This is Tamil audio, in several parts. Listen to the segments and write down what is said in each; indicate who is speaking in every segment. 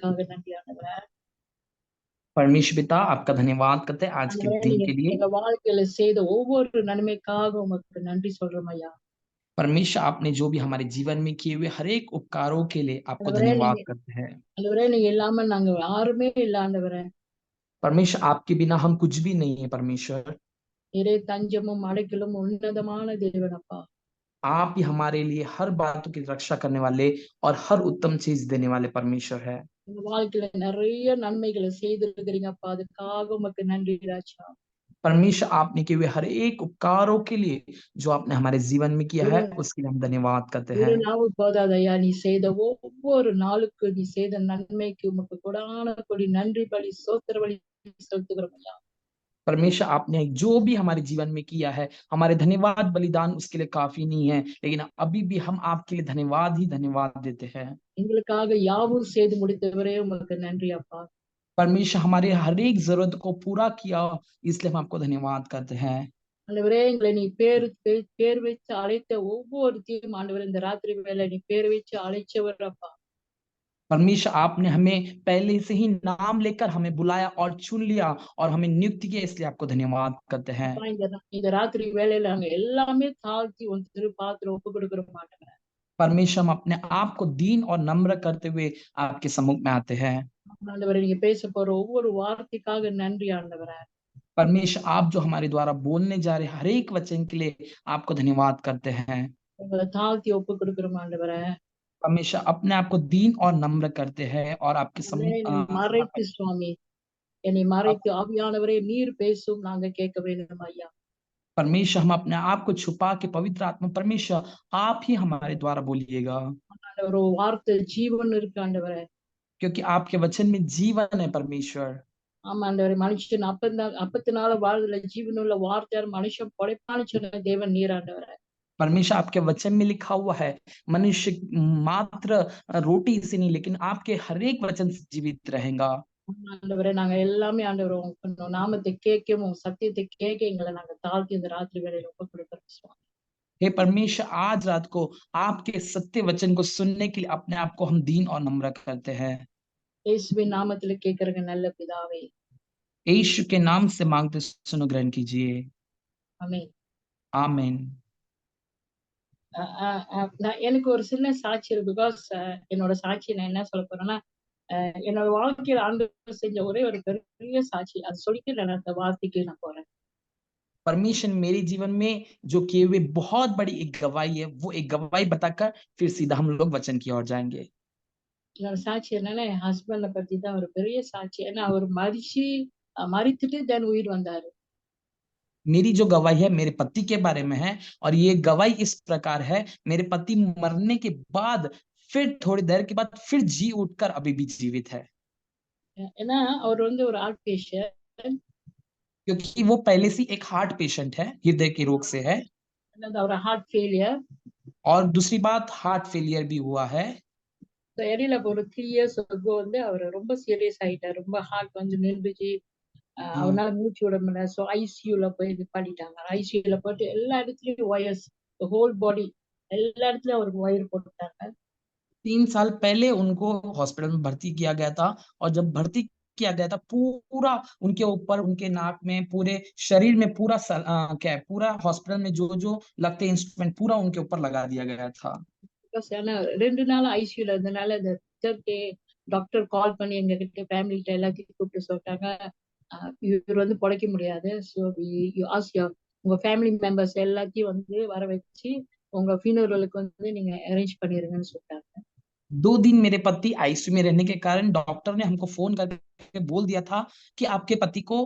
Speaker 1: நன்றி ஆண்டவரே.
Speaker 2: परमेश्वर पिता आपका धन्यवाद करते हैं आज के
Speaker 1: ஆண்டவரே,
Speaker 2: दिन
Speaker 1: நீங்க
Speaker 2: के लिए।
Speaker 1: எங்க வாழ்க்கையில செய்த ஒவ்வொரு நன்மைக்காக உமக்கு நன்றி சொல்றோம் ஐயா.
Speaker 2: परमेश्वर आपने जो भी हमारे जीवन में किए हुए हर एक उपकारों के लिए आपको
Speaker 1: ஆண்டவரே நீங்க
Speaker 2: धन्यवाद करते हैं।
Speaker 1: ஆண்டவரே நீங்க இல்லாம நாங்க யாருமே இல்ல ஆண்டவரே.
Speaker 2: परमेश्वर आपके बिना हम कुछ भी नहीं है। परमेश्वर
Speaker 1: நீரே தஞ்சமும் அடைக்கலும் உன்னதமான தேவன் அப்பா.
Speaker 2: आप ही हमारे लिए हर बातों की रक्षा करने वाले और हर उत्तम चीज देने वाले परमेश्वर है।
Speaker 1: எங்க வாழ்க்கையில நிறைய நன்மைகளை செய்திருக்கிறீங்கப்பா. அதுக்காக உமக்கு நன்றி ராஜா.
Speaker 2: परमेश्वर आपने किए हुए हर एक उपकारों के लिए जो आपने हमारे जीवन में किया
Speaker 1: ஒரு
Speaker 2: है उसके लिए हम धन्यवाद करते
Speaker 1: ஒரு
Speaker 2: हैं।
Speaker 1: நாள் போதாது ஐயா. நீ செய்த ஒவ்வொரு நாளுக்கு நீ செய்த நன்மைக்கு உமக்கு கொடான கொடி நன்றி பலி ஸ்தோத்திர பலி செலுத்துகிறோம் ஐயா.
Speaker 2: परमेश्वर आपने जो भी हमारे जीवन में किया है हमारे धन्यवाद बलिदान उसके लिए काफी नहीं है, लेकिन अभी भी हम आपके लिए धन्यवाद ही धन्यवाद देते हैं।
Speaker 1: எங்களுக்காக யாவும் செய்து முடித்தவரே உமக்கு நன்றி அப்பா.
Speaker 2: परमेश्वर हमारे हर एक जरूरत को पूरा किया, इसलिए हम आपको धन्यवाद करते हैं।
Speaker 1: ஆண்டவரே, எங்களை நீ பேர் வச்சு அழைத்த ஒவ்வொருத்தையும் ஆண்டவரே இந்த ராத்திரி வேளை நீ பேர் வச்சு அழைச்சவர் அப்பா.
Speaker 2: परमेश्वर आपने हमें पहले से ही नाम लेकर हमें बुलाया और चुन लिया और हमें नियुक्त किया, इसलिए आपको धन्यवाद करते हैं।
Speaker 1: அப்பா, இந்த ராத்திரி வேளையில நாங்க எல்லாமே தாழ்த்தி உன் திரு பாத்திரம் ஒப்பு கொடுக்கிற மாட்டேங்கிறேன்.
Speaker 2: परमेश्वर हम अपने आप को दीन और नम्र करते हुए आपके सम्मुख में आते हैं।
Speaker 1: ஆண்டவரே, நீங்க பேச போற ஒவ்வொரு வார்த்தைக்காக நன்றி ஆண்டவரே.
Speaker 2: परमेश्वर आप जो हमारे द्वारा बोलने जा रहे हर एक वचन के लिए आपको धन्यवाद करते हैं।
Speaker 1: உங்களை தாழ்த்தி ஒப்பு கொடுக்கிறோம் ஆண்டவரே.
Speaker 2: हमेशा अपने आप को दीन और नम्र करते हैं और आपके
Speaker 1: ஆண்டவரே,
Speaker 2: सम्मुख
Speaker 1: என்னை மறைத்து சுவாமி, என்னை மறைத்து ஆவியானவரே நீர் பேசும் நாங்க கேட்க வேண்டும் ஐயா.
Speaker 2: परमेश्वर हम अपने आप को छुपा के पवित्र आत्मा परमेश्वर आप ही हमारे द्वारा बोलिएगा,
Speaker 1: ஆண்டவர் ஒரு வார்த்தை ஜீவன் இருக்கு ஆண்டவரே.
Speaker 2: क्योंकि आपके वचन में जीवन है। परमेश्वर
Speaker 1: ஆமா ஆண்டவரே, மனுஷன் அப்பத்தினால வாழ்தல ஜீவனுள்ள வார்த்தையார் மனுஷன் படைப்பான்னு சொன்ன தேவன் நீர் ஆண்டவரே.
Speaker 2: परमेश्वर आपके वचन में लिखा हुआ है मनुष्य मात्र रोटी से नहीं लेकिन आपके हर एक वचन से जीवित रहेगा।
Speaker 1: ஆண்டவரே, நாங்க எல்லாமே ஆண்டவரே உங்க நாமத்தை கேட்கவும் உங்க சத்தியத்தை கேட்க எங்களை நாங்க தாழ்த்தி இந்த ராத்திரி வேளையில ஒப்பு கொடுக்கிறோம் சுவாமி.
Speaker 2: हे परमेश्वर आज रात को आपके सत्य वचन को सुनने के लिए अपने आप को हम दीन और नम्र करते हैं।
Speaker 1: இயேசுவின் நாமத்துல கேட்கிறங்க நல்ல பிதாவே.
Speaker 2: यीशु के नाम से मांगते सुनो ग्रहण कीजिए।
Speaker 1: ஆமென்.
Speaker 2: आमीन।
Speaker 1: எனக்கு ஒரு சின்ன சாட்சி இருக்கு. பிகாஸ் என்னோட சாட்சி நான் என்ன சொல்ல போறேன்னா, என்னோட வாழ்க்கையில ஆண்டவர் செஞ்ச ஒரே ஒரு பெரிய சாட்சி. அது சொல்லிட்டு நான் அந்த வார்த்தைக்கு நான் போறேன்.
Speaker 2: परमेश्वर ने मेरे जीवन में जो किए हुए बहुत बड़ी एक गवाही है, वो एक गवाही बताकर फिर सीधा हम लोग वचन की ओर जाएंगे।
Speaker 1: என்னோட சாட்சி என்னன்னா, என் ஹஸ்பண்ட பத்தி தான் ஒரு பெரிய சாட்சி. ஏன்னா அவர் மரித்துட்டு தென் உயிர் வந்தாரு.
Speaker 2: मेरी जो गवाही है मेरे पति के बारे में है और ये गवाही इस प्रकार है, मेरे पति मरने के बाद फिर थोड़ी देर के बाद फिर जी उठकर अभी भी जीवित है।
Speaker 1: ஏன்னா அவர் வந்து ஒரு ஹார்ட் பேஷண்ட்.
Speaker 2: क्योंकि वो पहले से एक हार्ट पेशेंट है, हृदय के रोग से है।
Speaker 1: அவர் ஹார்ட் ஃபெயிலியர்.
Speaker 2: और दूसरी बात हार्ट फेलियर भी हुआ है।
Speaker 1: இடையில ஒரு 3 இயர்ஸ் ago வந்து அவர் ரொம்ப சீரியஸ் ஆயிட்டாரு. ரொம்ப ஹார்ட் வந்து நின்றுச்சு. அவனால மூச்சு விட முடியல. ஸோ ஐசியூல போய் இது பண்ணிட்டாங்க. ஐசியூல போட்டு எல்லா இடத்துலயும் ஒயர்ஸ், ஹோல் பாடி எல்லா இடத்துலயும் அவருக்கு ஒயர் போட்டுட்டாங்க.
Speaker 2: 3 साल पहले उनको हॉस्पिटल में भर्ती किया गया था और जब भर्ती किया गया था पूरा उनके ऊपर, उनके नाक में, पूरे शरीर में पूरा क्या है, पूरा हॉस्पिटल में जो जो लगते इंस्ट्रूमेंट पूरा उनके ऊपर लगा दिया गया था।
Speaker 1: பிகாஸ் ஏன்னா 2 நாள் ஐசியூல இருந்தனால இந்த 3rd டே டாக்டர் கால் பண்ணி எங்ககிட்ட ஃபேமிலி கிட்ட எல்லாத்தையும் கூப்பிட்டு சொல்லிட்டாங்க, இவர் வந்து பொழைக்க முடியாது. ஸோ யூ ஆஸ்க் யுவர் உங்க ஃபேமிலி மெம்பர்ஸ் எல்லாத்தையும் வந்து வர வச்சு உங்க ஃபியூனரலுக்கு வந்து நீங்க அரேஞ்ச் பண்ணிருங்கன்னு சொல்லிட்டாங்க.
Speaker 2: 2 दिन मेरे पति आईसीयू में रहने के कारण डॉक्टर ने हमको फोन करके बोल दिया था कि आपके पति को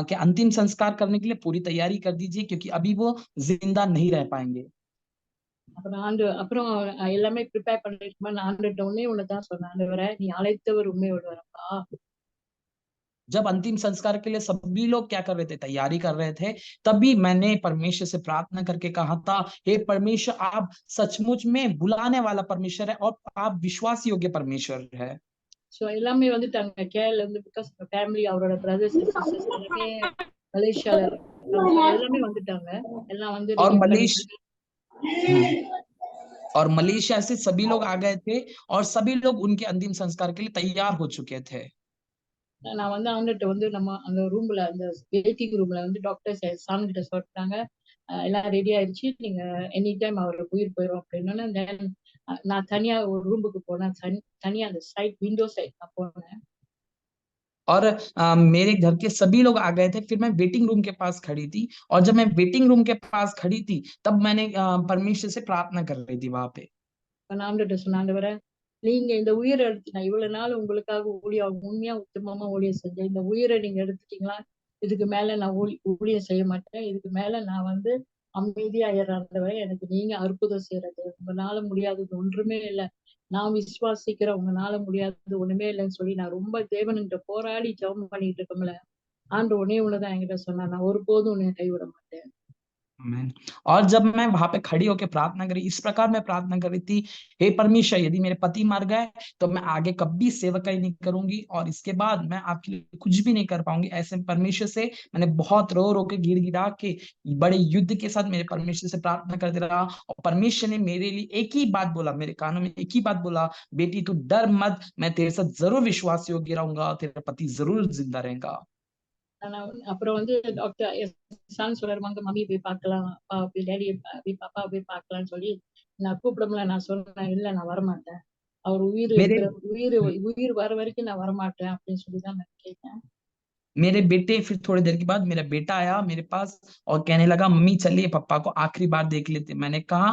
Speaker 2: के अंतिम संस्कार करने के लिए पूरी तैयारी कर दीजिए, क्योंकि अभी वो जिंदा नहीं रह पाएंगे।
Speaker 1: அப்புறம் எல்லாமே ப்ரிப்பேர் பண்ணிருக்குமா, நான் ஆண்டுகிட்ட ஒண்ணே ஒண்ணுதான் சொன்னேன், ஆண்டவரே நீ அழைத்தவர் உண்மையுள்ளவரப்பா.
Speaker 2: जब अंतिम संस्कार के लिए सभी लोग क्या कर रहे थे, तैयारी कर रहे थे, तभी मैंने परमेश्वर से प्रार्थना करके कहा था, हे परमेश्वर आप सचमुच में बुलाने वाला परमेश्वर है और आप विश्वास योग्य परमेश्वर है।
Speaker 1: ஸோ எல்லாமே வந்துட்டாங்க கேரள இருந்து. பிகாஸ் ஃபேமிலி அவரோட பிரதர்ஸ் அண்ட் சிஸ்டர்ஸ் எல்லாமே மலேசியால இருக்காங்க. எல்லாமே வந்துட்டாங்க. எல்லாம் வந்து
Speaker 2: और
Speaker 1: ரெடி
Speaker 2: मलेश
Speaker 1: பண்ணிட்டு
Speaker 2: और मलेशिया से सभी लोग आ गए थे और सभी लोग उनके अंतिम संस्कार के लिए तैयार हो चुके थे।
Speaker 1: நான் வந்து ஆண்டுகிட்ட வந்து நம்ம அந்த ரூம்ல அந்த வெயிட்டிங் ரூம்ல வந்து டாக்டர்ஸ் சாமி கிட்ட சொல்லிட்டாங்க, எல்லாம் ரெடி ஆயிடுச்சு, நீங்க எனி டைம் அவருக்கு உயிர் போயிடும் அப்படின்னு. தென் நான் தனியா ஒரு ரூமுக்கு போனேன், தனியா அந்த சைட் விண்டோ சைட் நான் போனேன்.
Speaker 2: और मेरे घर के सभी लोग आ गए थे, फिर मैं वेटिंग रूम के पास खड़ी थी और जब मैं वेटिंग रूम के पास खड़ी थी तब मैंने परमेश्वर से प्रार्थना कर रही थी वहां पे।
Speaker 1: நான் ஆண்டுகிட்ட சொன்னேன், ஆண்டவரே நீங்க இந்த உயிரை எடுத்து, நான் இவ்வளவு நாள் உங்களுக்காக உண்மையா உத்தமமா ஊழியம் செஞ்சேன், இந்த உயிரை நீங்க எடுத்துட்டீங்களா, இதுக்கு மேல நான் ஊழியம் செய்ய மாட்டேன், இதுக்கு மேல நான் வந்து அமைதியா ஆயிடுறேன், எனக்கு நீங்க அற்புதம் செய்யறது, உங்களால முடியாதது ஒன்றுமே இல்லை, நான் விசுவாசிக்கிறேன் உங்களால முடியாதது ஒண்ணுமே இல்லைன்னு சொல்லி நான் ரொம்ப தேவன்கிட்ட போராடி ஜெபம் பண்ணிட்டு இருக்கோம்ல, ஆண்டு ஒன்னே ஒண்ணுதான் என்கிட்ட சொன்னா, நான் ஒருபோதும் உன்னை கைவிட மாட்டேன்.
Speaker 2: आमीन। और जब मैं वहां पे खड़ी होकर प्रार्थना करी, इस प्रकार मैं प्रार्थना कर रही थी, हे परमेश्वर यदि मेरे पति मर गए तो मैं आगे कभी सेवकाई नहीं करूंगी और इसके बाद मैं आपके लिए कुछ भी नहीं कर पाऊंगी। ऐसे परमेश्वर से मैंने बहुत रो रो के गिड़गिड़ा के बड़े युद्ध के साथ मेरे परमेश्वर से प्रार्थना करते रहा और परमेश्वर ने मेरे लिए एक ही बात बोला, मेरे कानों में एक ही बात बोला, बेटी तू डर मत, मैं तेरे साथ जरूर विश्वास योग्य रहूंगा और तेरा पति जरूर जिंदा रहेगा।
Speaker 1: அப்புறம் வந்து டாக்டர் சான் சொல்லுவாங்க, மம்மி போய் பார்க்கலாம், அப்பா டேடி பாப்பா போய் பார்க்கலாம்னு சொல்லி நான் கூப்பிடல. நான் சொன்னேன், இல்ல நான் வரமாட்டேன், அவர் உயிர்
Speaker 2: मेरे
Speaker 1: இருக்கிற உயிர் வர வரைக்கும் நான் வரமாட்டேன் அப்படின்னு சொல்லிதான் நான் கேட்டேன்.
Speaker 2: मेरे बेटे फिर थोड़ी देर के बाद मेरा बेटा आया मेरे पास और कहने लगा, मम्मी चलिए पापा को आखिरी बार देख लेते। मैंने कहा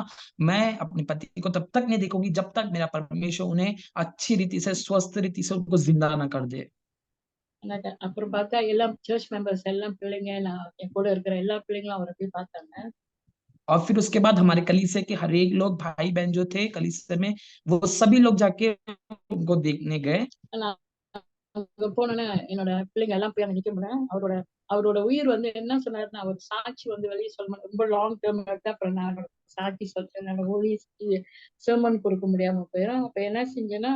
Speaker 2: मैं अपने पति को तब तक नहीं देखूंगी जब तक मेरा परमेश्वर उन्हें अच्छी रीति से स्वस्थ रीति से उनको जिंदा ना कर दे।
Speaker 1: அப்புறம் பார்த்தா எல்லாம் சர்ச் மெம்பர்ஸ் எல்லாம் பிள்ளைங்க, நான் என் கூட இருக்கிற எல்லா பிள்ளைங்களும் அவரை போய் பார்த்தாங்க.
Speaker 2: और फिर उसके बाद हमारे कलीसिया के हर एक लोग भाई बहन जो थे कलीसिया में वो सभी लोग जाके उनको देखने गए।
Speaker 1: நான் அங்க போனோன்னே என்னோட பிள்ளைங்க எல்லாம் போய் அங்க நிக்க முடியும். அவரோட உயிர் வந்து என்ன சொன்னாருன்னா, அவர் சாட்சி வந்து வெளியே சொல்ல மாட்டேன், ரொம்ப லாங் டேர்ம் எடுத்து அப்புறம் நான் சாட்சி சொல்றேன், என்னோட ஊழிய செர்மன் கொடுக்க முடியாம போயிடும். அப்ப என்ன செஞ்சேன்னா,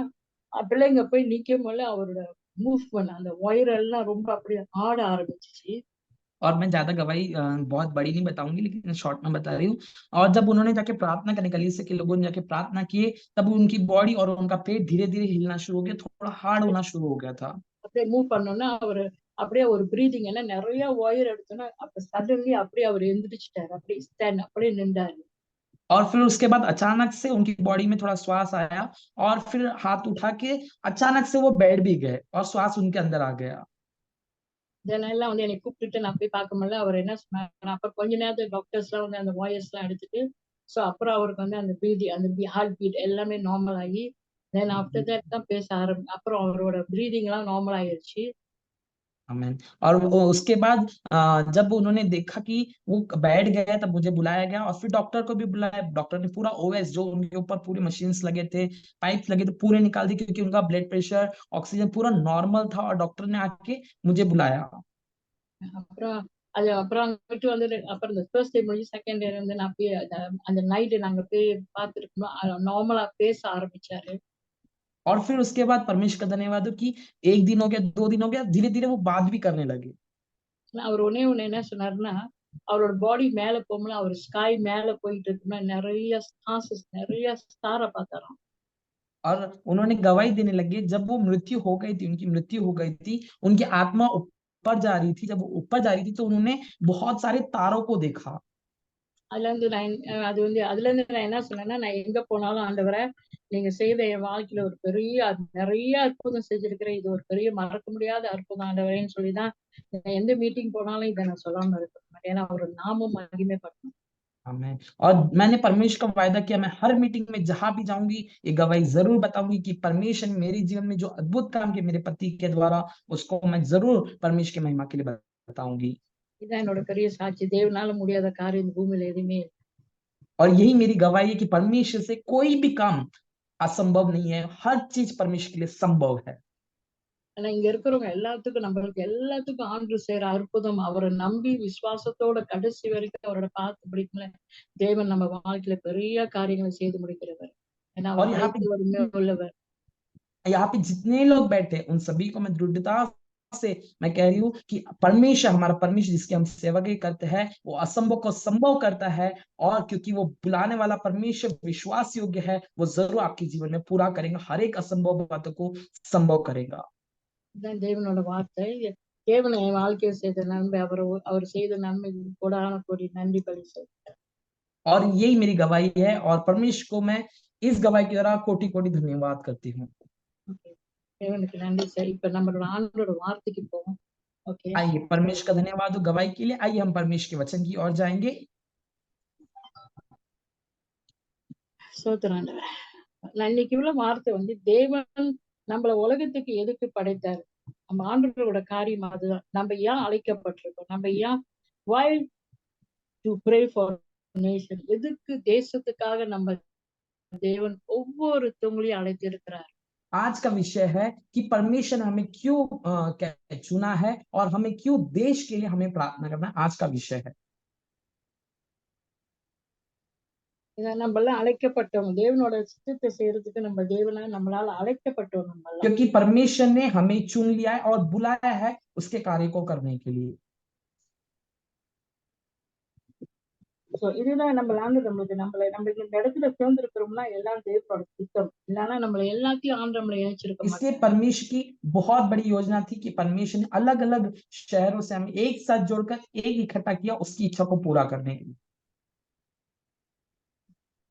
Speaker 1: பிள்ளைங்க போய் நிக்கும் போது அவரோட மூவ்மெண்ட், அந்த ஒயரெல்லாம் ரொம்ப அப்படியே ஆட ஆரம்பிச்சிச்சு.
Speaker 2: और मैं ज्यादा गवाही बहुत बड़ी नहीं बताऊंगी लेकिन शॉर्ट में बता रही हूँ। और जब उन्होंने जाके प्रार्थना करने कलीसिया के लोगों ने जाके प्रार्थना किए तब उनकी बॉडी और उनका पेट धीरे धीरे हिलना शुरू हो गया, थोड़ा हार्ड होना शुरू हो गया था।
Speaker 1: அப்படியே மூவ் பண்ணோம்னா அவரு அப்படியே ஒரு பிரீதிங், ஏன்னா நிறைய ஒயர் எடுத்தோன்னா அப்ப சடன்லி அப்படியே அவர் எந்திரிச்சிட்டாரு, அப்படியே ஸ்டாண்ட் அப்படியே நின்றாரு.
Speaker 2: और फिर उसके बाद अचानक से उनकी बॉडी में थोड़ा श्वास आया और फिर हाथ उठा के अचानक से वो बैठ भी गए और श्वास उनके अंदर आ गया।
Speaker 1: இதெல்லாம் வந்து என்னை கூப்பிட்டுட்டு நான் போய் பார்க்க முடியல. அவர் என்ன சொன்னார், அப்புறம் கொஞ்ச நேரத்துல டாக்டர்ஸ் எல்லாம் வந்து அந்த வாய்ஸ் எல்லாம் எடுத்துட்டு, சோ அப்புறம் அவருக்கு வந்து அந்த அந்த ஹார்ட் பீட் எல்லாமே நார்மல் ஆகி, தென் ஆஃப்டர் தட் தான் பேச அப்புறம் அவரோட பிரீதிங் எல்லாம் நார்மல் ஆயிருச்சு.
Speaker 2: आमीन। और उसके बाद जब उन्होंने देखा कि वो बैठ गए तब मुझे बुलाया गया और फिर डॉक्टर को भी बुलाया। डॉक्टर ने पूरा ओएस जो उनके ऊपर पूरे मशीन्स लगे थे, पाइप्स लगे थे, पूरे निकाल दी क्योंकि उनका ब्लड प्रेशर ऑक्सीजन पूरा नॉर्मल था और डॉक्टर ने आके मुझे बुलाया।
Speaker 1: அப்புறம் அப்புறம் அங்கிட்டு வந்து அப்புறம் இந்த ஃபர்ஸ்ட் டே முடிஞ்சு செகண்ட் டே வந்து நான் போய் அந்த நைட்டு நாங்க போய் பார்த்துருக்கோம், நார்மலா பேச ஆரம்பிச்சாரு.
Speaker 2: और फिर उसके बाद परमेश्वर का धन्यवाद हो कि 1 दिन हो गया, 2 दिन हो गया, धीरे-धीरे वो बात भी करने लगे।
Speaker 1: அவர் ஒண்ணே ஒண்ணு என்ன சொன்னாருன்னா, அவரோட பாடி மேல போகும்போது அவர் ஸ்காய் மேல போயிட்டு இருக்குன்னா நிறைய ஸ்டார்ஸ், நிறைய ஸ்டாரை பார்த்தாராம்.
Speaker 2: और उन्होंने गवाही देने लगे जब वो मृत्यु हो गई थी, उनकी मृत्यु हो गई थी, उनकी आत्मा ऊपर जा रही थी। जब वो ऊपर जा रही थी तो उन्होंने बहुत सारे तारों को देखा।
Speaker 1: அதுல இருந்து நான் என்ன சொன்னேன்னா, நான் எங்க போனாலும் ஆண்டவரே நீங்க செய்த என் வாழ்க்கையில ஒரு பெரிய நிறைய அற்புதம் செஞ்சிருக்கிறேன், இது ஒரு பெரிய மறக்க முடியாத அற்புதம் ஆண்டவரேன்னு சொல்லிதான் நான் எந்த மீட்டிங் போனாலும் இதை நான் சொல்லாம இருக்க மாட்டேன், ஏன்னா ஒரு நாமம் மகிமைப்படணும்.
Speaker 2: आमीन। और मैंने परमेश्वर का वायदा किया मैं हर मीटिंग में जहां भी जाऊंगी ये गवाही जरूर बताऊंगी कि परमेश्वर ने मेरे जीवन में जो अद्भुत काम किए मेरे पति के द्वारा उसको मैं जरूर परमेश्वर की महिमा के लिए बताऊंगी।
Speaker 1: இதான் என்னோட பெரிய சாட்சி, தேவனால முடியாத காரியம் இந்த பூமியில எதுவுமே இல்லை.
Speaker 2: और यही मेरी गवाही है कि परमेश्वर से कोई भी काम असंभव नहीं है, हर चीज परमेश्वर के लिए संभव है।
Speaker 1: ஆனா இங்க இருக்கிறவங்க எல்லாத்துக்கும், நம்மளுக்கு எல்லாத்துக்கும் ஆண்டு செய்யற அற்புதம், அவரை நம்பி விசுவாசத்தோட கடைசி வரைக்கும் அவரோட பார்த்து பிடிக்கல, தேவன் நம்ம வாழ்க்கையில பெரிய காரியங்களை செய்து முடிக்கிறவர், ஏன்னா
Speaker 2: और
Speaker 1: அவர் அழைத்து வறுமை உள்ளவர்.
Speaker 2: यहाँ पे जितने लोग बैठे उन सभी को मैं दृढ़ता से मैं कह रही हूँ कि परमेश्वर, हमारा परमेश्वर जिसकी हम सेवकी करते हैं, वो असंभव को संभव करता है। और क्योंकि वो बुलाने वाला परमेश्वर विश्वास योग्य है, वो जरूर आपके जीवन में पूरा करेगा, हर एक असंभव बातों को संभव करेगा।
Speaker 1: இதுதான் தேவனோட வார்த்தை. தேவன் என் வாழ்க்கையில் செய்த நன்மை, அவர் செய்த நன்மை கோடான கோடி நன்றி பலி சொல்றேன்.
Speaker 2: और यही मेरी गवाही है, और परमेश्वर को मैं इस गवाही के द्वारा कोटि कोटि धन्यवाद करती हूँ।
Speaker 1: Okay. தேவனுக்கு நன்றி சார். இப்ப நம்மளோட ஆண்டோட வார்த்தைக்கு போவோம். ஓகே.
Speaker 2: आइए, परमेश्वर का धन्यवाद हो गवाही के लिए। आइए हम परमेश्वर के वचन की ओर जाएंगे।
Speaker 1: சோத்திரம் ஆண்டவரே. நான் இன்னைக்கு உள்ள வார்த்தை தேவன் நம்மள உலகத்துக்கு எதுக்கு படைத்தாரு? நம்ம ஆண்டவரோட காரியம் அதுதான். நம்ம ஏன் அழைக்கப்பட்டிருக்கோம்? நம்ம ஏன் why to pray for nation? எதுக்கு தேசத்துக்காக நம்ம தேவன் ஒவ்வொருத்தவங்களையும் அழைத்திருக்கிறார்?
Speaker 2: आज का विषय है कि परमेश्वर ने हमें क्यों चुना है, और हमें क्यों देश के लिए हमें प्रार्थना करना है, आज का विषय है।
Speaker 1: நம்ம எல்லாம் அழைக்கப்பட்டவங்க, தேவனோட சித்தத்தை செய்யறதுக்கு நம்ம நம்மளால அழைக்கப்பட்டோம் நம்ம எல்லாம்.
Speaker 2: क्योंकि परमेश्वर ने हमें चुन लिया है और बुलाया है उसके कार्य को करने के लिए।
Speaker 1: இதுதான் நம்ம நம்மளுக்கு நம்ம இந்த இடத்துல சேர்ந்திருக்கிறோம்னா எல்லாம் தேவனோட சித்தம். இல்லைன்னா நம்மள எல்லாத்தையும் நம்மளை இணைச்சிருக்க
Speaker 2: इसलिए
Speaker 1: மாட்டோம்.
Speaker 2: परमेश्वर की बहुत बड़ी योजना थी कि परमेश्वर ने अलग अलग शहरों से हमें एक साथ जोड़कर एक इकट्ठा किया उसकी इच्छा को पूरा करने के लिए।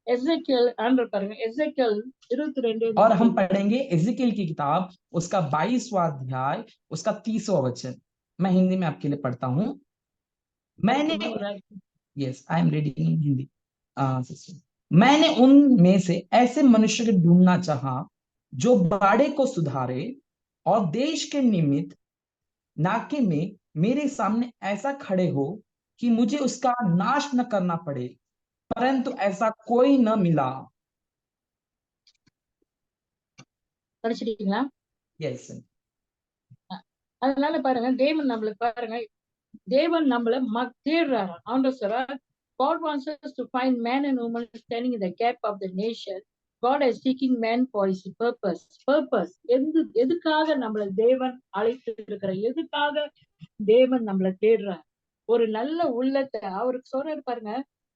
Speaker 1: எசேக்கியேல் ஆண்டவர் பாருங்க, எசேக்கியேல் 22
Speaker 2: और हम पढ़ेंगे एजेकिएल की किताब, उसका 22वां अध्याय, उसका 30वां वचन। मैं हिंदी में आपके लिए पढ़ता हूँ। मैंने yes I am reading in Hindi. मैंने उनमें से ऐसे मनुष्य को ढूंढना चाहा जो बाड़े को सुधारे और देश के निमित्त नाके में मेरे सामने ऐसा खड़े हो कि मुझे उसका नाश न करना पड़े, परंतु ऐसा कोई न मिला।
Speaker 1: படிச்சிட்டீங்களா?
Speaker 2: यस।
Speaker 1: அதனால பாருங்க, தேவன் நம்மள தேடுறாரு. ஆண்டவர் சொல்றார், God wants us to find men and women standing in the gap of the nation. God is seeking men for his purpose. எதுக்காக நம்மள தேவன் அழைத்து இருக்கிறார்? எதுக்காக தேவன் நம்மள தேடுறார்? ஒரு நல்ல உள்ளத்தை அவருக்கு சொல்றாரு பாருங்க.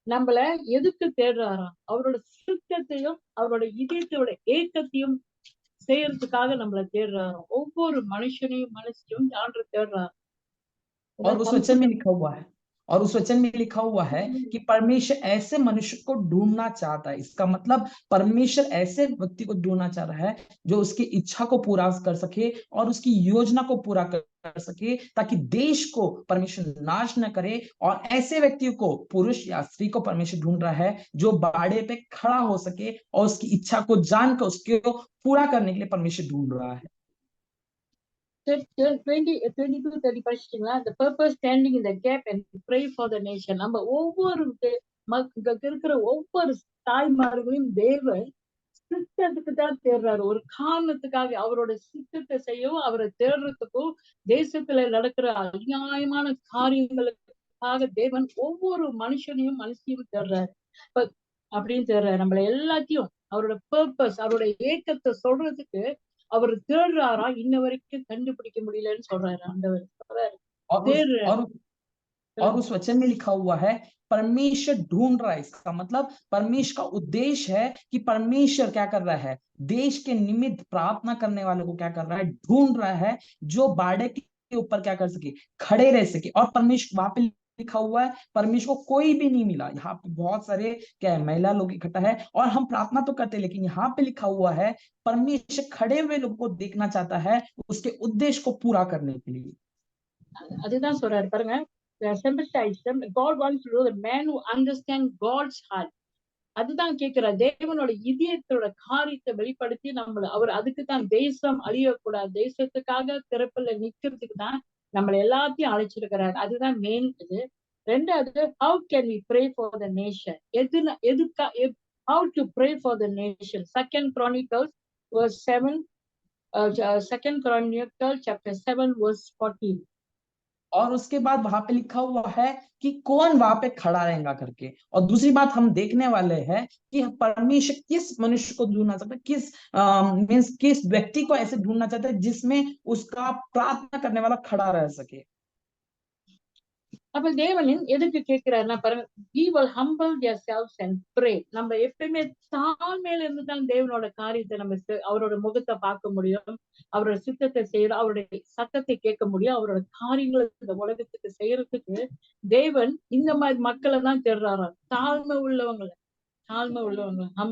Speaker 1: நம்மள எதுக்கு தேடுறாராம்? அவரோட சுத்தத்தையும் அவரோட இதயத்தோட ஏக்கத்தையும் செய்யறதுக்காக நம்மள தேடுறாராம். ஒவ்வொரு மனுஷனையும் ஆண்டவர் தேடுறாரு.
Speaker 2: और उस वचन में लिखा हुआ है, और उस वचन में लिखा हुआ है कि परमेश्वर ऐसे मनुष्य को ढूंढना चाहता है। इसका मतलब परमेश्वर ऐसे व्यक्ति को ढूंढना चाह रहा है जो उसकी इच्छा को पूरा कर सके और उसकी योजना को पूरा कर सके, ताकि देश को परमेश्वर नाश न करे। और ऐसे व्यक्ति को, पुरुष या स्त्री को परमेश्वर ढूंढ रहा है जो बाड़े पे खड़ा हो सके और उसकी इच्छा को जानकर उसके पूरा करने के लिए परमेश्वर ढूंढ रहा है।
Speaker 1: 22-30 படிச்சிட்டீங்களா? The purpose standing in the gap and pray for the nation. நம்ம ஒவ்வொரு இருக்கிற ஒவ்வொரு தாய்மார்களையும் தேவன் சித்தத்துக்கு தான் தேடுறாரு. ஒரு காரணத்துக்காக, அவரோட சித்தத்தை செய்யவும் அவரை தேடுறதுக்கும் தேசத்துல நடக்கிற அநியாயமான காரியங்களுக்காக தேவன் ஒவ்வொரு மனுஷனையும் தேடுறாரு. அப்படின்னு தேடுறாரு. நம்மள எல்லாத்தையும் அவரோட பர்பஸ், அவரோட ஏக்கத்தை சொல்றதுக்கு அவர் தேடுறாரா, இன்ன வரைக்கும் கண்டுபிடிக்க முடியலன்னு சொல்றாரு ஆண்டவர்.
Speaker 2: और उस वचन में लिखा हुआ है परमेश्वर ढूंढ रहा है। इसका मतलब परमेश्वर का उद्देश्य है कि परमेश्वर क्या कर रहा है, देश के निमित्त प्रार्थना करने वालों को क्या कर रहा है, ढूंढ रहा है, जो बाड़े के ऊपर क्या कर सके, खड़े रह सके। और परमेश्वर, वहां पे लिखा हुआ है परमेश्वर को कोई भी नहीं मिला। यहाँ पे बहुत सारे क्या है, महिला लोग इकट्ठा है और हम प्रार्थना तो करते हैं, लेकिन यहाँ पे लिखा हुआ है परमेश्वर खड़े हुए लोगों को देखना चाहता है उसके उद्देश्य को पूरा करने के लिए।
Speaker 1: அதுதான் சொல்றாரு பாருங்க. God wants to know the man who understands God's heart. அதுதான் கேட்கிறார். தேவனோட இதயத்தோட காரியத்தை வெளிப்படுத்தி அவர் அதுக்கு தான், தேசம் அழியக்கூடாது, தேசத்துக்காக திறப்புல நிக்கிறதுக்கு தான் நம்மள எல்லாத்தையும் அழைச்சிருக்கிறார். அதுதான் மெயின். இது ரெண்டாவது, how can we pray for the nation? how to pray for the nation? Second Chronicles verse 7, Second Chronicles chapter 7 verse 14.
Speaker 2: और उसके बाद वहां पे लिखा हुआ है कि कौन वहां पे खड़ा रहेगा करके। और दूसरी बात हम देखने वाले हैं कि परमेश्वर किस मनुष्य को ढूंढना चाहता है, किस मीन्स किस व्यक्ति को ऐसे ढूंढना चाहता है जिसमें उसका प्रार्थना करने वाला खड़ा रह सके।
Speaker 1: அப்ப தேவன் எதுக்கு கேட்கிறாருன்னா பாருங்க, we will humble yourselves and pray. நம்ம எப்பயுமே தாழ்மையில இருந்து தான் தேவனோட காரியத்தை நம்ம அவரோட முகத்தை பார்க்க முடியும், அவரோட சித்தத்தை செய்யணும், அவருடைய சத்தத்தை கேட்க முடியும், அவரோட காரியங்களை இந்த உலகத்துக்கு செய்யறதுக்கு தேவன் இந்த மாதிரி மக்களை தான் தேடுறாராம். தாழ்மை உள்ளவங்க humble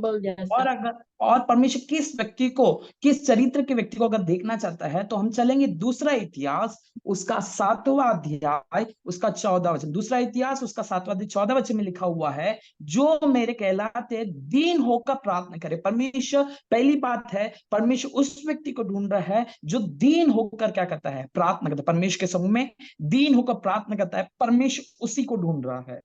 Speaker 2: और
Speaker 1: yourself.
Speaker 2: अगर और परमेश्वर किस व्यक्ति को, किस चरित्र के व्यक्ति को अगर देखना चाहता है तो हम चलेंगे दूसरा इतिहास उसका 7वां अध्याय उसका 14वां वचन। दूसरा इतिहास उसका 7वां अध्याय 14वां वचन में लिखा हुआ है, जो मेरे कहलाते दीन होकर प्रार्थना करे। परमेश्वर, पहली बात है परमेश्वर उस व्यक्ति को ढूंढ रहा है जो दीन होकर क्या करता है, प्रार्थना करता है। परमेश्वर के समूह में दीन होकर प्रार्थना करता है, परमेश्वर उसी को ढूंढ रहा है।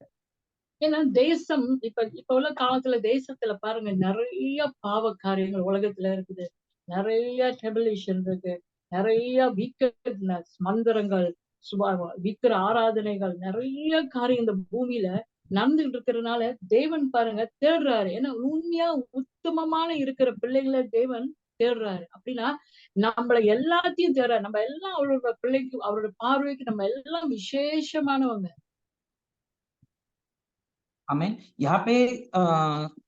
Speaker 1: ஏன்னா தேசம் இப்ப உள்ள காலத்துல தேசத்துல பாருங்க, நிறைய பாவ காரியங்கள் உலகத்துல இருக்குது, நிறைய டெபிலேஷன் இருக்கு, நிறைய வீக்கெட்னஸ், மந்திரங்கள், விக்கிர ஆராதனைகள், நிறைய காரியம் இந்த பூமியில நடந்துகிட்டு இருக்கிறதுனால தேவன் பாருங்க தேடுறாரு. ஏன்னா உண்மையா உத்தமமான இருக்கிற பிள்ளைகளை தேவன் தேடுறாரு. அப்படின்னா நம்மள எல்லாத்தையும் தேடுறாரு. நம்ம எல்லாம் அவரோட பிள்ளைக்கு, அவரோட பார்வைக்கு நம்ம எல்லாம் விசேஷமானவங்க.
Speaker 2: आमीन। यहाँ पे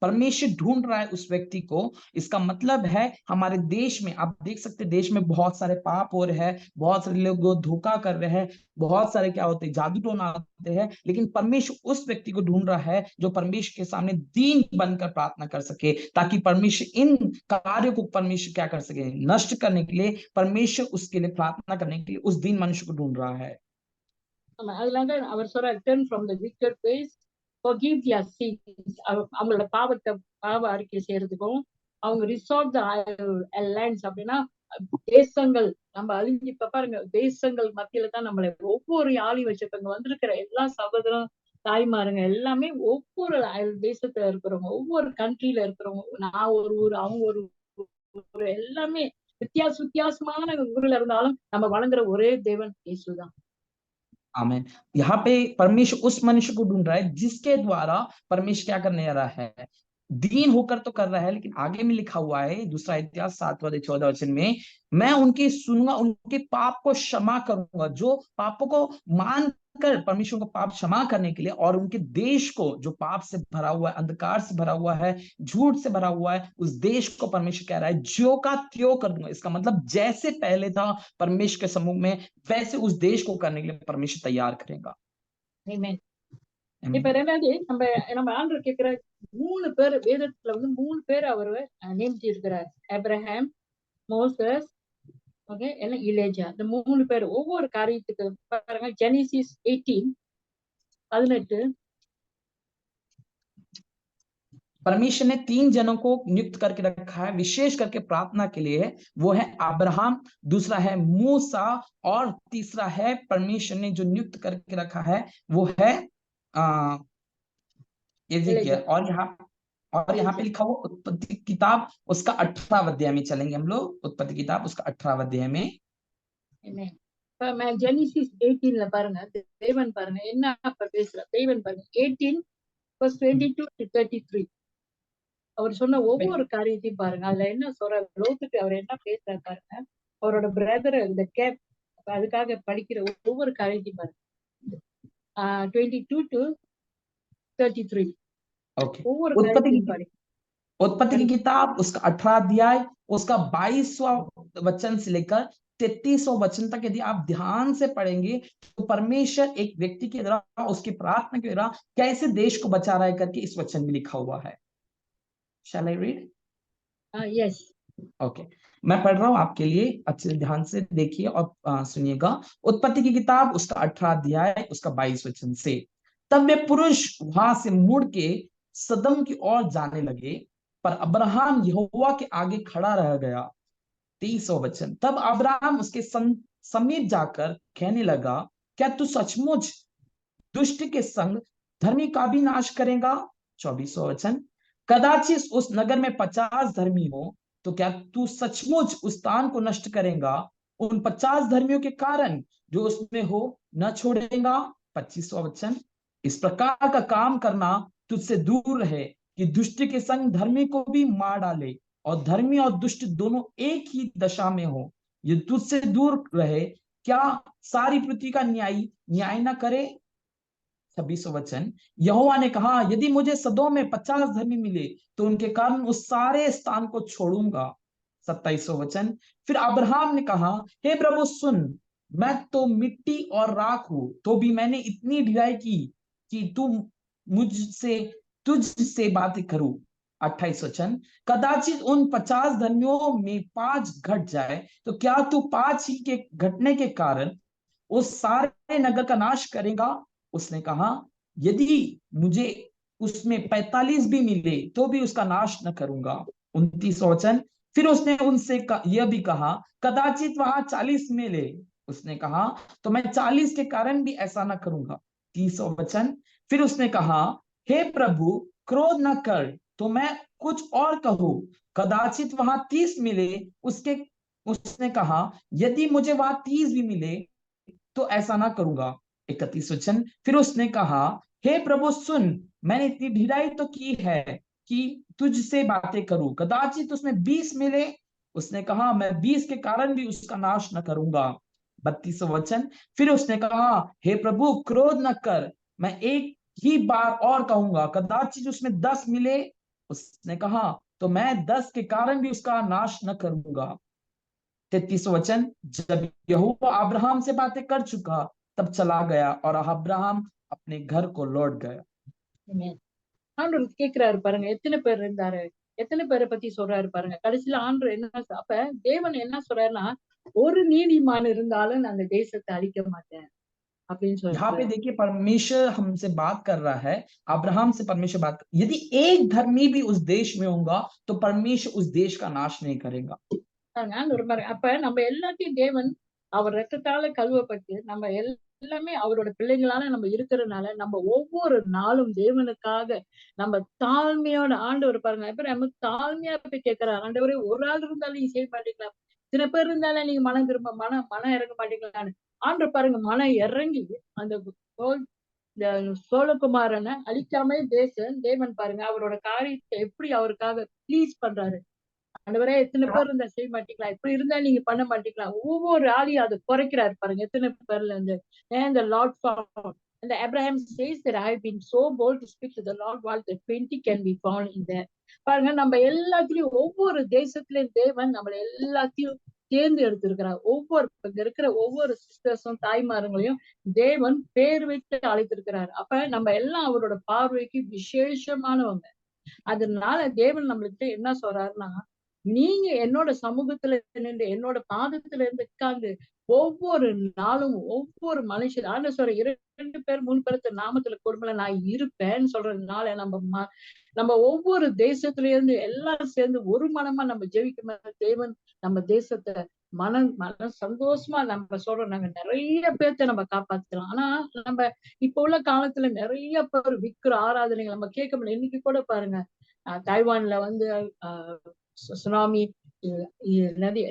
Speaker 2: परमेश्वर ढूंढ रहा है उस व्यक्ति को। इसका मतलब है हमारे देश में आप देख सकते हैं, देश में बहुत सारे पाप हो रहे हैं, बहुत सारे लोग धोखा कर रहे हैं, बहुत सारे क्या होते हैं, जादू टोना आते हैं, लेकिन परमेश्वर उस व्यक्ति को ढूंढ रहा है जो परमेश्वर के सामने दीन बनकर प्रार्थना कर सके, ताकि परमेश्वर इन कार्यों को परमेश्वर क्या कर सके, नष्ट करने के लिए परमेश्वर उसके लिए प्रार्थना करने के लिए उस दीन मनुष्य को ढूंढ रहा है।
Speaker 1: அதனால அவர் சொல்றார், turn from the wicked ways, forgive their sins. அவங்களோட பாவ அறிக்கை செய்யறதுக்கும், அவங்க ரிசார்ட் த லேண்ட்ஸ். அப்படின்னா தேசங்கள் நம்ம அழிஞ்சு, இப்ப பாருங்க தேசங்கள் மத்தியில தான் நம்மளை ஒவ்வொரு ஆளி வச்சிருக்காங்க. வந்திருக்கிற எல்லா சகோதரம் தாய்மாருங்க எல்லாமே ஒவ்வொரு தேசத்துல இருக்கிறவங்க, ஒவ்வொரு கண்ட்ரில இருக்கிறவங்க. நான் ஒரு ஊர், அவங்க ஒரு ஊர், எல்லாமே வித்தியாசமான ஊர்ல இருந்தாலும் நம்ம வழங்குற ஒரே தேவன் இயேசுதான்.
Speaker 2: आमीन। यहाँ पे परमेश्वर उस मनुष्य को ढूंढ रहा है जिसके द्वारा परमेश्वर क्या करने जा रहा है, दीन होकर तो कर रहा है, लेकिन आगे में लिखा हुआ है दूसरा इतिहास 7वां 14 वचन में, मैं उनकी सुनूंगा, उनके पाप को क्षमा करूंगा। जो पापों को मान कर परमेश्वर को पाप क्षमा करने के लिए, और उनके देश को जो पाप से भरा हुआ है, अंधकार से भरा हुआ है, झूठ से भरा हुआ है, उस देश को परमेश्वर कह रहा है ज्यों का त्यों कर दूंगा। इसका मतलब जैसे पहले था परमेश्वर के समूह में, वैसे उस देश को करने के लिए परमेश्वर तैयार करेगा।
Speaker 1: Amen.
Speaker 2: आमीन।
Speaker 1: இப்ப ரெண்டாவது நம்ம நம்ம ஆண்டவர் கேட்கிற 3 பேர், வேதத்துல 3 பேர் அவரு நியமிச்சு இருக்கிறார். ஆபிரகாம், மோசஸ், ஓகே, எல்லாம் இலேஜா. இந்த 3 பேர் ஒவ்வொரு காரியத்துக்கு பாருங்க. ஜெனிசிஸ் 18
Speaker 2: परमेश्वर ने 3 जनों को नियुक्त करके रखा है विशेष करके प्रार्थना के लिए। वो है अब्राहम, दूसरा है मूसा, और तीसरा है परमेश्वर ने जो नियुक्त करके रखा है वो है एजेकियल। और यहाँ पे लिखा हुआ उत्पत्ति किताब उसका 18वां अध्याय में चलेंगे हम लोग। उत्पत्ति किताब उसका 18वां अध्याय में।
Speaker 1: ஜெனிசிஸ் 18 பாருங்க, தேவன் பாருங்க என்ன அப்ப பேசுற. தேவன் பாருங்க 18:22 to 33 அவர் சொன்ன ஒவ்வொரு காரியத்தையும் பாருங்க. அதுல என்ன சொல்ற, லோத்துக்கு அவர் என்ன பேசுறாரு பாருங்க. அவரோட பிரதர் இந்த கேப், அதுக்காக படிக்கிற ஒவ்வொரு காரியத்தையும் பாருங்க. 22 to 33 ஒவ்வொரு காரியத்தையும் பாருங்க।
Speaker 2: उत्पत्ति की किताब उसका 18 अध्याय उसका 22वां वचन से लेकर 33वां वचन तक यदि आप ध्यान से पढ़ेंगे तो परमेश्वर एक व्यक्ति के द्वारा उसकी प्रार्थना के द्वारा कैसे देश को बचा रहा है करके इस वचन में लिखा हुआ है। Shall I read?
Speaker 1: Yes.
Speaker 2: Okay, मैं पढ़ रहा हूं आपके लिए, अच्छे ध्यान से देखिए और सुनिएगा। उत्पत्ति की किताब उसका 18 अध्याय उसका 22 वचन से, तब वे पुरुष वहां से मुड़ के सदम की ओर जाने लगे, पर अब्राहम यहोवा के आगे खड़ा रह गया। 30वां वचन, तब अब्राहम उसके समीप जाकर कहने लगा, क्या तू सचमुच दुष्ट के संग धर्मी का भी नाश करेगा? 24वां वचन, कदाचित उस नगर में 50 धर्मी हो तो क्या तू सचमुच उस स्थान को नष्ट करेगा? उन 50 धर्मियों के कारण जो उसमें हो न छोड़ेगा। 25वां वचन, इस प्रकार का काम करना तुझसे दूर रहे कि दुष्ट के संग धर्मी को भी मार डाले और धर्मी और दुष्ट दोनों एक ही दशा में हो। ये तुझसे दूर रहे, क्या सारी पृथ्वी का न्यायी न्याय न करे। 26वां वचन, यहोवा ने कहा, यदि मुझे सदोम में 50 धर्मी मिले तो उनके कारण उस सारे स्थान को छोड़ूंगा। 27वां वचन, फिर अब्राहम ने कहा, हे प्रभु सुन, मैं तो मिट्टी और राख हूं, तो भी मैंने इतनी ढिलाई की कि तू मुझसे तुझसे बातें करूं। 28 वचन, कदाचित उन 50 धर्मियों में 5 घट जाए तो क्या तू 5 ही के घटने के कारण उस सारे नगर का नाश करेगा। उसने कहा, यदि मुझे उसमें 45 भी मिले तो भी उसका नाश न करूंगा। 29वां वचन, फिर उसने उनसे यह भी कहा, कदाचित वहां 40 मिले। उसने कहा, तो मैं 40 के कारण भी ऐसा न करूंगा। 30वां वचन, फिर उसने कहा, हे प्रभु क्रोध न कर, तो मैं कुछ और कहूं, कदाचित वहां 30 मिले। उसने कहा, यदि मुझे वहां 30 भी मिले तो ऐसा ना करूंगा। 31 वचन, फिर उसने कहा, हे प्रभु सुन, मैंने इतनी ढिलाई तो की है कि तुझसे बातें करूं, कदाचित उसमें 20 मिले। उसने कहा, मैं 20 के कारण भी उसका नाश न करूंगा। 32 वचन, फिर उसने कहा, हे प्रभु क्रोध न कर, मैं एक ही बार और कहूंगा, कदाचित उसमें 10 मिले। उसने कहा, तो मैं 10 के कारण भी उसका नाश न करूंगा। 33 वचन, जब यहोवा अब्राहम से बातें कर चुका तब चला गया और अब्राहम अपने घर को लौट गया।
Speaker 1: Amen. ஆண்டவர் கேக்குறாரு பாருங்க, எத்தனை பேர் இருந்தாரு, எத்தனை பேரை பத்தி சொல்றாரு பாருங்க. கடைசியில ஆண்டவர் என்ன அப்ப தேவன் என்ன சொல்றாருன்னா, ஒரு நீதிமான் இருந்தாலும் நான் அந்த தேசத்தை அழிக்க மாட்டேன் அப்படின்னு
Speaker 2: यहाँ पे
Speaker 1: சொல்றாரு.
Speaker 2: देखिए परमेश्वर हमसे बात कर रहा है, अब्राहम से परमेश्वर बात कर, यदि एक धर्मी भी उस देश में होगा तो परमेश्वर उस देश का नाश नहीं करेगा।
Speaker 1: பாருங்க, ஆண்டவர் பாருங்க, அப்ப நம்ம எல்லாத்தையும் தேவன் அவர் ரத்தத்தால கழுவப்பட்டு நம்ம எல்லாமே அவரோட பிள்ளைங்களால நம்ம இருக்கிறதுனால நம்ம ஒவ்வொரு நாளும் தேவனுக்காக நம்ம தாழ்மையோட ஆண்டவர் பாருங்க, இப்ப நம்ம தாழ்மையா போய் கேட்கிறார், ஆண்டவரே ஒரு ஆள் இருந்தாலும் நீங்க செய்ய மாட்டீங்களா, சில பேர் இருந்தாலும் நீங்க மனம் திரும்ப மனம் இறங்க மாட்டீங்களான்னு. ஆண்டவர் பாருங்க மனம் இறங்கி அந்த இந்த சோழகுமாரனை அழிக்காம தேவன் பாருங்க அவரோட காரியத்தை எப்படி அவருக்காக ப்ளீஸ் பண்றாரு. ஆண்டவரே எத்தனை பேர் இருந்தா செய்ய மாட்டீங்களா, இப்படி இருந்தா நீங்க பண்ண மாட்டீங்களா, ஒவ்வொரு ஆளையும் அதை குறைக்கிறாரு பாருங்க. எத்தனை பேர்ல இருந்து and the Lord found and Abraham says that I have been so bold to speak to the Lord while the 20 can be found in there. பாருங்க, நம்ம எல்லாத்துலயும் ஒவ்வொரு தேசத்திலயும் தேவன் நம்மள எல்லாத்தையும் தேர்ந்து எடுத்திருக்கிறார். இங்க இருக்கிற ஒவ்வொரு சிஸ்டர்ஸும் தாய்மார்களையும் தேவன் பேர் வைத்து அழைத்திருக்கிறார். அப்ப நம்ம எல்லாம் அவரோட பார்வைக்கு விசேஷமானவங்க. அதனால தேவன் நம்மளுக்கு என்ன சொல்றாருன்னா, நீங்க என்னோட சமூகத்துல நின்று என்னோட பாதத்துல இருந்து உட்கார்ந்து ஒவ்வொரு நாளும் ஒவ்வொரு மனுஷன் ஆண்டவர் சொல்ற 2 பேர் 3 பேருக்கு நாமத்துல கொடுமல நான் இருப்பேன்னு சொல்றதுனால நம்ம ஒவ்வொரு தேசத்துல இருந்து எல்லாரும் சேர்ந்து ஒரு மனமா நம்ம ஜெபிக்கும் தேவன் நம்ம தேசத்தை மன சந்தோஷமா நம்ம சொல்றோம். நாங்க நிறைய பேர்த்த நம்ம காப்பாத்துறோம். ஆனா நம்ம இப்ப உள்ள காலத்துல நிறைய பேர் விக்கிர ஆராதனைகள் நம்ம கேட்க முடியல. இன்னைக்கு கூட பாருங்க, தைவான்ல வந்து சுனாமி,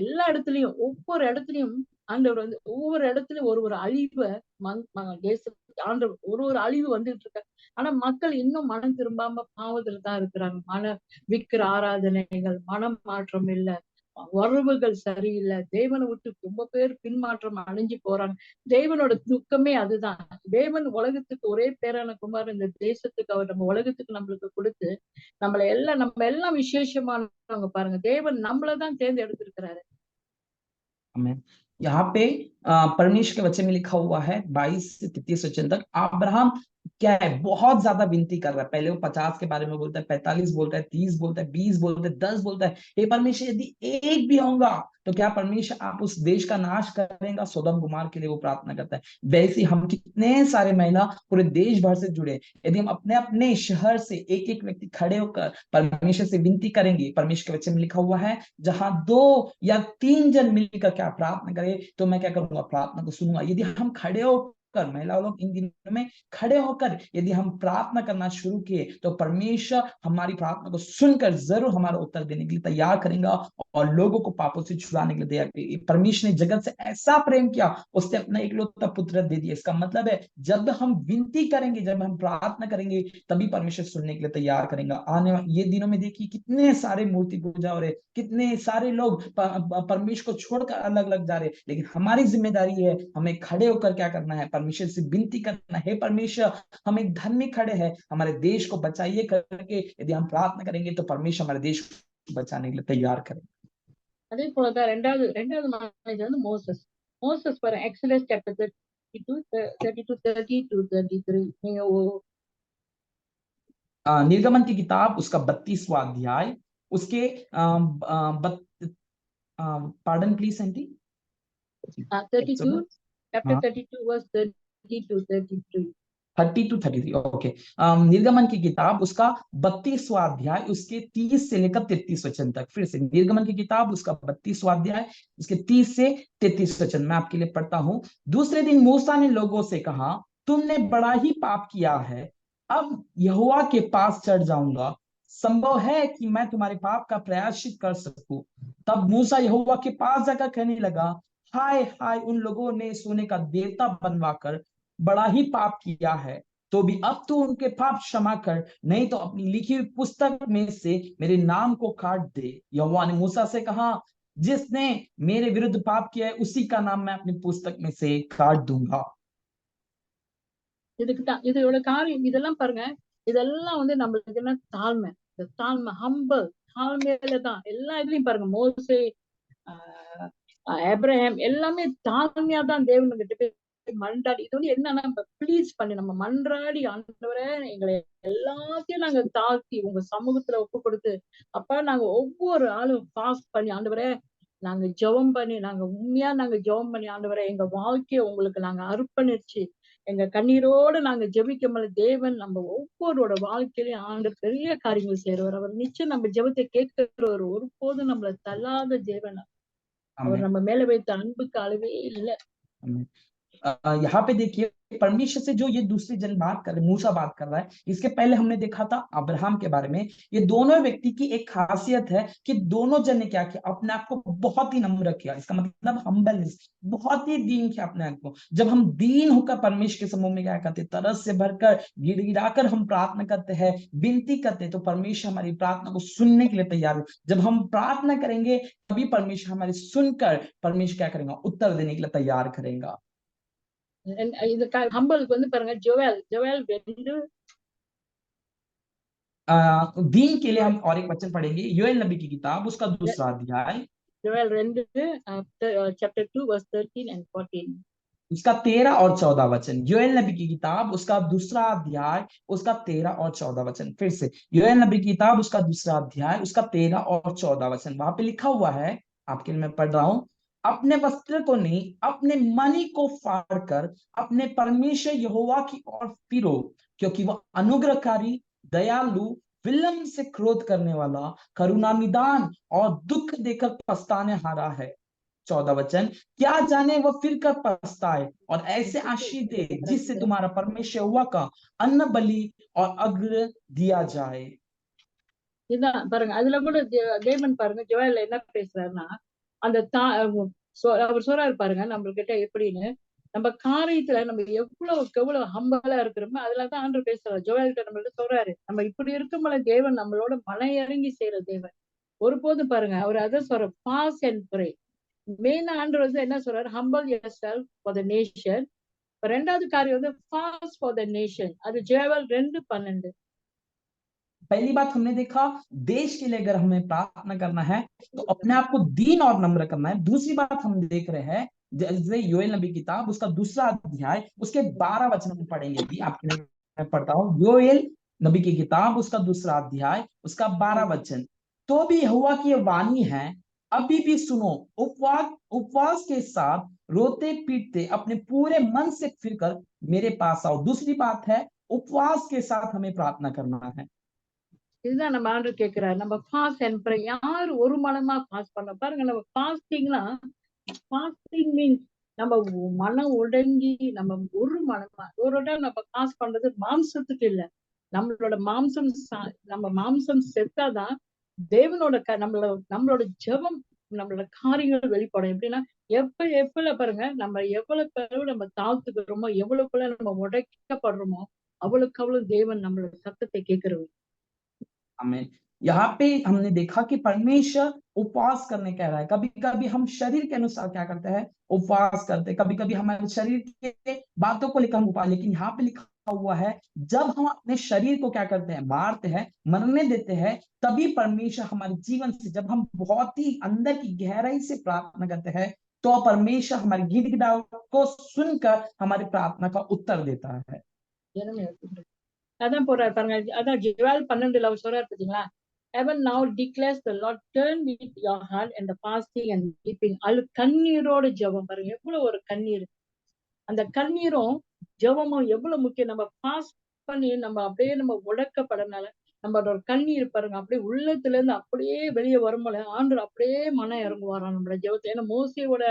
Speaker 1: எல்லா இடத்துலயும் ஒவ்வொரு இடத்துலயும் ஆண்டவர் வந்து ஒவ்வொரு இடத்துலயும் ஒரு அழிவை தேசத்துக்கு ஆண்டவர் ஒரு அழிவு வந்துட்டு இருக்க. ஆனா மக்கள் இன்னும் மனம் திரும்பாம பாவத்துல தான் இருக்கிறாங்க. விக்கிர ஆராதனைகள், மனம் மாற்றம் இல்ல, உறவுகள் சரியில்லை, தேவனை விட்டு ரொம்ப பேர் பின்மாற்றம் அடைஞ்சு போறாங்க. தேவனோட துக்கமே அதுதான். தேவன் உலகத்துக்கு ஒரே பேரான குமாரன் இந்த தேசத்துக்கு அவர் நம்ம உலகத்துக்கு நம்மளுக்கு கொடுத்து நம்ம எல்லாம் விசேஷமானவங்க பாருங்க. தேவன் நம்மளதான் தேர்ந்தெடுத்திருக்கிறாரு.
Speaker 2: यहाँ पे परमेश्वर के वचन में लिखा हुआ है 22 से 33 वचन तक, अब्राहम क्या है, बहुत ज्यादा विनती कर रहा है। पहले वो 50 के बारे में बोलता है, 45 बोलता है, 30 बोलता है, 20 बोलता है, 10 बोलता है, हे परमेश्वर यदि एक भी होगा तो क्या परमेश्वर आप उस देश का नाश करेगा। सोदम गुमार के लिए वो प्रार्थना करता है। वैसे हम कितने सारे महिला पूरे देश भर से जुड़े, यदि हम अपने अपने शहर से एक एक व्यक्ति खड़े होकर परमेश्वर से विनती करेंगे, परमेश्वर के वचन में लिखा हुआ है, जहां 2 या 3 जन मिलकर क्या प्रार्थना करें तो मैं क्या करूंगा, प्रार्थना को सुनूंगा। यदि हम खड़े हो महिला लोग इन दिनों में खड़े होकर यदि हम प्रार्थना करना शुरू किए तो परमेश्वर हमारी प्रार्थना को सुनकर जरूर हमारा उत्तर देने के लिए तैयार करेगा और लोगों को पापों से छुड़ाने के लिए तैयार करेगा। परमेश्वर ने जगत से ऐसा प्रेम किया, उसने अपना इकलौता पुत्र दे दिया। इसका मतलब है जब हम विनती करेंगे, जब हम प्रार्थना करेंगे, तभी परमेश्वर सुनने के लिए तैयार करेगा। आने ये दिनों में देखिए कितने सारे मूर्ति पूजा हो रहे, कितने सारे लोग परमेश्वर को छोड़कर अलग अलग जा रहे, लेकिन हमारी जिम्मेदारी है हमें खड़े होकर क्या करना है, परमेश्वर से विनती करना है, परमेश्वर हम एक धार्मिक खड़े हैं, हमारे देश को बचाइए करके यदि हम प्रार्थना करेंगे तो परमेश्वर हमारे देश को बचाने के लिए तैयार करें।
Speaker 1: அதே போலதான் ரெண்டாவது மேனேஜர் வந்து மோசஸ். மோசஸ் பாரு, எக்ஸலஸ் சாப்டர் 32 நீங்க
Speaker 2: निर्गमन की किताब उसका 32वां अध्याय उसके पार्डन प्लीज आंटी
Speaker 1: 32 chapter
Speaker 2: हाँ
Speaker 1: 32 verse 30 to 33.
Speaker 2: 30 to 33 okay. निर्गमन की किताब उसका 32वां अध्याय उसके 30 से लेकर 33 वचन तक। फिर से निर्गमन की किताब उसका 32वां अध्याय उसके 30 से 33 वचन मैं आपके लिए पढ़ता हूं। दूसरे दिन मूसा ने लोगों से कहा, तुमने बड़ा ही पाप किया है, अब यहोवा के पास चढ़ जाऊंगा, संभव है कि मैं तुम्हारे पाप का प्रायश्चित कर सकूं। तब मूसा यहोवा के पास जाकर कहने लगा, हाय हाय, उन लोगों ने सोने का देवता बनवाकर बड़ा ही पाप किया है, तो भी अब तू उनके पाप क्षमा कर, नहीं तो अपनी लिखी हुई पुस्तक में से मेरे नाम को काट दे। यहोवा ने मूसा से कहा, जिसने मेरे विरुद्ध पाप किया है उसी का नाम मैं अपनी पुस्तक में से काट दूंगा।
Speaker 1: இதோட காரியம் இதெல்லாம் பாருங்க. இதெல்லாம் வந்து நம்மளுக்கு என்ன தாழ்மை, இந்த தாழ்மை ஹம்பல், தாழ்மையில தான் எல்லா இதுலயும் பாருங்க. மோசே, ஆபிரகாம் எல்லாமே தாழ்மையா தான் தேவனுக்கிட்ட போய் மன்றாடி. இது வந்து என்னன்னா ப்ளீஸ் பண்ணி நம்ம மன்றாடி, ஆண்டவரே எங்களை எல்லாத்தையும் நாங்க தாழ்த்தி உங்க சமூகத்துல ஒப்பு கொடுத்து, அப்ப நாங்க ஒவ்வொரு ஆளும் பாஸ் பண்ணி, ஆண்டவரே நாங்க ஜெபம் பண்ணி, நாங்க உண்மையா நாங்க ஜெபம் பண்ணி, ஆண்டவரே எங்க வாழ்க்கைய உங்களுக்கு நாங்க அர்ப்பணிச்சு எங்க கண்ணீரோடு நாங்க ஜெபிக்கும்போது தேவன் நம்ம ஒவ்வொருவரோட வாழ்க்கையிலயும் ஆண்டு பெரிய காரியங்கள் செய்யறவர். அவர் நிச்சயம் நம்ம ஜெபத்தை கேட்கிறவர். ஒருபோதும் நம்மள தள்ளாத தேவன். அவர் நம்ம மேல வைத்த அன்புக்கு அளவே இல்லை.
Speaker 2: यहाँ पे देखिए परमेश्वर से जो ये दूसरी जन बात कर रहे, मूसा बात कर रहा है, इसके पहले हमने देखा था अब्राहम के बारे में। ये दोनों व्यक्ति की एक खासियत है कि दोनों जन ने क्या किया, अपने आप को बहुत ही नम्र किया। इसका मतलब हम्बलनेस, बहुत ही दीन किया अपने आप को। जब हम दीन होकर परमेश्वर के समूह में क्या करते, तरस से भरकर गिड़गिड़ाकर हम प्रार्थना करते हैं, विनती करते हैं, तो परमेश्वर हमारी प्रार्थना को सुनने के लिए तैयार हो। जब हम प्रार्थना करेंगे तभी परमेश्वर हमारी सुनकर परमेश्वर क्या करेगा, उत्तर देने के लिए तैयार करेगा।
Speaker 1: இது ஹம்பலுக்கு வந்து பாருங்க, ஜோவேல் 2
Speaker 2: दीन के लिए हम और एक वचन पढ़ेंगे, योएल नबी की किताब उसका दूसरा अध्याय
Speaker 1: ஜோவேல் 2 chapter 2 verse 13 and 14.
Speaker 2: उसका 13 और 14 वचन। योएल नबी की किताब उसका दूसरा अध्याय उसका 13 और 14 वचन। फिर से योएल नबी की किताब उसका दूसरा अध्याय उसका 13 और 14 वचन। वहां पे लिखा हुआ है, आपके लिए मैं पढ़ रहा हूं, अपने वस्त्र को नहीं, अपने मणि को फाड़कर अपने परमेश्वर यहोवा की ओर फिरो, क्योंकि वह अनुग्रहकारी, दयालु, विलंब से क्रोध करने वाला, करुणा निदान और दुख देकर पछताने हारा है। 14 वचन, क्या जाने वह फिर कर पछताए और ऐसे आशीष दे जिससे तुम्हारा परमेश्वर यहोवा का अन्न बलि और अग्र दिया जाए।
Speaker 1: இதுதான் பாருங்க. அதுல கூட தேவன் பாருங்க ஜோவேல்ல என்ன பேசுறாருன்னா, அந்த அவர் சொல்றாரு பாருங்க நம்மகிட்ட எப்படின்னு, நம்ம காரியத்துல நம்ம எவ்வளவுக்கு எவ்வளவு ஹம்பலா இருக்கிறோமோ அதுலதான் ஆண்டவர் பேசுறாரு. ஜோவேல்கிட்ட நம்மள்ட்ட சொல்றாரு, நம்ம இப்படி இருக்கும்போது தேவன் நம்மளோட மன இறங்கி செய்யற தேவன். ஒருபோதும் பாருங்க அவர் அதை சொல்ற பாஸ் அண்ட் ப்ரே. மெயினா ஆண்டவர் வந்து என்ன சொல்றாரு, Hanbal your self for the nation. ரெண்டாவது காரியம் வந்து ஃபாஸ்ட் ஃபார் த நேஷன். அது ஜோவேல் 2:12.
Speaker 2: पहली बात हमने देखा, देश के लिए अगर हमें प्रार्थना करना है तो अपने आप को दीन और नम्र करना है। दूसरी बात हम देख रहे हैं, जैसे योएल नबी किताब उसका दूसरा अध्याय उसके 12 वचन में पढ़ेंगे। भी आपके लिए मैं पढ़ता हूँ, योएल नबी की किताब उसका दूसरा अध्याय उसका 12 वचन। तो भी यहोवा की वाणी है, अभी भी सुनो, उपवास उपवास के साथ रोते पीटते अपने पूरे मन से फिरकर मेरे पास आओ। दूसरी बात है, उपवास के साथ हमें प्रार्थना करना है।
Speaker 1: இதுதான் நம்ம ஆண்டவர் கேட்கிறாரு. நம்ம ஃபாஸ்ட் அண்ட் ப்ரே. யாரு ஒரு மனமா ஃபாஸ்ட் பண்ண பாருங்க. நம்ம ஃபாஸ்டிங் மீன்ஸ் நம்ம மனம் உடைஞ்சி நம்ம ஒரு டைம் நம்ம காசு பண்றது மாம்சத்துக்கு இல்ல. நம்மளோட நம்ம மாம்சம் செத்தாதான் தேவனோட நம்மளோட ஜெபம், நம்மளோட காரியங்கள் வெளிப்படும். எப்படின்னா எப்பல பாருங்க, நம்ம எவ்வளவு நம்ம தாழ்த்துக்கிறோமோ, எவ்வளவுக்குள்ள நம்ம உடைக்கப்படுறோமோ, அவ்வளவுக்கு அவ்வளவு தேவன் நம்மளோட சத்தத்தை கேட்கிறவர்.
Speaker 2: हमें यहाँ पे हमने देखा कि परमेश्वर उपवास करने कह रहा है। कभी कभी हम शरीर के अनुसार क्या करते हैं, उपवास करते हैं। कभी कभी हमारे शरीर के बातों को लेकर हम उपवास, लेकिन यहाँ पे लिखा हुआ है जब हम अपने शरीर को क्या करते हैं, मारते हैं, मरने देते हैं, तभी परमेश्वर हमारे जीवन से, जब हम बहुत ही अंदर की गहराई से प्रार्थना करते हैं, तो परमेश्वर हमारी गिड़गिड़ाहट को सुनकर हमारी प्रार्थना का उत्तर देता है।
Speaker 1: அதான் போறாரு பாருங்க. அதான் ஜெவால் 12 சொல்றாரு பாத்தீங்களா? Heaven now declares the Lord, turn with your heart and the fasting and weeping. கண்ணீரோட ஜெபம் பாருங்க, எவ்வளவு ஒரு கண்ணீர். அந்த கண்ணீரும் ஜெபமும் எவ்வளவு முக்கியம். நம்ம பாஸ் பண்ணி நம்ம அப்படியே நம்ம உடைக்கப்படனால நம்மளோட கண்ணீர் பாருங்க, அப்படியே உள்ளத்துல இருந்து அப்படியே வெளியே வரும்போல ஆண்டவர் அப்படியே மனம் இறங்குவாராம் நம்மளோட ஜெபத்தை. ஏன்னா மோசையோட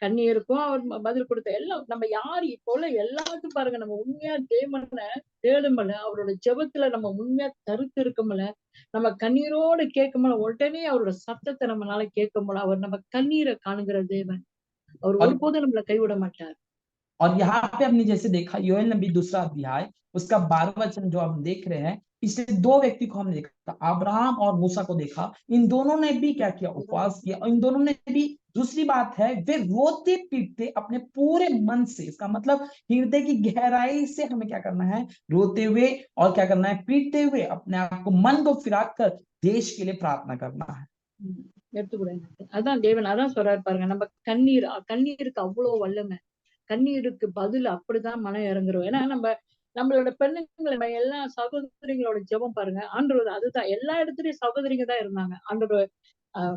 Speaker 1: கண்ணீருக்கும் அவர் பதில் கொடுத்த எல்லாம் நம்ம யாரு இப்போ உள்ள எல்லாத்துக்கும் பாருங்க, நம்ம உண்மையா தேவனை தேடுமல, அவரோட ஜெபத்துல நம்ம உண்மையா தருத்து இருக்கமல, நம்ம கண்ணீரோடு கேட்கும்போல உடனே அவரோட சத்தத்தை நம்மளால கேட்கும்போல, அவர் நம்ம கண்ணீரை காணுகிற தேவன். அவர் ஒருபோதும் நம்மளை கைவிட மாட்டார்.
Speaker 2: और यहाँ पे हमने जैसे देखा योएल नबी 2 अध्याय उसका 12 वचन जो हम देख रहे हैं, पिछले 2 व्यक्ति को हमने देखा, अब्राहम और मूसा को देखा। इन दोनों ने भी क्या किया, उपवास किया। और इन दोनों ने भी, दूसरी बात है, वे रोते पीटते अपने पूरे मन से, इसका मतलब हृदय की गहराई से हमें क्या करना है, रोते हुए और क्या करना है, पीटते हुए अपने आप को, मन को फिरा कर देश के लिए प्रार्थना करना है।
Speaker 1: எடுத்துக்கூட அதான் தேவன் அதான் சொல்றாரு பாருங்க, நம்ம கண்ணீருக்கு அவ்வளவு வல்லமை. கண்ணீருக்கு பதில் அப்படிதான் மனம் இறங்குறோம். ஏன்னா நம்மளோட பெண்ணுங்களை எல்லா சகோதரிகளோட ஜெபம் பாருங்க, ஆண்டவர் அதுதான் எல்லா இடத்துலயும் சகோதரிங்க தான் இருந்தாங்க. ஆண்டவர்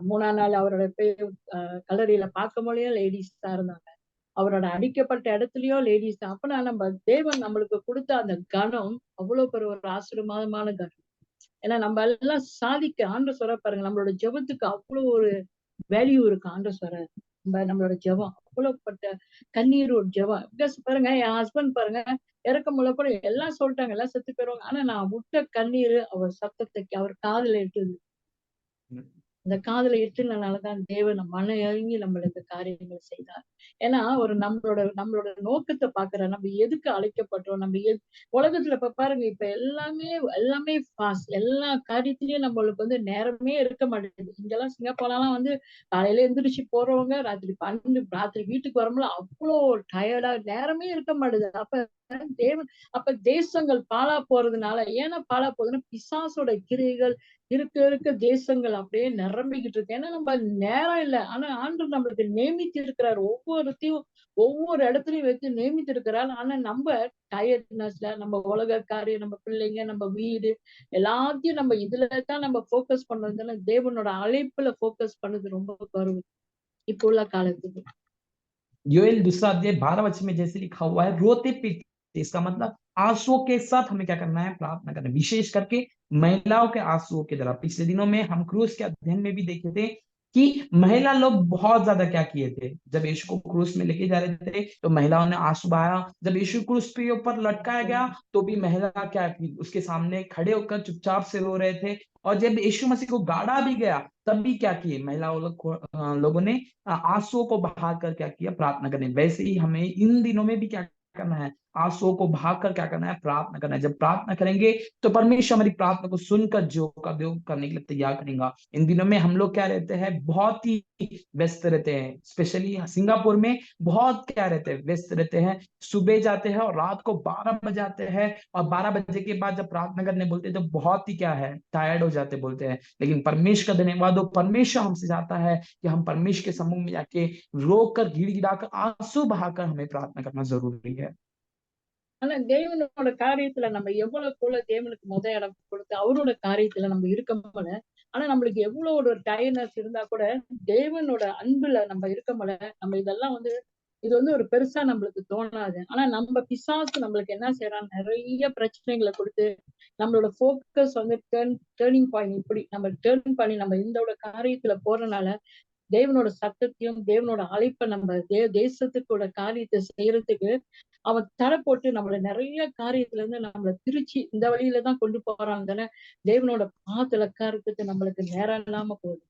Speaker 1: 3ஆம் நாள் அவரோட கல்லறையில பார்க்க முடியும் லேடிஸ் தான் இருந்தாங்க. அவரோட அடிக்கப்பட்ட இடத்துலயும் லேடிஸ் தான். அப்பனா நம்ம தேவன் நம்மளுக்கு கொடுத்த அந்த கனம் அவ்வளவு பெரிய ஒரு ஆசீர்வாதமான கனம். ஏன்னா நம்ம எல்லாம் சாதிக்க ஆண்டவர் சொல்ற பாருங்க, நம்மளோட ஜெபத்துக்கு அவ்வளவு ஒரு வேல்யூ இருக்கு. ஆண்டவர் சொல்ற நம்மளோட ஜெபம் அவ்வளவுப்பட்ட கண்ணீர் ஒரு ஜெபம். பிகாஸ் பாருங்க, என் ஹஸ்பண்ட் பாருங்க இறக்கம் உள்ள கூட எல்லாம் சொல்லிட்டாங்க, எல்லாம் செத்து போயிருவாங்க. ஆனா நான் விட்ட கண்ணீர் அவர் சத்தத்தை அவர் காதுல எட்டுது. இந்த காதுல எட்டுனதுனாலதான் தேவன் மன இறங்கி நம்மளுக்கு காரியங்களை செய்தார். ஏன்னா ஒரு நம்மளோட நோக்கத்தை பாக்குற, நம்ம எதுக்கு அழைக்கப்பட்டோம், நம்ம உலகத்துல இப்ப பாருங்க, இப்ப எல்லாமே ஃபாஸ்ட், எல்லா காரியத்திலயும் நம்மளுக்கு நேரமே இருக்க மாட்டேங்குது. இங்கெல்லாம் சிங்கப்பூர்லாம் காலையில எந்திரிச்சு போறவங்க ராத்திரி வீட்டுக்கு வரும்போது அவ்வளோ டயர்டா, நேரமே இருக்க மாட்டேங்குது. அப்ப தேசங்கள் பாழா போறதுனால, ஏன்னா பாழா போகுதுன்னா பிசாசோட கிரியைகள் இருக்க தேசங்கள் அப்படியே நிரம்பிக்கிட்டு இருக்கு. ஏன்னா நம்ம நேரம் இல்லை. ஆனா ஆண்டவர் நம்மளுக்கு நியமித்து இருக்கிறார். ஒவ்வொரு இடத்துலயும் வச்சு நியமித்து இருக்கிறார். ஆனா நம்ம டயர்ட்னஸ்ல நம்ம உலக காரியம், நம்ம பிள்ளைங்க, நம்ம வீடு எல்லாத்தையும் நம்ம இதுலதான் நம்ம போக்கஸ் பண்றதுல தேவனோட அழைப்புல போக்கஸ் பண்ணது ரொம்ப குறைவு இப்போ உள்ள காலத்துக்கு।
Speaker 2: योएल 2 अध्याय 12 वचन में जैसे लिखा हुआ है, रोते पीटते, इसका मतलब आंसुओं के साथ हमें क्या करना है, प्रार्थना करना है। विशेष करके महिलाओं के आंसुओं के द्वारा। पिछले दिनों में हम क्रूस के अध्ययन में भी देखे थे कि महिला लोग बहुत ज्यादा क्या किए थे, जब यीशु को क्रूस में लेके जा रहे थे तो महिलाओं ने आंसू बहाया। जब यीशु क्रूस पे ऊपर लटकाया गया तो भी महिला क्या की, उसके सामने खड़े होकर चुपचाप से रो रहे थे। और जब यीशु मसीह को गाड़ा भी गया तब भी क्या किए, महिला लोगों ने आंसुओं को बहाकर क्या किया, प्रार्थना करने। वैसे ही हमें इन दिनों में भी क्या करना है, आंसुओं को बहाकर क्या करना है, प्रार्थना करना है। जब प्रार्थना करेंगे तो परमेश्वर हमारी प्रार्थना को सुनकर जो का वो करने के लिए तैयार करेगा। इन दिनों में हम लोग क्या रहते हैं, बहुत ही व्यस्त रहते हैं। स्पेशली सिंगापुर में बहुत क्या रहते हैं, व्यस्त रहते हैं। सुबह जाते हैं और रात को 12 बजे आते हैं, और 12 बजे के बाद जब प्रार्थना करने बोलते हैं तो बहुत ही क्या है, टायर्ड हो जाते बोलते हैं। लेकिन परमेश्वर का धन्यवाद हो, परमेश्वर हमसे चाहता है कि हम परमेश्वर के सम्मुख में जाके रोकर, गिड़गिड़ाकर, आंसू बहाकर हमें प्रार्थना करना जरूरी है।
Speaker 1: ஆனா தேவனோட காரியத்துல நம்ம எவ்வளவு தேவனுக்கு இடம் கொடுத்து அவரோட காரியத்துல நம்ம இருக்கமல, ஆனா நம்மளுக்கு எவ்வளவு ஒரு டயர்னஸ் இருந்தா கூட தேவனோட அன்புல நம்ம இருக்கமல, நம்ம இதெல்லாம் இது ஒரு பெருசா நம்மளுக்கு தோணாது. ஆனா நம்ம பிசாசு நம்மளுக்கு என்ன செய்யறான், நிறைய பிரச்சனைகளை கொடுத்து நம்மளோட போக்கஸ் டேர்னிங் பாயிண்ட் இப்படி நம்ம டேர்ன் பண்ணி நம்ம இந்த காரியத்துல போறதுனால தேவனோட சத்தத்தையும் தேவனோட அழைப்பை நம்ம தேசத்துக்கோட காரியத்தை செய்யறதுக்கு அவன் தடை போட்டு நம்மள நிறைய காரியத்துல இருந்து நம்மளை பிரிச்சு இந்த வழியில தான் கொண்டு போறாங்கன்னு தேவனோட பாதத்துல உட்காரத்துக்கு நம்மளுக்கு நேரம் இல்லாம போகுது.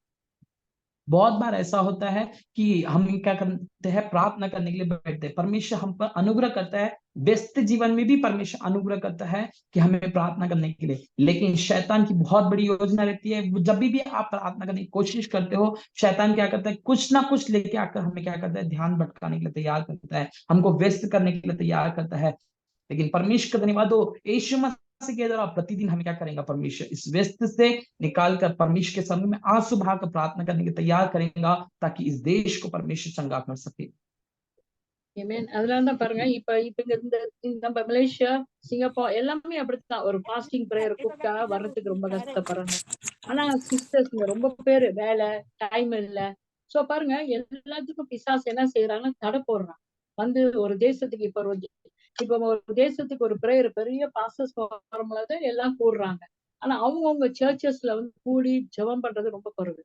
Speaker 2: बहुत बार ऐसा होता है कि हम क्या करते हैं, प्रार्थना करने के लिए बैठते हैं, परमेश्वर हम पर अनुग्रह करता है, व्यस्त जीवन में भी परमेश्वर अनुग्रह करता है कि हमें प्रार्थना करने के लिए। लेकिन शैतान की बहुत बड़ी योजना रहती है, जब भी आप प्रार्थना करने की कोशिश करते हो, शैतान क्या करता है, कुछ ना कुछ लेके आकर हमें क्या करता है, ध्यान भटकाने के लिए तैयार करता है, हमको व्यस्त करने के लिए तैयार करता है। लेकिन परमेश्वर का धन्यवाद हो, यीशु मसीह के द्वारा प्रतिदिन हमें क्या करेगा, परमेश्वर इस व्यस्त से निकाल कर परमेश्वर के समूह में आंसू बहाकर प्रार्थना करने के तैयार करेगा, ताकि इस देश को परमेश्वर चंगा कर सके।
Speaker 1: Amen. அதனாலதான் பாருங்க, இப்ப இப்ப நம்ம மலேசியா, சிங்கப்பூர் எல்லாமே அப்படித்தான். ஒரு பாஸ்டிங் பிரேயர் கூப்பிட்டா வர்றதுக்கு ரொம்ப கஷ்டப்படுறாங்க. ஆனா சிஸ்டர்ஸ்ங்க ரொம்ப பேரு வேலை டைம் இல்ல. சோ பாருங்க, எல்லாத்துக்கும் பிசாசு என்ன செய்யறாங்கன்னா தடை போடுறான். வந்து ஒரு தேசத்துக்கு இப்ப ஒரு தேசத்துக்கு ஒரு பிரேயர் பெரிய பாஸ்டர்ஸ் ஃபார்முலாத எல்லாம் கூடுறாங்க. ஆனா அவங்கவுங்க சர்ச்சஸ்ல வந்து கூடி ஜெபம் பண்றது ரொம்ப குறைவு.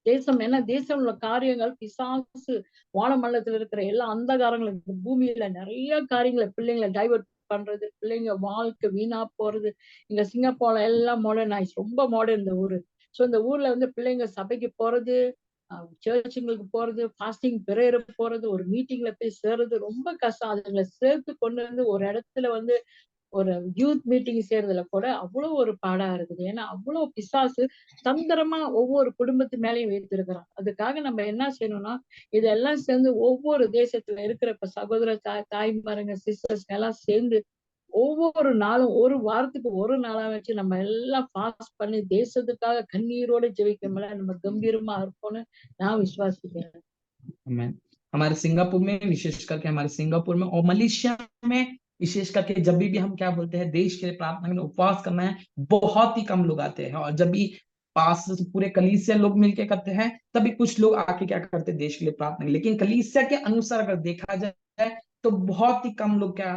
Speaker 1: தேசம் உள்ள காரியங்கள் பிசாசு வானமண்டலத்துல இருக்கிற எல்லா அந்தகாரங்களுக்கு பூமியில நிறைய காரியங்களை பிள்ளைங்களை டைவர்ட் பண்றது, பிள்ளைங்க வாழ்க்கை வீணா போறது. இங்க சிங்கப்பூர்ல எல்லாம் மாடர்னைஸ், ரொம்ப மாடர்ன் இந்த ஊரு. சோ இந்த ஊர்ல வந்து பிள்ளைங்க சபைக்கு போறது, சர்ச்சுங்களுக்கு போறது, ஃபாஸ்டிங் பிரேயர் போறது, ஒரு மீட்டிங்ல போய் சேர்றது ரொம்ப கஷ்டம். அதுங்களை சேர்த்து கொண்டு வந்து ஒரு இடத்துல வந்து ஒரு யூத் மீட்டிங் செய்யறதுல கூட அவ்வளவு ஒரு பாடா இருக்குது. ஏன்னா அவ்வளவு பிசாசு தந்திரமா ஒவ்வொரு குடும்பத்து மேலயும் வைத்திருக்கிறான். அதுக்காக நம்ம என்ன செய்யணும்னா, இதெல்லாம் சேர்ந்து ஒவ்வொரு தேசத்துல இருக்கிற இப்ப சகோதர தாய்மாருங்க சிஸ்டர்ஸ் எல்லாம் சேர்ந்து ஒவ்வொரு நாளும் ஒரு வாரத்துக்கு ஒரு நாளா வச்சு நம்ம எல்லாம் பாஸ் பண்ணி தேசத்துக்காக கண்ணீரோட ஜெபிக்கல நம்ம கம்பீரமா இருப்போம்னு நான் விசுவாசிக்கிறேன்.
Speaker 2: हमारे सिंगापुर में विशेष करके, हमारे सिंगापुर में और मलेशिया में विशेष करके, जब भी हम क्या बोलते हैं, देश के लिए प्रार्थना करना, उपवास करना है, बहुत ही कम लोग आते हैं। और जब भी पास पूरे कलीसिया लोग मिलके करते हैं, तभी कुछ लोग आके क्या करते हैं, देश के लिए प्रार्थना। लेकिन कलीसिया के अनुसार अगर देखा जाए तो बहुत ही कम लोग क्या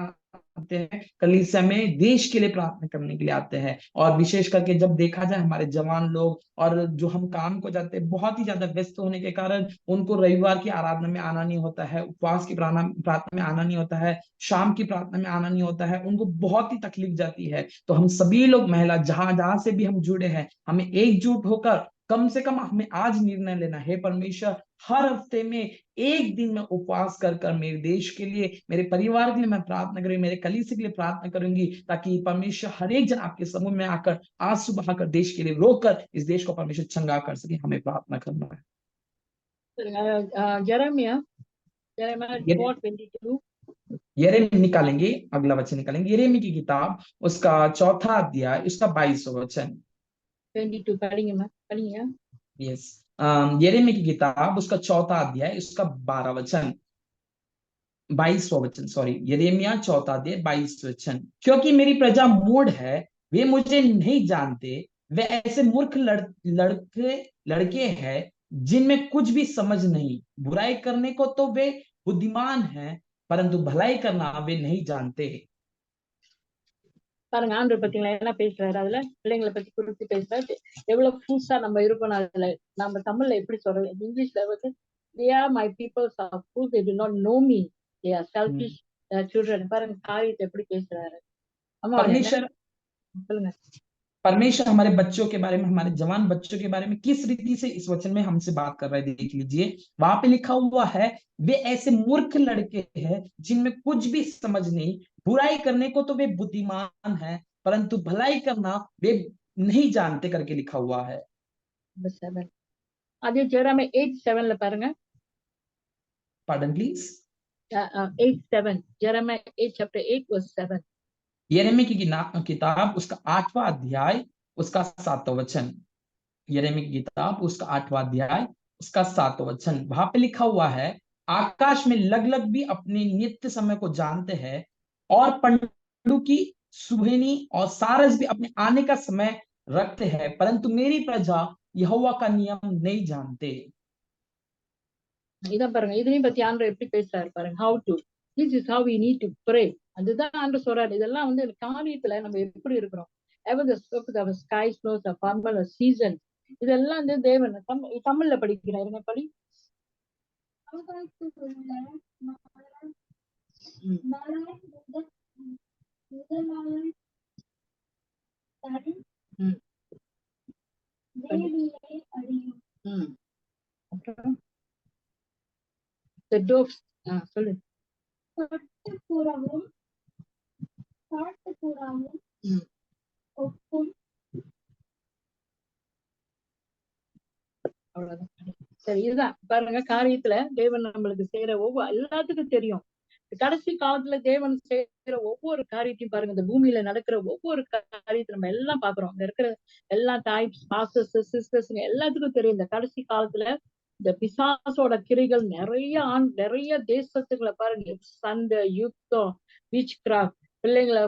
Speaker 2: आते हैं, कलीसिया में देश के लिए प्रार्थना करने के लिए आते हैं। और विशेष करके जब देखा जाए, हमारे जवान लोग और जो हम काम को जाते हैं, बहुत ही ज्यादा व्यस्त होने के कारण उनको रविवार की आराधना में आना नहीं होता है, उपवास की प्रार्थना में आना नहीं होता है, शाम की प्रार्थना में आना नहीं होता है, उनको बहुत ही तकलीफ जाती है। तो हम सभी लोग, महिला जहां जहां से भी हम जुड़े हैं, हमें एकजुट होकर कम से कम हमें आज निर्णय लेना है, परमेश्वर हर हफ्ते में एक दिन में उपवास कर मेरे देश के लिए, मेरे परिवार के लिए मैं प्रार्थना करूंगी, मेरे कलीसिया के लिए प्रार्थना करूंगी, ताकि परमेश्वर हर एक जन आपके समूह में आकर आंसू बहाकर देश के लिए रोकर इस देश को परमेश्वर चंगा कर सके। हमें प्रार्थना करना है।
Speaker 1: जेरेमिया
Speaker 2: ये
Speaker 1: 4:22
Speaker 2: यिर्मयाह निकालेंगे, अगला वचन निकालेंगे, यिर्मयाह की किताब उसका 4वां अध्याय उसका 22वां वचन।
Speaker 1: 22 படிங்க.
Speaker 2: यस, यिर्मयाह की किताब उसका 4वां अध्याय उसका 12वां वचन, 22वां वचन, सॉरी, यिर्मयाह 4वां अध्याय 22वां वचन। क्योंकि मेरी प्रजा मूढ़ है, वे मुझे नहीं जानते, वे ऐसे मूर्ख लड़के हैं जिनमें कुछ भी समझ नहीं, बुराई करने को तो वे बुद्धिमान हैं, परंतु भलाई करना वे नहीं जानते।
Speaker 1: பாருங்க, ஆண்டவர் பாத்தீங்களா என்ன பேசுறாரு, அதுல பிள்ளைங்களை பத்தி குறித்து பேசுறாரு. எவ்வளவு புதுசா நம்ம இருக்கணும். அதுல நம்ம தமிழ்ல எப்படி சொல்றது, இங்கிலீஷ்ல வந்து they are my people are fools, they do not know me, they are selfish children. பாருங்க காரியத்தை எப்படி பேசுறாரு. ஆமா,
Speaker 2: परमेश्वर
Speaker 1: சொல்லுங்க.
Speaker 2: परमेश्वर हमारे बच्चों के बारे में, हमारे जवान बच्चों के बारे में किस रीति से इस वचन में हमसे बात कर रहा है, देख लीजिए। वहां पे लिखा हुआ है, वे ऐसे मूर्ख लड़के हैं जिनमें कुछ भी समझ नहीं, बुराई करने को तो वे बुद्धिमान हैं, परंतु भलाई करना वे नहीं जानते, करके लिखा हुआ है।
Speaker 1: அதே ஜெரமியா 8:7 பாருங்க.
Speaker 2: Pardon please.
Speaker 1: 8:7, Jeremiah 8 chapter 8 verse 7.
Speaker 2: यिर्मयाह की किताब उसका 8वां अध्याय उसका 7वां वचन। यिर्मयाह की किताब उसका 8वां अध्याय उसका 7वां वचन। वहां पे लिखा हुआ है, आकाश में लगलग भी अपने नित्य समय को जानते हैं, और पंडु की सुहेनी और सारस भी अपने आने का समय रखते हैं, परंतु मेरी प्रजा यहोवा का नियम नहीं जानते।
Speaker 1: இதான் பாருங்க, இதுலயும் பத்தி ஆண்டவர் எப்படி பேசுறாரு பாருங்க. how to, this is how we need to pray. அதுதான் ஆண்டவர் சொல்றாரு. இதெல்லாம் வந்து காரியத்துல நம்ம எப்படி இருக்கிறோம். ever the scope of the sky snows, the farmer, the season, இதெல்லாம் வந்து தேவன் தமிழ்ல படிக்கிறேன். இருங்க படி. ஆகாயத்துக்குள்ள மழை முதலாய் தன் வேலியை அறியும். அப்புறம் the doves சொல்லு. பட்டுப்புறமும் காட்டுப்புறமும் ஒப்பும். அவ்வளவுதான். சரி, இதுதான் பாருங்க, காரியத்துல தேவன் நம்மளுக்கு செய்யற எல்லாத்துக்கும் தெரியும். கடைசி காலத்துல தேவன் செய்யற ஒவ்வொரு காரியத்தையும் பாருங்க, இந்த பூமியில நடக்கிற ஒவ்வொரு காரியத்தை நம்ம எல்லாம் பாக்குறோம். இங்க இருக்கிற எல்லா டைப்ஸ் பாஸ்டர்ஸ் சிஸ்டர்ஸ் எல்லாத்துக்கும் தெரியும். இந்த கடைசி காலத்துல இந்த பிசாசோட கிரிகள் நிறைய தேசத்துக்குள்ள பாருங்க, சண்டை, யுத்தம், பீச் கிராஃப்ட், பிள்ளைங்களை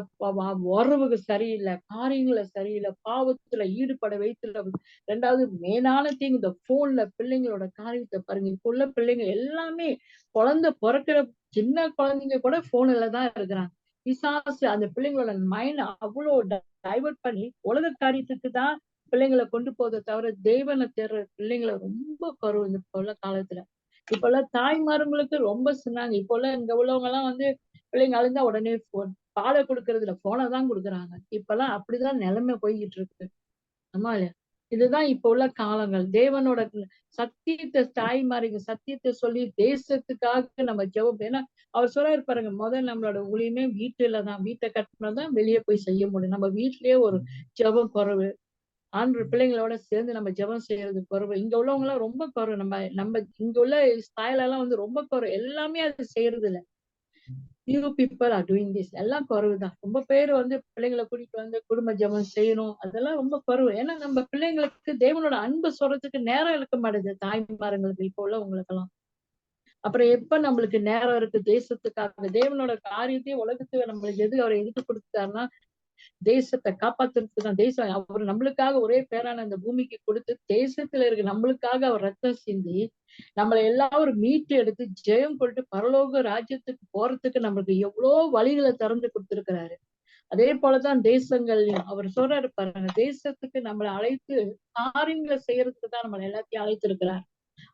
Speaker 1: உறவுக்கு சரியில்லை, காரியங்களை சரியில்லை, பாவத்துல ஈடுபட வைத்துல. ரெண்டாவது மெயினான திங், இந்த போன்ல பிள்ளைங்களோட காரியத்தை பாருங்க. இப்ப உள்ள பிள்ளைங்க எல்லாமே குழந்தை பிறக்கிற சின்ன குழந்தைங்க கூட போன்ல தான் இருக்கிறாங்க. பிசாசு அந்த பிள்ளைங்களோட மைண்ட் அவ்வளவு டைவர்ட் பண்ணி உலக காரியத்துக்கு தான் பிள்ளைங்களை கொண்டு போதை தவிர தெய்வனை தேடுற பிள்ளைங்களை ரொம்ப குறைவு இந்த உள்ள காலத்துல. இப்ப எல்லாம் தாய்மார்களுக்கு ரொம்ப சொன்னாங்க. இப்ப உள்ள இங்க உள்ளவங்க எல்லாம் பிள்ளைங்க அழுந்தா உடனே போன், பாலை கொடுக்கறது இல்ல, போனை தான் கொடுக்குறாங்க. இப்பெல்லாம் அப்படிதான் நிலைமை போய்கிட்டு இருக்கு. ஆமா இல்லையா? இதுதான் இப்ப உள்ள காலங்கள். தேவனோட சத்தியத்தை தாய்மாரிங்க சத்தியத்தை சொல்லி தேசத்துக்காக நம்ம ஜெபம். ஏன்னா அவர் சொல்ல பாருங்க, முதல் நம்மளோட ஊழியமே வீட்டுலதான், வீட்டை கட்டினதான் வெளியே போய் செய்ய முடியும். நம்ம வீட்லயே ஒரு ஜெபம் குறைவு, ஆண்டு பிள்ளைங்களோட சேர்ந்து நம்ம ஜெபம் செய்யறது குறைவு. இங்க உள்ளவங்க எல்லாம் ரொம்ப குறைவு. நம்ம இங்க உள்ள ஸ்டைல எல்லாம் ரொம்ப குறைவு. எல்லாமே அது செய்யறது இல்ல. New people are doing this. எல்லாம் குறைவுதான். ரொம்ப பேர் பிள்ளைங்களை கூட்டிட்டு குடும்ப ஜெபம் செய்யணும், அதெல்லாம் ரொம்ப குறைவு. ஏன்னா நம்ம பிள்ளைங்களுக்கு தேவனோட அன்பு சொல்றதுக்கு நேரம் இருக்க மாட்டேது தாய்மார்களுக்கு இப்ப உள்ளவங்களுக்கு எல்லாம். அப்புறம் எப்ப நம்மளுக்கு நேரம் இருக்கு தேசத்துக்காக தேவனோட காரியத்தையும் உலகத்துக்கு நம்மளுக்கு அவர் எதுக்கு கொடுத்தாருன்னா தேசத்தை காப்பாத்துறதுக்கு தான். தேசம் அவர் நம்மளுக்காக ஒரே பேரான அந்த பூமிக்கு கொடுத்து தேசத்துல இருக்கு நம்மளுக்காக அவர் ரத்தம் சிந்தி நம்மளை எல்லாரும் மீட்டு எடுத்து ஜெயம் கொண்டு பரலோக ராஜ்யத்துக்கு போறதுக்கு நம்மளுக்கு எவ்வளவு வழிகளை திறந்து கொடுத்திருக்கிறாரு. அதே போலதான் தேசங்கள்லயும் அவர் சொல்றாரு பாருங்க, தேசத்துக்கு நம்மளை அழைத்து காரியங்களை செய்யறதுக்கு தான் நம்மளை எல்லாத்தையும் அழைத்திருக்கிறார்.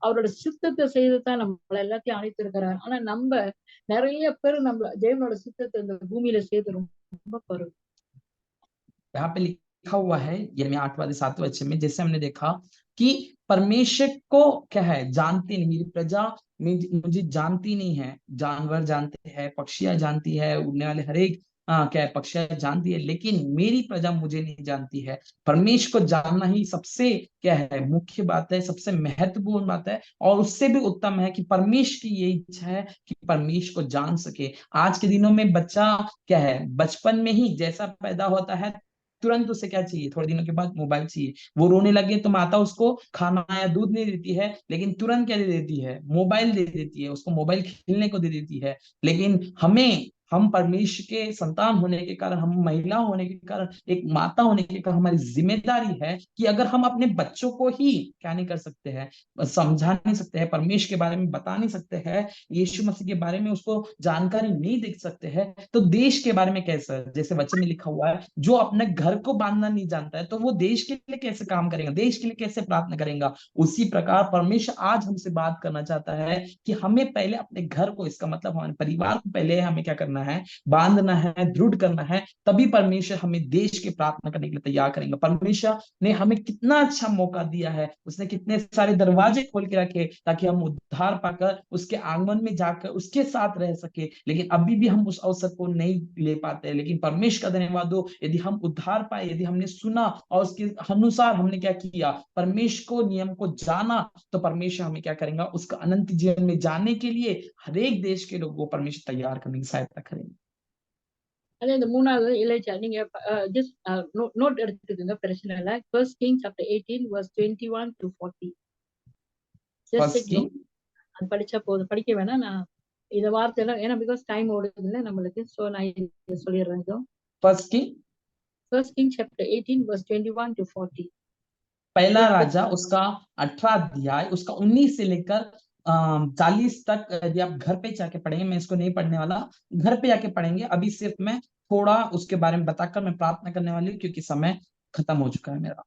Speaker 1: அவரோட சித்தத்தை செய்துதான் நம்மளை எல்லாத்தையும் அழைத்திருக்கிறார். ஆனா நம்ம நிறைய பேர் நம்ம தேவனோட சித்தத்தை இந்த பூமியில செய்து ரொம்ப குறைவு.
Speaker 2: यहाँ पे लिखा हुआ है यिर्मयाह 8-7 में, जैसे हमने देखा कि परमेश्वर को क्या है, जानती नहीं, मेरी प्रजा मुझे जानती नहीं है। जानवर जानते हैं, पक्षियां जानती है, उड़ने वाले हरेक क्या है पक्षियां जानती है, लेकिन मेरी प्रजा मुझे नहीं जानती है। परमेश्वर को जानना ही सबसे क्या है मुख्य बात है, सबसे महत्वपूर्ण बात है। और उससे भी उत्तम है कि परमेश्वर की ये इच्छा है कि परमेश्वर को जान सके। आज के दिनों में बच्चा क्या है, बचपन में ही जैसा पैदा होता है तुरंत उसे क्या चाहिए, थोड़े दिनों के बाद मोबाइल चाहिए। वो रोने लगे तो माता उसको खाना या दूध नहीं देती है, लेकिन तुरंत क्या दे देती है, मोबाइल दे देती है, उसको मोबाइल खेलने को दे देती है। लेकिन हम परमेश्वर के संतान होने के कारण, हम महिला होने के कारण, एक माता होने के कारण हमारी जिम्मेदारी है कि अगर हम अपने बच्चों को ही क्या नहीं कर सकते हैं, समझा नहीं सकते हैं, परमेश्वर के बारे में बता नहीं सकते हैं, यीशु मसीह के बारे में उसको जानकारी नहीं दे सकते हैं, तो देश के बारे में कैसे, जैसे वचन में लिखा हुआ है, जो अपने घर को बांधना नहीं जानता है तो वो देश के लिए कैसे काम करेगा, देश के लिए कैसे प्रार्थना करेगा। उसी प्रकार परमेश्वर आज हमसे बात करना चाहता है कि हमें पहले अपने घर को, इसका मतलब हमारे परिवार को पहले हमें क्या करना है, बांधना है, दृढ़ करना है, तभी परमेश्वर हमें देश की प्रार्थना करने के लिए तैयार करेंगे। परमेश्वर ने हमें कितना अच्छा मौका दिया है, उसने कितने सारे दरवाजे खोल के रखे ताकि हम उद्धार पाकर उसके आंगन में जाकर उसके साथ रह सके, लेकिन अभी भी हम उस अवसर को नहीं ले पाते। लेकिन परमेश्वर का धन्यवाद हो, यदि हम उद्धार पाए, यदि हमने सुना और उसके अनुसार हमने क्या किया, परमेश्वर को नियम को जाना, तो परमेश्वर हमें क्या करेगा, उसका अनंत जीवन में जाने के लिए हर एक देश के लोगों को परमेश्वर तैयार करने की सहायता करेंगे।
Speaker 1: அதே இந்த மூணாவது இளைச்சா நீங்க ஜஸ்ட் நோட் எடுத்துக்கோங்க, பிரச்சனை இல்லை. First Kings chapter 18 verse 21 to 40. அது படிச்சா போதும், படிக்க வேணாம். நான் இந்த வார்த்தை எல்லாம் ஏன்னா பிகாஸ் டைம் ஓடுது இல்லை நம்மளுக்கு, சோ நான் சொல்லிடுறேன். இதோ First Kings chapter 18 verse 21 to 40.
Speaker 2: पहला राजा उसका 18 अध्याय उसका 19 से लेकर 40 तक, यदि आप घर पे जाके पढ़ेंगे, मैं इसको नहीं पढ़ने वाला, घर पे जाके पढ़ेंगे। अभी सिर्फ मैं थोड़ा उसके बारे में बताकर मैं प्रार्थना करने वाली हूँ, क्योंकि समय खत्म हो चुका है मेरा।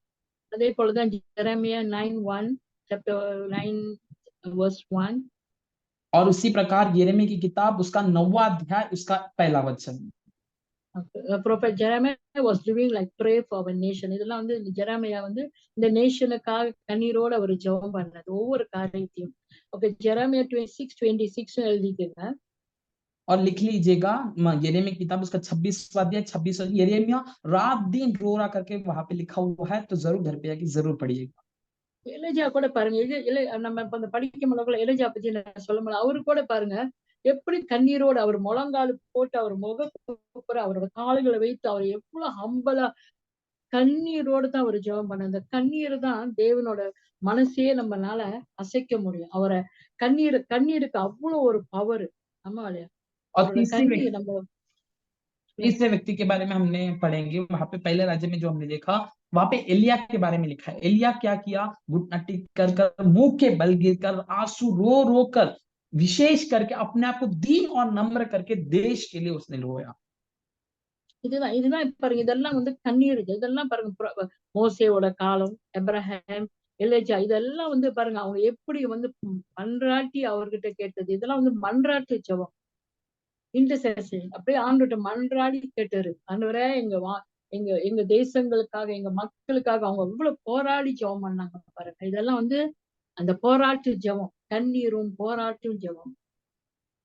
Speaker 1: அதே போலதான் Jeremiah 9:1 chapter 9 verse 1.
Speaker 2: और उसी प्रकार यिर्मयाह की किताब उसका 9वां अध्याय उसका पहला वचन।
Speaker 1: Prophet Jeremiah was doing like pray for our nation. இதெல்லாம் வந்து இந்த ஜெரமையா வந்து இந்த நேஷனுக்காக கண்ணீரோட அவர் ஜெபம் பண்ணது ஒவ்வொரு காரியத்தையும். Okay, Jeremiah 26:26 எழுதிக்கங்க.
Speaker 2: और लिख लीजिएगा यिर्मयाह की किताब उसका 26वां अध्याय 26 यिर्मयाह रात दिन रो रहा करके वहां पे लिखा हुआ है, तो जरूर घर पे आके जरूर पढ़िएगा।
Speaker 1: எலிஜா கூட பாருங்க, நம்ம இப்ப அந்த படிக்கும் போல எலிஜா பத்தி நான் சொல்ல முடியல. அவரு கூட பாருங்க எப்படி கண்ணீரோடு அவர் முழங்கால் போட்டு அவர் முகப்புற அவரோட கால்களை வைத்து அவர் எவ்வளவு ஹம்பலா கண்ணீரோடு தான் அவர் ஜெபம் பண்ண. அந்த கண்ணீர் தான் தேவனோட மனசையே நம்மனால அசைக்க முடியும். அவரை கண்ணீருக்கு அவ்வளவு ஒரு பவர். ஆமா இல்லையா?
Speaker 2: और
Speaker 1: அவரோட கண்ணீர் நம்ம
Speaker 2: तीसरे व्यक्ति के बारे में हमने पढ़ेंगे, वहां पे पहले राज्य में जो हमने देखा वहां पे एलिया के बारे में लिखा है। एलिया क्या किया, घुटना टेक कर कर मुंह के बल गिरकर आंसू रो रो कर विशेष करके अपने आप को दीन और नम्र करके देश के लिए उसने रोया।
Speaker 1: இதுதான் பாருங்க, இதெல்லாம் வந்து கண்ணீர். இதெல்லாம் பாருங்க மோசேயோட காலம், எப்ரஹாம், எலிஜா, இதெல்லாம் வந்து பாருங்க அவங்க எப்படி வந்து மன்றாட்டி அவர்கிட்ட கேட்டது. இதெல்லாம் வந்து மன்றாட்டு ஜெபம், இன்டர்செஷன். அப்படியே ஆண்டவர்ட்ட மன்றாடி கேட்டாரு. ஆண்டவரே எங்க எங்க தேசங்களுக்காக எங்க மக்களுக்காக அவங்க எவ்வளவு போராடி ஜெபம் பண்ணாங்க பாருங்க. இதெல்லாம் வந்து அந்த போராட்டு ஜெபம், கண்ணீரும் போராட்டும் ஜெபம்.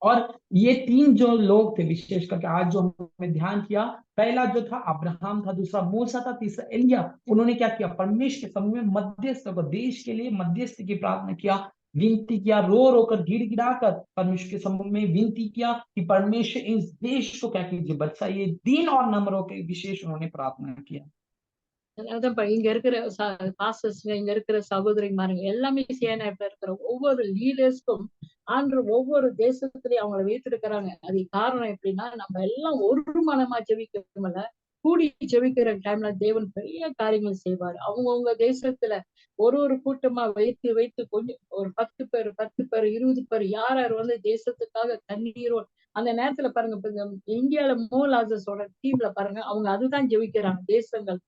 Speaker 2: और ये 3 जो लोग थे विशेष करके आज जो हमने ध्यान किया, पहला जो था अब्राहम था, दूसरा मूसा था, तीसरा एलिया। उन्होंने क्या किया, परमेश्वर के समूह में मध्यस्थ होकर देश के लिए मध्यस्थ की प्रार्थना किया, विनती किया, रो रो कर गिड़गिड़ा कर परमेश्वर के समूह में विनती किया कि परमेश्वर इस देश को क्या कीजिए बचाइए। दीन और नम्र होकर विशेष उन्होंने प्रार्थना किया।
Speaker 1: அதான்ப்பா இங்க இருக்கிற பாஸ்டர்ஸ்ங்க, இங்க இருக்கிற சகோதரிமாருங்க எல்லாமே சேனாப்ல இருக்கிற ஒவ்வொரு லீடர்ஸ்க்கும் ஆண்டவர் ஒவ்வொரு தேசத்திலையும் அவங்கள வைத்திருக்கிறாங்க. அது காரணம் எப்படின்னா நம்ம எல்லாம் ஒரு மனமா ஜெபிக்கிறோம்ல, கூடி ஜெபிக்கிற டைம்ல தேவன் பெரிய காரியங்கள் செய்வார். அவங்கவுங்க தேசத்துல ஒரு கூட்டமா வைத்து வைத்து கொஞ்சம் ஒரு 10 பேர் 20 பேர் யார் யார் வந்து தேசத்துக்காக கண்ணீரோடு அந்த நேரத்துல பாருங்க. இப்ப இந்த இந்தியால மோலாசஸோட டீம்ல பாருங்க, அவங்க அதுதான் ஜெபிக்கிறாங்க. தேசங்கள்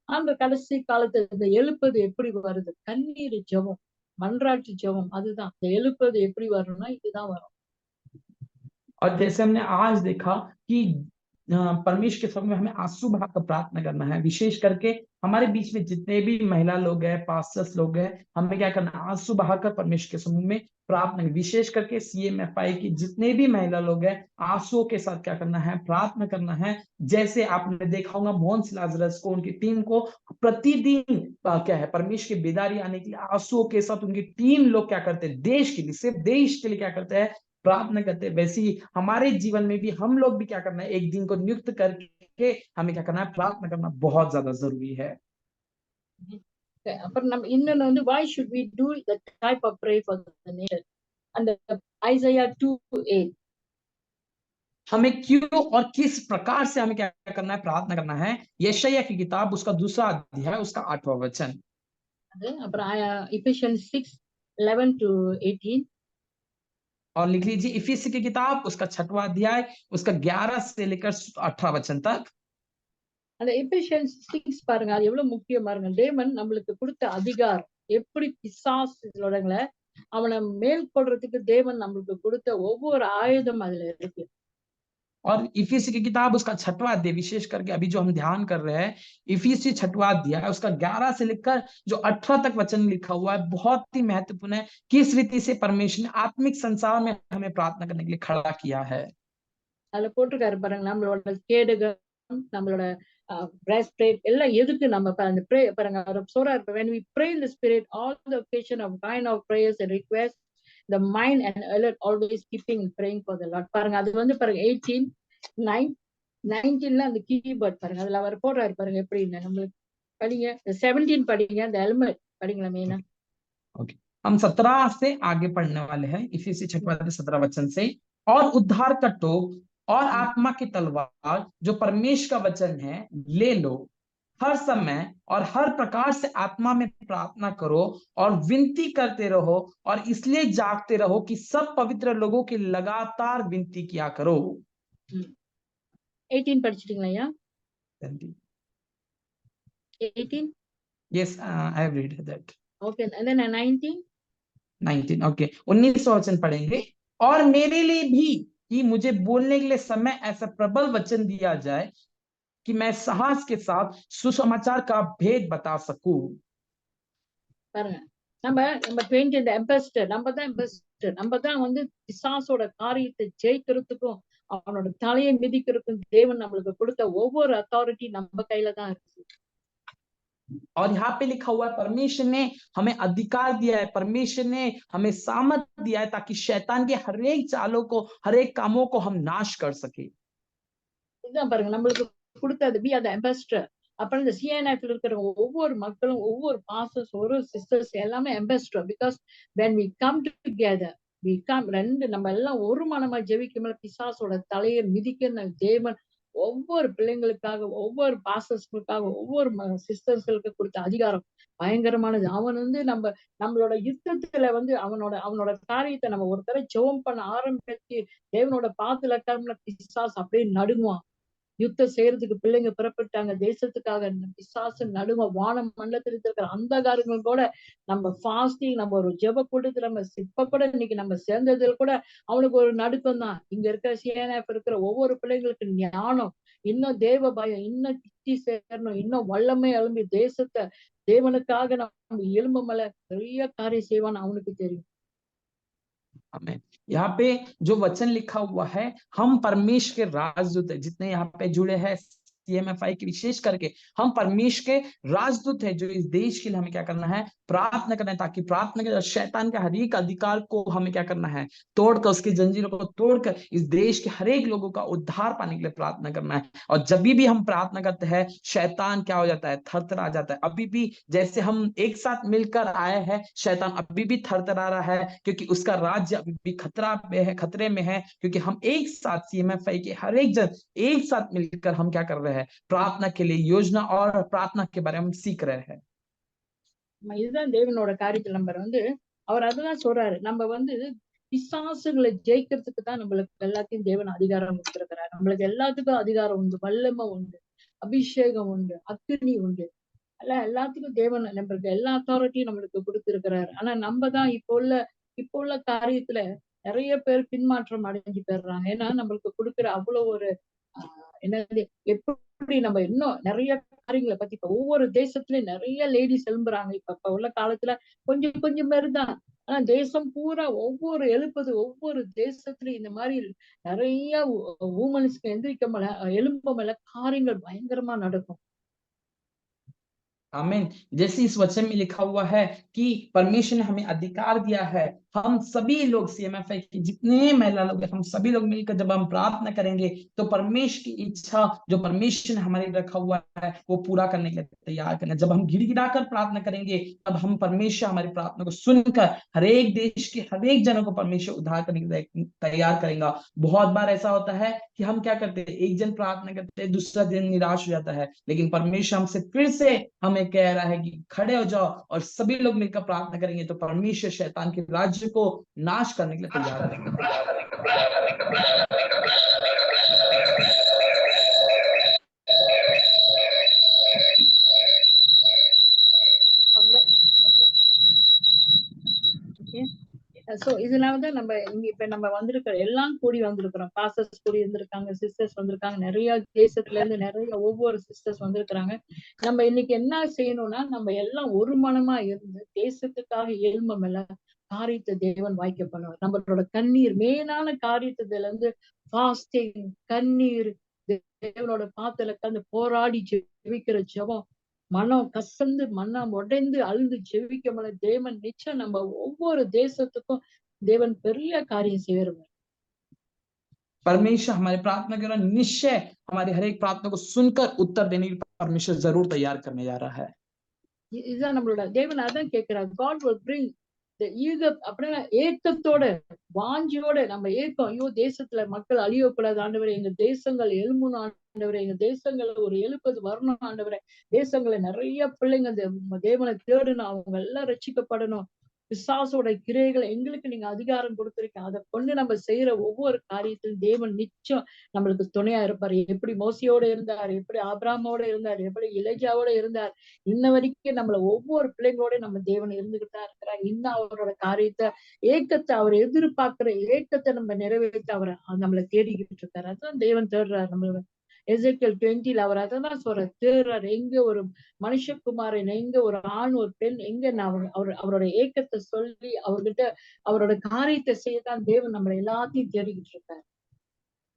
Speaker 1: அந்த கடைசி காலத்துல இந்த எழுப்பது எப்படி வருது, கண்ணீர் ஜெபம், மன்றாட்டு ஜெபம். அதுதான் இந்த எழுப்பது எப்படி வரும்னா இதுதான் வரும்.
Speaker 2: और जैसे हमने आज देखा कि परमेश्वर के समय में हमें आंसू बहाकर प्रार्थना करना है। विशेष करके हमारे बीच में जितने भी महिला लोग हैं, पास्टर्स लोग हैं, हमें क्या करना है, आंसू बहाकर परमेश्वर के समूह में प्रार्थना। विशेष करके CMFI की जितने भी महिला लोग हैं, आंसुओं के साथ क्या करना है, प्रार्थना करना है। जैसे आपने देखा होगा मोहन लाजरस को, उनकी टीम को प्रतिदिन क्या है परमेश्वर की बेदारी आने के लिए आंसुओं के साथ उनकी टीम लोग क्या करते हैं, देश के लिए, सिर्फ देश के लिए क्या करते हैं, प्रार्थना करते हैं। वैसे ही हमारे जीवन में भी हम लोग भी क्या करना है, एक दिन को नियुक्त करके हमें क्या करना है, प्रार्थना करना बहुत ज्यादा जरूरी है।
Speaker 1: அப்புறம் நம்ம இன்னொன்னு வந்து why should we do the type of pray for the nation? அந்த Isaiah 2:8
Speaker 2: हमें क्यों और किस प्रकार से हमें क्या करना है, प्रार्थना करना है। यशायाह की किताब उसका 2रा अध्याय उसका 8वां वचन।
Speaker 1: அப்புறம் Ephesians 6:11-18
Speaker 2: और लिख लीजिए इफिसी की किताब उसका 6वां अध्याय उसका 11 से लेकर 18 वचन तक।
Speaker 1: அந்த Ephesians 6 பாருங்க, அது எவ்வளவு முக்கியம் பாருங்க. தேவன் நம்மளுக்கு கொடுத்த அதிகாரம் எப்படி பிசாசுகளோடங்கள அவனை மேற்கொள்றதுக்கு தேவன் நம்மளுக்கு கொடுத்த ஒவ்வொரு ஆயுதம் அதுல இருக்கு.
Speaker 2: और इफिसी की किताब उसका 6वां अध्याय, विशेष करके अभी जो हम ध्यान कर रहे हैं इफिसी 6वां अध्याय उसका 11 से लेकर जो 18 तक वचन लिखा हुआ है, बहुत ही महत्वपूर्ण है। किस रीति से परमेश्वर ने आत्मिक संसार में हमें प्रार्थना करने के लिए खड़ा किया है।
Speaker 1: அதுல போட்டிருக்காரு பாருங்க, நம்மளோட கேடுகள், நம்மளோட breast plate எல்லாம் எதுக்கு நம்ம அந்த ப்ரே பாருங்க. அவர் சொல்றாரு, when we pray in the spirit all the occasion of kind of prayers and requests the mind and alert always keeping praying for the Lord. பாருங்க அது வந்து பாருங்க 19 அந்த கீபோர்ட் பாருங்க, அதுல அவர் போடுறாரு பாருங்க எப்படி நம்மளுக்கு. படிங்க 17 படிங்க, அந்த ஹெல்மெட் படிங்களா மெயினா।
Speaker 2: ओके, हम 17 से आगे पढ़ने वाले हैं, इफिसी 6वां अध्याय 17 वचन से। और उद्धार का टोप और आत्मा की तलवार जो परमेश्वर का वचन है ले लो, हर समय और हर प्रकार से आत्मा में प्रार्थना करो और विनती करते रहो और इसलिए जागते रहो कि सब पवित्र लोगों की लगातार विनती किया करो।
Speaker 1: 18 படிச்சிட்டீங்களா? 18
Speaker 2: Yes, I have read that.
Speaker 1: Okay, and then 19
Speaker 2: okay 19वां वचन पढ़ेंगे। और मेरे लिए भी कि मुझे बोलने के लिए समय ऐसा प्रबल वचन दिया जाए कि मैं साहस के साथ सुसमाचार का भेद बता सकूं।
Speaker 1: பாருங்க, நம்ம நம்ம 20 இந்த எம்பஸ்டர், நம்ம தான் எம்பஸ்டர், நம்ம தான் வந்து பிசாசோட காரியத்தை ஜெயிக்கிறதுக்கும் அவனோட தலையை மிதிக்கிறதுக்கும் தேவன் நம்மளுக்கு கொடுத்த ஒவ்வொரு அத்தாரிட்டி நம்ம கையில தான் இருக்கு.
Speaker 2: और यहाँ पे लिखा हुआ है परमेश्वर ने हमें अधिकार दिया है, परमेश्वर ने हमें सामर्थ दिया है ताकि शैतान के हर एक चालों को, हर एक कामों को हम नाश कर सके।
Speaker 1: இதுதான் பாருங்க நம்மளுக்கு கொடுத்தது பி அந்த எம்பஸ்டர். அப்புறம் இந்த சிஎன்எஃப்ல இருக்கிற ஒவ்வொரு மக்களும், ஒவ்வொரு பாஸ்டர்ஸ், ஒரு சிஸ்டர்ஸ் எல்லாமே impostor. Because when we come together, we come ரெண்டு நம்ம எல்லாம் ஒரு மனமா ஜெபிக்கும்போது பிசாசோட தலையை மிதிக்கிற தேவன் ஒவ்வொரு பிள்ளைங்களுக்காக, ஒவ்வொரு பாஸ்டர்ஸ்களுக்காக, ஒவ்வொரு சிஸ்டர்ஸ்களுக்கு கொடுத்த அதிகாரம் பயங்கரமானது. அவன் வந்து நம்மளோட யுத்தத்துல வந்து அவனோட அவனோட காரியத்தை நம்ம ஒரு தடவை ஜெபம் பண்ண ஆரம்பிச்சு தேவனோட பாத்துல பிசாசு அப்படியே நடுங்குவான். யுத்தம் செய்யறதுக்கு பிள்ளைங்க புறப்பட்டாங்க தேசத்துக்காக, பிசாசு நடுங்க வானம் மண்டலத்தில் இருக்கிற அந்தகாரங்கள் கூட நம்ம ஃபாஸ்டிங், நம்ம ஒரு ஜெப கூட்டத்துல நம்ம இப்ப கூட இன்னைக்கு நம்ம சேர்ந்ததுல கூட அவனுக்கு ஒரு நடுக்கம் தான். இங்க இருக்கிற சிஎன்எஃப் இருக்கிற ஒவ்வொரு பிள்ளைங்களுக்கு ஞானம், இன்னும் தேவ பயம், இன்னும் கிட்டி சேரணும், இன்னும் வல்லமை எழும்பி தேசத்தை தேவனுக்காக நம்ம எலும்பு மேல பெரிய காரியம் செய்வான்னு அவனுக்கு தெரியும்.
Speaker 2: हमें यहाँ पे जो वचन लिखा हुआ है, हम परमेश्वर के राजदूत है। जितने यहाँ पे जुड़े हैं सीएमएफआई की विशेष करके, हम परमेश्वर के राजदूत है जो इस देश के लिए हमें क्या करना है, प्रार्थना करना है, ताकि प्रार्थना के शैतान के हर एक अधिकार को हमें क्या करना है, तोड़कर, उसकी जंजीरों को तोड़कर इस देश के हर एक लोगों का उद्धार पाने के लिए प्रार्थना करना है। और जब भी हम प्रार्थना करते हैं शैतान क्या हो जाता है, थरथरा जाता है। अभी भी जैसे हम एक साथ मिलकर आए हैं, शैतान अभी भी थरथरा रहा है, क्योंकि उसका राज्य अभी भी खतरे में है, क्योंकि हम एक साथ सीएमएफआई के हर एक जन एक साथ मिलकर हम क्या कर रहे हैं, प्रार्थना के लिए योजना और प्रार्थना के बारे में हम सीख रहे हैं।
Speaker 1: இதுதான் தேவனோட காரியத்தில் நம்ம வந்து அவர் அதுதான் சொல்றாரு. நம்ம வந்து பிசாசுகளை ஜெயிக்கிறதுக்கு தான் நம்மளுக்கு எல்லாத்தையும் தேவன் அதிகாரம் கொடுத்திருக்கிறார். நம்மளுக்கு எல்லாத்துக்கும் அதிகாரம் உண்டு, வல்லமை உண்டு, அபிஷேகம் உண்டு, அக்கினி உண்டு. எல்லாத்துக்கும் தேவன் நம்மளுக்கு எல்லா அத்தாரிட்டியும் நம்மளுக்கு கொடுத்திருக்கிறாரு. ஆனா நம்ம தான் இப்போ உள்ள காரியத்துல நிறைய பேர் பின்மாற்றம் அடைஞ்சு போயிடுறாங்க. ஏன்னா நம்மளுக்கு கொடுக்குற அவ்வளவு ஒரு என்னது, எப்படி நம்ம இன்னும் நிறைய காரியங்களை பத்தி இப்ப ஒவ்வொரு தேசத்துலயும் நிறைய லேடிஸ் எழும்புறாங்க. இப்ப உள்ள காலத்துல கொஞ்சம் கொஞ்சம் பேர் தான். ஆனா தேசம் பூரா ஒவ்வொரு ஒவ்வொரு தேசத்துலயும் இந்த மாதிரி நிறைய உமன்ஸ்க்கு எந்திரிக்க மேல எலும்ப மேல காரியங்கள் பயங்கரமா நடக்கும்.
Speaker 2: आमीन। जैसे इस वचन में लिखा हुआ है कि परमेश्वर ने हमें अधिकार दिया है, हम सभी लोग सीएमएफआई के जितने महिला लोग हैं, हम सभी लोग मिलकर जब हम प्रार्थना करेंगे तो परमेश्वर की इच्छा जो परमेश्वर ने हमारे रखा हुआ है वो पूरा करने के लिए तैयार करना। जब हम गिड़गिड़ाकर प्रार्थना करेंगे तब हम परमेश्वर हमारी प्रार्थना को सुनकर हर एक देश के हर एक जनों को परमेश्वर उद्धार करने के लिए तैयार करेगा। बहुत बार ऐसा होता है कि हम क्या करते हैं, एक जन प्रार्थना करते हैं, दूसरा दिन निराश हो जाता है, लेकिन परमेश्वर हमसे फिर से हमें कह रहा है कि खड़े हो जाओ और सभी लोग मिलकर प्रार्थना करेंगे तो परमेश्वर शैतान के राज्य को नाश करने के लिए तैयार है।
Speaker 1: சோ இதனாலதான் நம்ம இங்க இப்ப நம்ம வந்திருக்கிற எல்லாம் கூடி வந்திருக்கிறோம். பாஸ்டர்ஸ் கூடி வந்திருக்காங்க, சிஸ்டர்ஸ் வந்திருக்காங்க, நிறைய தேசத்துல இருந்து நிறைய ஒவ்வொரு சிஸ்டர்ஸ் வந்திருக்கிறாங்க. நம்ம இன்னைக்கு என்ன செய்யணும்னா நம்ம எல்லாம் ஒரு மனமா இருந்து தேசத்துக்காக எழும்பம் எல்லாம் காரியத்தை தேவன் வாய்க்க பண்ணுவார். நம்மளோட கண்ணீர் மேலான காரியத்துல இருந்து ஃபாஸ்டிங், கண்ணீர், தேவனோட பாத்துல உட்கார்ந்து போராடி ஜெபிக்கிற ஜெபம், மனம் கசந்து மனம் உடைந்து அழுது ஜெபிக்க தேவன் நிச்சயம் நம்ம ஒவ்வொரு தேசத்துக்கும் தேவன் பெரிய காரியம் செய்வார்।
Speaker 2: परमेश्वर हमारे प्रार्थना के दौरान निश्चय हमारी हर एक प्रार्थना को सुनकर उत्तर देने के लिए परमेश्वर जरूर तैयार करने जा रहा है।
Speaker 1: இதுதான் நம்மளோட தேவன் அதான் கேட்கிறார்। God will bring the eager அப்படின்னா ஏக்கத்தோட வாஞ்சியோட நம்ம ஏக்கம், ஐயோ தேசத்துல மக்கள் அழியக்கூடாது ஆண்டவரே, எங்க தேசங்கள் எழும்பணும் ஆண்டவரே, எங்க தேசங்களை ஒரு எழுப்பது வரணும் ஆண்டவரே, தேசங்களை நிறைய பிள்ளைங்க தேவனை தேடணும், அவங்க எல்லாம் ரட்சிக்கப்படணும், பிசாசோட கிரியைகளை எங்களுக்கு நீங்க அதிகாரம் கொடுத்திருக்கீங்க. அதை கொண்டு நம்ம செய்யற ஒவ்வொரு காரியத்திலும் தேவன் நிச்சயம் நம்மளுக்கு துணையா இருப்பாரு. எப்படி மோசையோட இருந்தார், எப்படி ஆபிரகாமோட இருந்தார், எப்படி எலியாவோட இருந்தார், இன்ன வரைக்கும் நம்மள ஒவ்வொரு பிள்ளைங்களோட நம்ம தேவன் இருந்துகிட்டு தான் இருக்கிறார். இன்னும் அவரோட காரியத்தை ஏக்கத்தை அவர் எதிர்பார்க்கிற ஏக்கத்தை நம்ம நிறைவேற்ற அவர் நம்மளை தேடிக்கிட்டு இருக்காரு. அதான் தேவன் தேடுறாரு நம்மள. எசேக்கியேல் 20 அவர் அதான் சொல்றாரு, தேடுறாரு. எங்க ஒரு மனுஷகுமாரன், எங்க ஒரு ஆண் ஒரு பெண், எங்க அவரோட ஏக்கத்தை சொல்லி அவர்கிட்ட அவரோட காரியத்தை செய்யத்தான் தேவன் நம்மளை எல்லாத்தையும் தேடிக்கிட்டு இருக்காரு.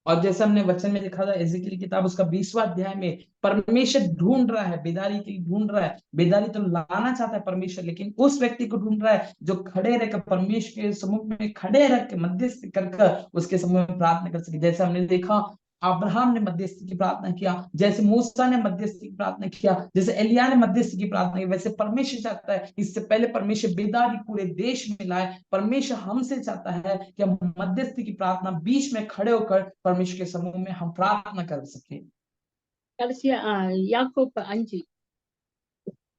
Speaker 2: और जैसे हमने वचन में देखा था एजेकियेल की किताब उसका 20वां अध्याय में परमेश्वर ढूंढ रहा है, बेदारी के लिए ढूंढ रहा है। बेदारी तो लाना चाहता है परमेश्वर, लेकिन उस व्यक्ति को ढूंढ रहा है जो खड़े रहकर परमेश्वर के सम्मुख में खड़े रह के मध्यस्थी कर उसके सम्मुख में प्रार्थना कर सके। जैसे हमने देखा अब्राहम ने मध्यस्थी की प्रार्थना किया, जैसे मूसा ने मध्यस्थी की प्रार्थना किया, जैसे एलिया ने मध्यस्थी की प्रार्थना की, वैसे परमेश्वर चाहता है इससे पहले परमेश्वर बेदारी पूरे देश में लाए। परमेश्वर हमसे चाहता है कि हम मध्यस्थी की प्रार्थना बीच में खड़े होकर परमेश्वर के समूह में हम प्रार्थना कर सके।
Speaker 1: கடைசியா யாக்கோப்பு 5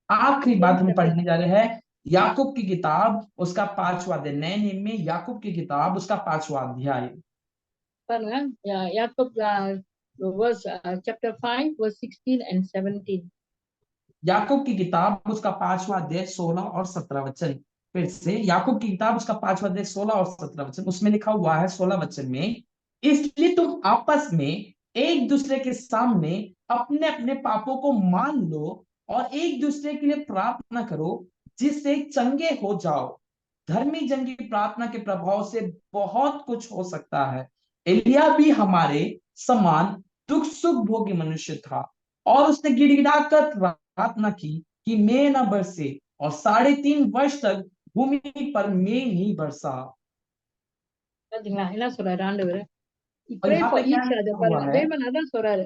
Speaker 2: आखिरी बात हम पढ़ने जा रहे हैं याकूब की किताब उसका 5वां अध्याय। नए नियम में याकूब की किताब उसका 5वां अध्याय।
Speaker 1: பாருங்க, யாக்கோப் chapter 5 verse 16 and 17.
Speaker 2: याकूब की किताब उसका 5वां अध्याय 16 और 17 वचन। फिर से याकूब की किताब उसका 5वां अध्याय 16 और 17 वचन। उसमें लिखा हुआ है 16 वचन में, इसलिए तुम आपस में एक दूसरे के सामने अपने अपने पापों को मान लो और एक दूसरे के लिए प्रार्थना करो जिससे चंगे हो जाओ। धर्मी जन की प्रार्थना के प्रभाव से बहुत कुछ हो सकता है। एलिया भी हमारे समान दुख सुख भोगी मनुष्य था और उसने गिड़गिड़ाकर प्रार्थना की कि मेघ न बरसे और 3.5 वर्ष तक भूमि पर मेघ नहीं बरसा।
Speaker 1: பாத்தீங்களா என்ன சொல்றாரு ஆண்டவர்?
Speaker 2: और
Speaker 1: pray
Speaker 2: यहाँ
Speaker 1: for
Speaker 2: पे क्या
Speaker 1: each other.
Speaker 2: लिखा हुआ
Speaker 1: பாருங்க,
Speaker 2: है,
Speaker 1: தேவன் அதான் சொல்றாரு.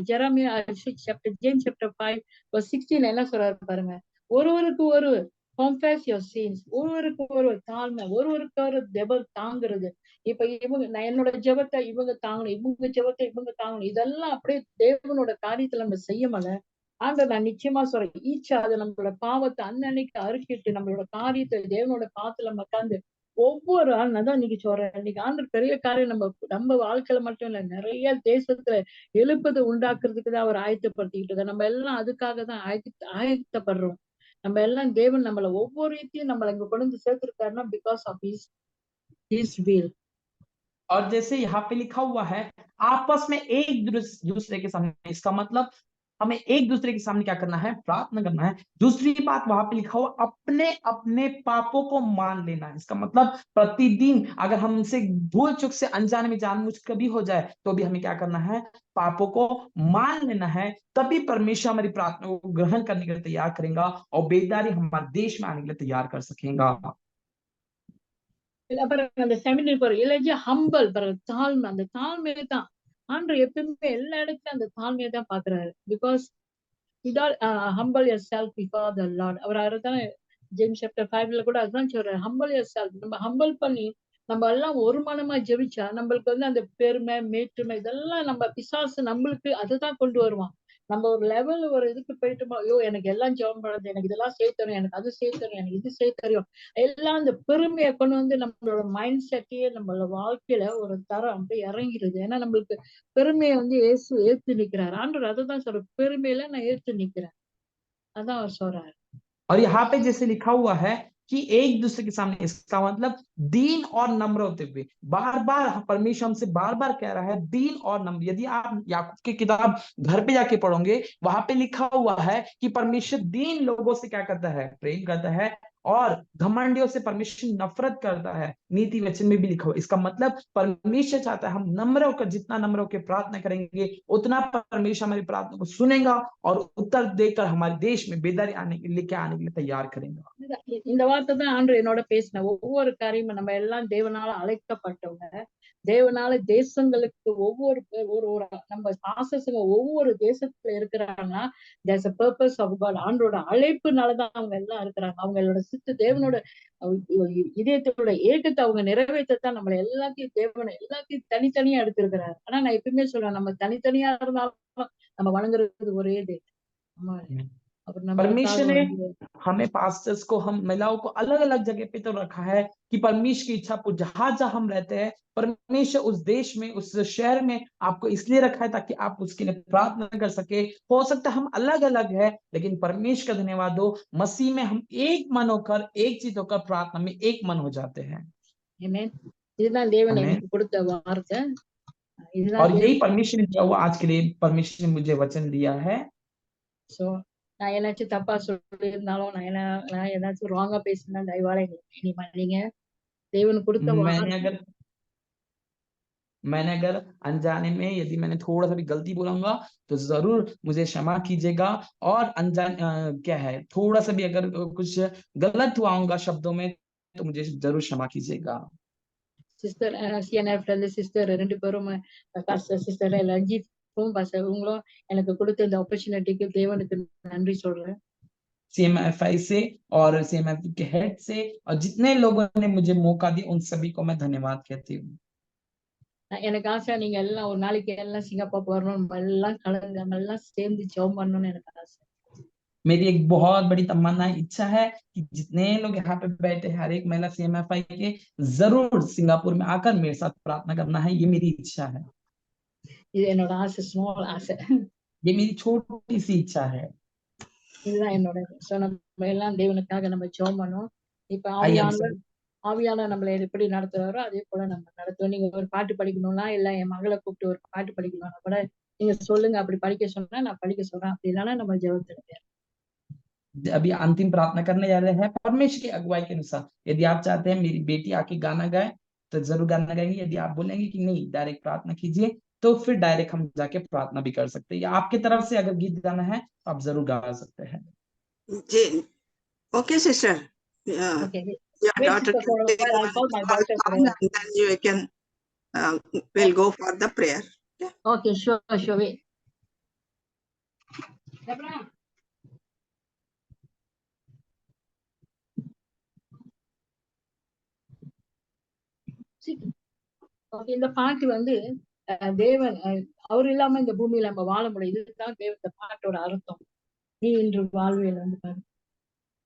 Speaker 1: Jeremiah 6 chapter James chapter 5 verse 16 என்ன சொல்றாரு பாருங்க, ஒருவருக்கு ஒரு confess your sins, ஒருவருக்கு ஒரு தாழ்மை, ஒருவருக்கு ஒரு ஜெபம் தாங்குறது. இப்ப இவங்க நான் என்னோட ஜெபத்தை இவங்க தாங்கணும், இவங்க ஜெபத்தை இவங்க தாங்கணும், இதெல்லாம் அப்படியே தேவனோட காரியத்துல நம்ம செய்யமல ஆண்டவர் நான் நிச்சயமா சொல்றேன், ஈச்சா அது நம்மளோட பாவத்தை அன்னன்னைக்கு அறுக்கிட்டு நம்மளோட காரியத்தை தேவனோட பாத்துல நம்ம உட்கார்ந்து ஒவ்வொரு ஆள் நான் தான் இன்னைக்கு சொல்றேன். இன்னைக்கு ஆண்டவர் பெரிய காரியம் நம்ம நம்ம வாழ்க்கையில மட்டும் இல்ல, நிறைய தேசத்துல எழுப்பது உண்டாக்குறதுக்கு தான் அவர் ஆயத்தப்படுத்திக்கிட்டு இருக்கார். நம்ம எல்லாம் அதுக்காக தான் ஆயத்தப்படுறோம். நம்ம எல்லாம் தேவன் நம்மள ஒவ்வொரு ரீதியும் நம்மள இங்க கொண்டு வந்து சேர்த்திருக்காருன்னா பிகாஸ் ஆஃப் ஹிஸ் வில்.
Speaker 2: और जैसे यहाँ पे लिखा हुआ है आपस में एक दूसरे के सामने, इसका मतलब हमें एक दूसरे के सामने क्या करना है, प्रार्थना करना है। दूसरी बात वहां पे लिखा हुआ अपने अपने पापों को मान लेना है। इसका मतलब प्रतिदिन अगर हमसे भूल चूक से अनजाने में जानबूझ कभी हो जाए तो भी हमें क्या करना है, पापों को मान लेना है। तभी परमेश्वर हमारी प्रार्थना को ग्रहण करने के लिए तैयार करेगा और बेदारी हमारे देश में आने के लिए तैयार कर सकेगा।
Speaker 1: அப்புறம் அந்த 17 பாரு, இல்லையா ஹம்பல் பாருங்க, தாழ்மை. அந்த தாழ்மையை தான் ஆண்டவர் எப்பவுமே எல்லா இடத்துலயும் அந்த தாழ்மையை தான் பாக்குறாரு. Because humble yourself before the lord. அவர் அதுதான் ஜேம்ஸ் சாப்டர் 5ல கூட அதுதான் சொல்றாரு, ஹம்பல் யுவர் செல்ஃப். நம்ம ஹம்பல் பண்ணி நம்ம எல்லாம் ஒரு மனமா ஜெபிச்சா நம்மளுக்கு வந்து அந்த பெருமை மேற்றுமை இதெல்லாம் நம்ம பிசாசு நம்மளுக்கு அதுதான் கொண்டு வருவான். நம்ம ஒரு லெவல் ஒரு இதுக்கு போயிட்டோமோ, ஐயோ எனக்கு எல்லாம் ஜெபம் பண்ணுறது, எனக்கு இதெல்லாம் செய்ய தரும், எனக்கு அது செய்ய தரும், எனக்கு இது செய்ய தெரியும், எல்லாம் அந்த பெருமையை கொண்டு வந்து நம்மளோட மைண்ட் செட்டையே நம்மளோட வாழ்க்கையில ஒரு தரம் அப்படியே இறங்கிடுது. ஏன்னா நம்மளுக்கு பெருமையை வந்து ஏத்து நிக்கிறாரு ஆண்டவர். அதுதான் சொல்ற, பெருமையில நான் ஏத்து நிக்கிறேன், அதான் அவர் சொல்றாரு.
Speaker 2: और यहाँ पे जैसे लिखा हुआ है कि एक दूसरे के सामने, इसका मतलब दीन और नम्र होते हुए। बार बार परमेश्वर हमसे बार बार कह रहा है दीन और नम्र। यदि आप याकूब की किताब घर पे जाके पढ़ोगे वहां पे लिखा हुआ है कि परमेश्वर दीन लोगों से क्या करता है, प्रेम करता है और घमंडियों से परमेश्वर नफरत करता है। नीति वचन में भी लिखा हुआ। इसका मतलब परमेश्वर चाहता है हम नम्र होकर, जितना नम्र होकर प्रार्थना करेंगे उतना परमेश्वर हमारी प्रार्थना को सुनेगा और उत्तर देकर हमारे देश में बेदारी आने के लिए तैयार करेगा।
Speaker 1: இந்த வார்த்தை தான் ஆண்டவர் என்னோட பேசின. ஒவ்வொரு காரியமும் நம்ம எல்லாம் தேவனால அழைக்கப்பட்டவங்க, தேவனால தேசங்களுக்கு ஒவ்வொரு ஒரு ஒரு நம்ம பாசங்க ஒவ்வொரு தேசத்துல இருக்கிறாங்கன்னா there's a purpose of God. ஆண்டோட அழைப்புனாலதான் அவங்க எல்லாம் இருக்கிறாங்க. அவங்களோட தேவனோட இதயத்தோட ஏக்கத்தை அவங்க நிறைவேற்றத்தான் நம்மள எல்லாத்தையும் தனித்தனியா எடுத்திருக்கிறாரு. ஆனா நான் எப்பயுமே சொல்றேன், நம்ம தனித்தனியா இருந்தாலும் நம்ம வணங்குறது ஒரே தேவன். அவர்
Speaker 2: परमेश्वर
Speaker 1: நம்மளுக்காக
Speaker 2: ने
Speaker 1: வந்து
Speaker 2: हमें पास्टर्स को, हम महिलाओं को अलग अलग जगह पे तो रखा है कि परमेश्वर की इच्छा को जहां जहां हम रहते हैं, परमेश्वर उस देश में, उस शहर में आपको इसलिए रखा है ताकि आप उसके लिए प्रार्थना कर सके। हो सकता है हम अलग अलग है, लेकिन परमेश्वर का धन्यवाद हो, मसीह में हम एक मन होकर, एक चीज होकर प्रार्थना में एक मन हो जाते हैं।
Speaker 1: Amen. இதுதான் தேவன்
Speaker 2: हमें,
Speaker 1: எனக்கு கொடுத்த வார்த்தை. இதுதான்
Speaker 2: और यही
Speaker 1: தேவன்.
Speaker 2: परमेश्वर ने दिया हुआ आज के लिए, परमेश्वर ने मुझे वचन दिया है।
Speaker 1: சோ நான் ஏதாச்சும் தப்பா சொல்லியிருந்தாலும், நான் ஏதாச்சும் ராங்கா பேசினா தயவால என்னை மன்னிங்க. தேவன் கொடுத்த
Speaker 2: मैंने
Speaker 1: வார்த்தை.
Speaker 2: अगर मैंने अगर अनजाने में यदि मैंने थोड़ा सा भी गलती बोलूंगा तो जरूर मुझे क्षमा कीजिएगा। और क्या है, थोड़ा सा भी अगर कुछ गलत हुआ होगा शब्दों में तो मुझे जरूर क्षमा कीजिएगा।
Speaker 1: சிஸ்டர் சிஎன்எஃப்ல இருந்து சிஸ்டர் 2 பேரும் பாஸ்டர் சிஸ்டர் ரஞ்சித்தும் பாஸ்டர் உங்களும் எனக்கு கொடுத்த இந்த ஆப்பர்ச்சுனிட்டிக்கு தேவனுக்கு நன்றி சொல்றேன்.
Speaker 2: CMFI से और CMFI के हेड से और जितने लोगों ने मुझे मौका दिया उन सभी को मैं धन्यवाद कहती हूँ।
Speaker 1: எனக்கு ஆசை நீங்க எல்லாம் ஒரு நாளைக்கு எல்லாம் சிங்கப்பூர் வரணும், நம்ம எல்லாம் கலந்து நம்ம எல்லாம் சேர்ந்து ஜெபம் பண்ணணும்னு எனக்கு ஆசை.
Speaker 2: मेरी एक बहुत बड़ी तमन्ना इच्छा है कि जितने लोग यहाँ पे बैठे हैं, हर एक महिला CMFI के जरूर सिंगापुर में आकर मेरे साथ प्रार्थना करना है, ये मेरी इच्छा है।
Speaker 1: இது என்னோட ஆசை, ஸ்மால் ஆசை.
Speaker 2: ये मेरी छोटी सी इच्छा है।
Speaker 1: இதுதான் என்னோட. சோ நம்ம எல்லாம் தேவனுக்காக நம்ம ஜெபம் பண்ணோம். இப்ப
Speaker 2: आइए हम
Speaker 1: ஆவியானவர்
Speaker 2: सब,
Speaker 1: ஆவியானவர் நம்மளை எப்படி நடத்துறாரோ அதே போல நம்ம நடத்துவோம். நீங்க ஒரு பாட்டு படிக்கணும்னா, இல்ல என் மகளை கூப்பிட்டு ஒரு பாட்டு படிக்கணும்னா கூட நீங்க சொல்லுங்க. அப்படி படிக்க சொன்னா நான் படிக்க சொல்றேன். அப்படி இல்லைன்னா நம்ம ஜெபத்துல
Speaker 2: अभी अंतिम प्रार्थना करने जा रहे हैं परमेश्वर की अगुवाई के अनुसार। यदि आप चाहते हैं मेरी बेटी आके गाना गाए तो जरूर गाना गाएंगे। यदि आप बोलेंगे कि नहीं डायरेक्ट प्रार्थना कीजिए तो फिर डायरेक्ट हम जाके प्रार्थना भी कर सकते हैं, या आपकी तरफ से अगर गीत गाना है तो आप जरूर गा सकते हैं।
Speaker 3: Okay, sister.
Speaker 1: Okay.
Speaker 3: Your
Speaker 1: Wait,
Speaker 3: daughter
Speaker 1: sister,
Speaker 3: can
Speaker 1: for a
Speaker 3: take
Speaker 1: while.
Speaker 3: over
Speaker 1: I'll
Speaker 3: the
Speaker 1: call my daughter for a
Speaker 3: song
Speaker 1: while.
Speaker 3: and then you can we'll go for the prayer.
Speaker 1: Okay, sure, wait. Deborah. Okay, இந்த பாட்டு வந்து தேவன் அவர் இல்லாம இந்த பூமியில நம்ம வாழ முடியும். இதுதான் தேவன் இந்த பாட்டோட அர்த்தம். நீ இன்று வாழ்வியல் வந்து பாரு.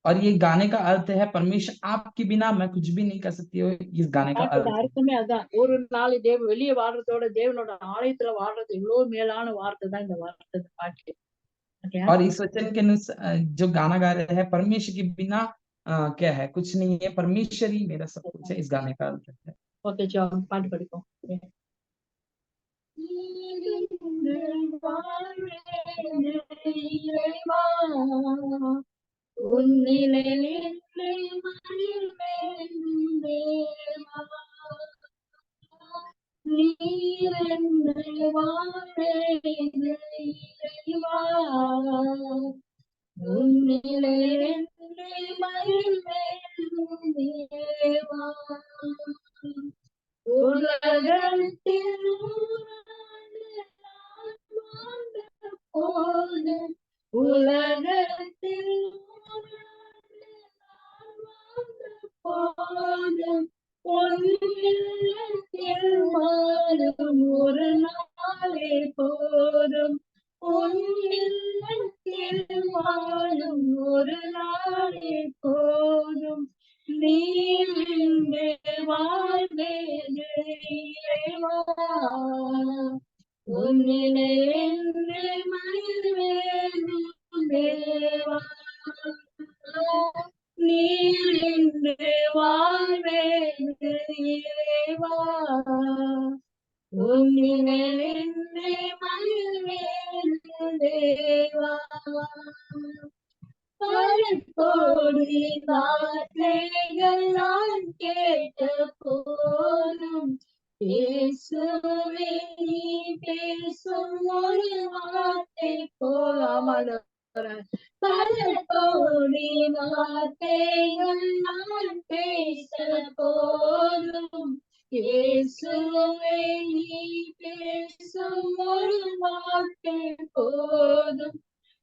Speaker 2: और ये गाने का अर्थ है परमेश्वर आपके बिना मैं कुछ भी नहीं कर सकती हूँ, इस गाने का
Speaker 1: பாட்டோட
Speaker 2: अर्थ है।
Speaker 1: அர்த்தமே அதான். ஒரு நாள் வெளியே வாழ்றதோட தேவனோட ஆலயத்துல வாழ்றது எவ்வளவு மேலான வார்த்தை தான் இந்த வார்த்தை, இந்த பாட்டு. Okay.
Speaker 2: और इस वचन के अनुसार जो गाना गा रहे हैं, परमेश्वर के बिना क्या है, कुछ नहीं है, परमेश्वर ही मेरा सब कुछ है, इस गाने का अर्थ है।
Speaker 1: Okay, பாட்டு படிப்போம். உலகத்தில் உலகத்தில் பொன்னில் வாழும் ஒரு நாளே போதும். பொன்னில் வாழும் ஒரு நாளே போதும். நீ இன்று வாழ்வே இறைவா, உன்னிலே என்று மகிழ்வேன் தேவா. நீ இன்று வாழ்வே இறைவா, உன்னிலே என்று மகிழ்வேன் தேவா. பழத்தோடி வார்த்தைகள் நான் கேட்ட போதும், இயேசுவே நீ பேசும் ஒரு வார்த்தை போலாமல். பழத்தோடி வார்த்தைகள் நான் பேச போதும், இயேசுவே நீ பேசும் ஒரு வார்த்தை போதும்.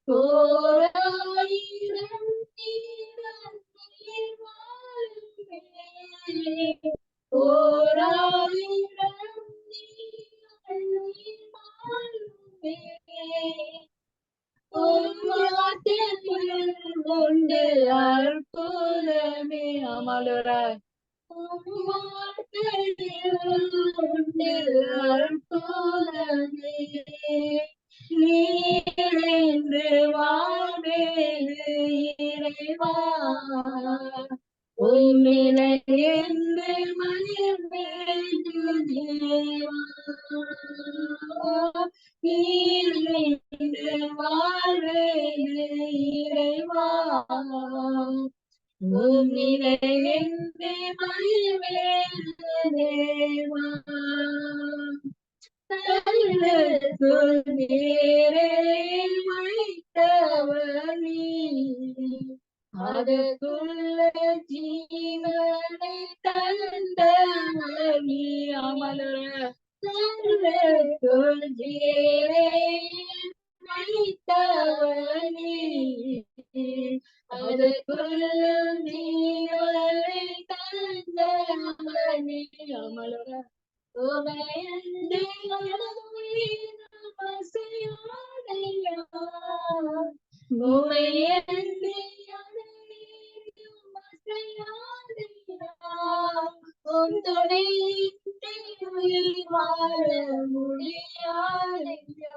Speaker 1: ஓராயிரம் நீரம் நீர் வாழுமே, ஓராயிரம் நீரம் நீர் வாழுமே, வார்த்தையில் உண்டு அற்புதமே. அமலராய் வார்த்தையில் உண்டு அற்புதமே. நீரென்று வாழ்வேது இறைவா, உன்னிலை என்று மகிழ்வேது தேவா. நீரென்று வாழ்வேது இறைவா, உன்னிலை என்று மகிழ்வேது தேவா. தள்ளத்துள் நீரை வைத்தவனே, அதற்குள்ள ஜீவனை தந்தவனே. அமலர தள்ளத்துள் நீரை வைத்தவனே, அதற்குள்ள ஜீவனை தந்தவனே. அமலர உமையன்றி அசையாதையா, உமையன்றி அசையாதையா, உன் துணையின்றி உயிர் வாழ முடியாதையா,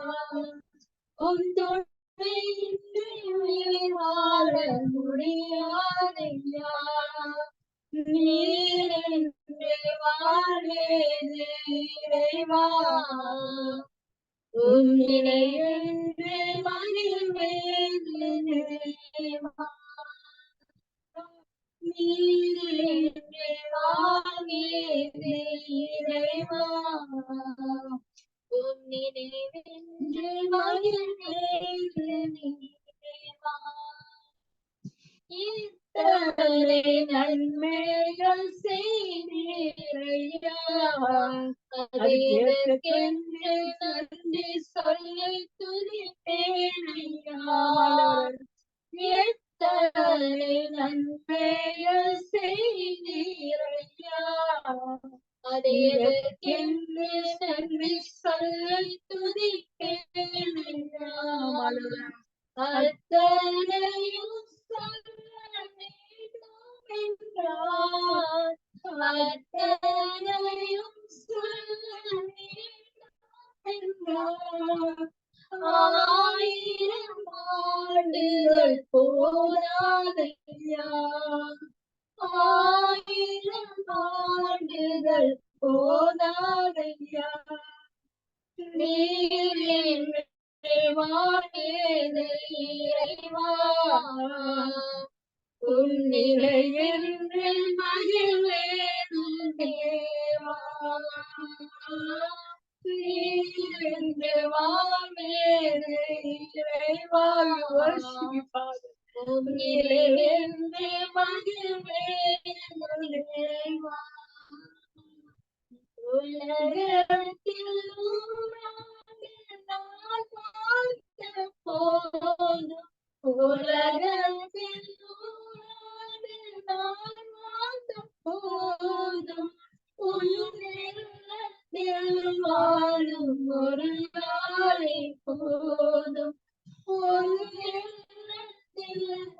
Speaker 1: உன் துணையின்றி உயிர் வாழ முடியாதையா. நீரென்று வாழ்வேது இறைவா, உன்னிலை என்று மகிழ்வேது தேவா. நீரென்று வாழ்வேது இறைவா, உன்னிலை என்று மகிழ்வேது தேவா. இத்தனை நன்மைகள் செய்தீரையா, அதற்கென்று நன்றி சொல்லி துதிப்பேனையா. எத்தனை நன்மைகள் செய்தீரையா, அதற்கென்று நன்றி சொல்லி துதிப்பேனையா. அத்தனையும் அத்தனையும் ஆயிரம் ஆண்டுகள் போதாதையா, ஆயிரம் ஆண்டுகள் போதாதையா. நீர் வாழ்வேது இறைவா, உன்னிலை என்று மகிழ்வேது தேவா. நீரென்று வாழ்வேது இறைவா, உன்னிலை என்று மகிழ்வேது தேவா. உலகத்தில் நான் வாழ்ந்த போதும், உலகத்தில் நான் வாழ்ந்த போதும், உயிரில் வாழும் ஒரு நாளை போதும், உயிரில்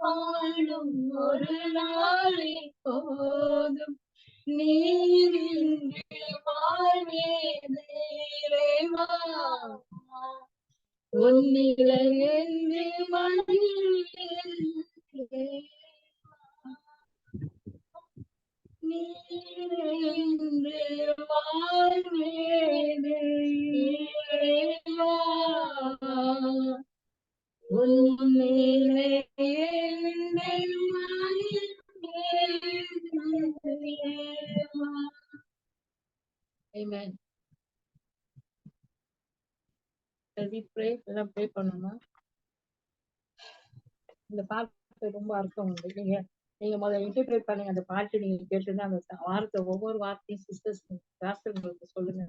Speaker 1: வாழும் ஒரு நாளை போதும். நீரின்றி வாழ்வேது இறைவா, உன்னிலை என்று மகிழ்வேது தேவா. நீரென்று வாழ்வேது இறைவா, உன்னிலை என்று மகிழ்வேது தேவா. Amen. Shall we pray? எல்லாம் ப்ரே பண்ணணுமா? இந்த பாட்டு ரொம்ப அர்த்தம் உண்டு. நீங்க முதல்ல இன்டர்பிரேட் பண்ணுங்க. அந்த பாட்டு நீங்க கேட்டுன்னா அந்த வார்த்தை ஒவ்வொரு வார்த்தையும் சிஸ்டர்ஸ் பாஸ்டர்களுக்கு சொல்லுங்க.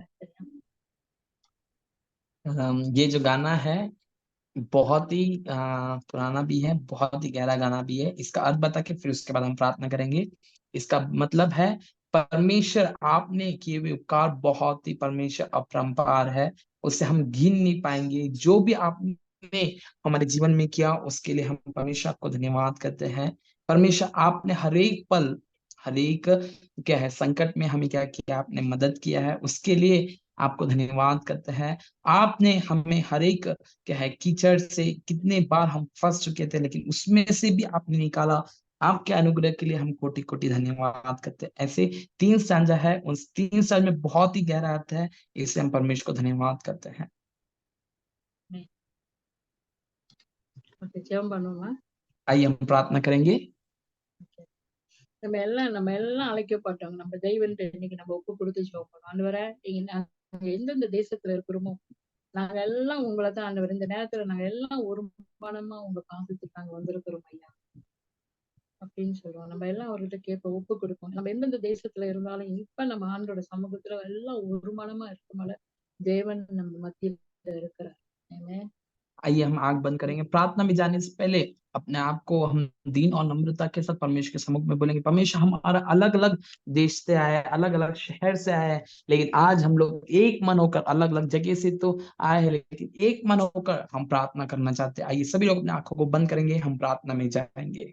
Speaker 2: ये जो गाना है बहुत ही पुराना भी है, बहुत ही गहरा गाना भी है। इसका अर्थ बता के फिर उसके बाद हम प्रार्थना करेंगे। इसका मतलब है परमेश्वर आपने किए हुए उपकार बहुत ही परमेश्वर अपरंपार है, उससे हम गिन नहीं पाएंगे। जो भी आपने आपने हमारे जीवन में किया उसके लिए हम परमेश्वर आपको धन्यवाद करते हैं। परमेश्वर आपने हर एक पल, हर एक क्या है संकट में हमें क्या किया, आपने मदद किया है, उसके लिए आपको धन्यवाद करते हैं। आपने हमें हर एक क्या है कीचड़ से कितने बार हम फंस चुके थे, लेकिन उसमें से भी आपने निकाला। आपके अनुग्रह के लिए हम कोटि कोटि धन्यवाद करते हैं। ऐसे 3 स्टैंजा है, उस 3 स्टैंजा में बहुत ही गहरा अर्थ है, इसलिए हम परमेश्वर को धन्यवाद करते हैं।
Speaker 1: ஓகே, ஜெபம் பண்ணுவோமா?
Speaker 2: आइए हम प्रार्थना करेंगे।
Speaker 1: நம்ம எல்லாம் அழைக்கப்பட்டவங்க. நம்ம தெய்வன்ட்டு இன்னைக்கு நம்ம ஒப்பு கொடுத்து ஜெபம் பண்ணுவோம். ஆண்டவரே, நாங்க எந்தெந்த தேசத்துல இருக்கிறோமோ நாங்க எல்லாம் உங்களைதான் ஆண்டவர், இந்த நேரத்துல நாங்க எல்லாம் ஒரு மனமா உங்க பாசத்துக்கு நாங்க வந்திருக்கிறோம் ஐயா அப்படின்னு சொல்லுவோம். நம்ம எல்லாம் அவர்கிட்ட கேட்போம், ஒப்பு கொடுப்போம். நம்ம எந்தெந்த தேசத்துல இருந்தாலும் இப்ப நம்ம ஆண்டோட சமூகத்துல எல்லாம் ஒரு மனமா இருக்கனால தேவன் நம்ம மத்தியில இருக்கிறார். ஆமென்.
Speaker 2: आइए हम आंख बंद करेंगे। प्रार्थना में जाने से पहले अपने आप को हम दीन और नम्रता के साथ परमेश्वर के सम्मुख में बोलेंगे, परमेश्वर हमारा अलग अलग देश से आया है, अलग अलग शहर से आया है, लेकिन आज हम लोग एक मन होकर, अलग अलग जगह से तो आए हैं लेकिन एक मन होकर हम प्रार्थना करना चाहते हैं। आइए सभी लोग अपनी आंखों को बंद करेंगे, हम प्रार्थना में जाएंगे।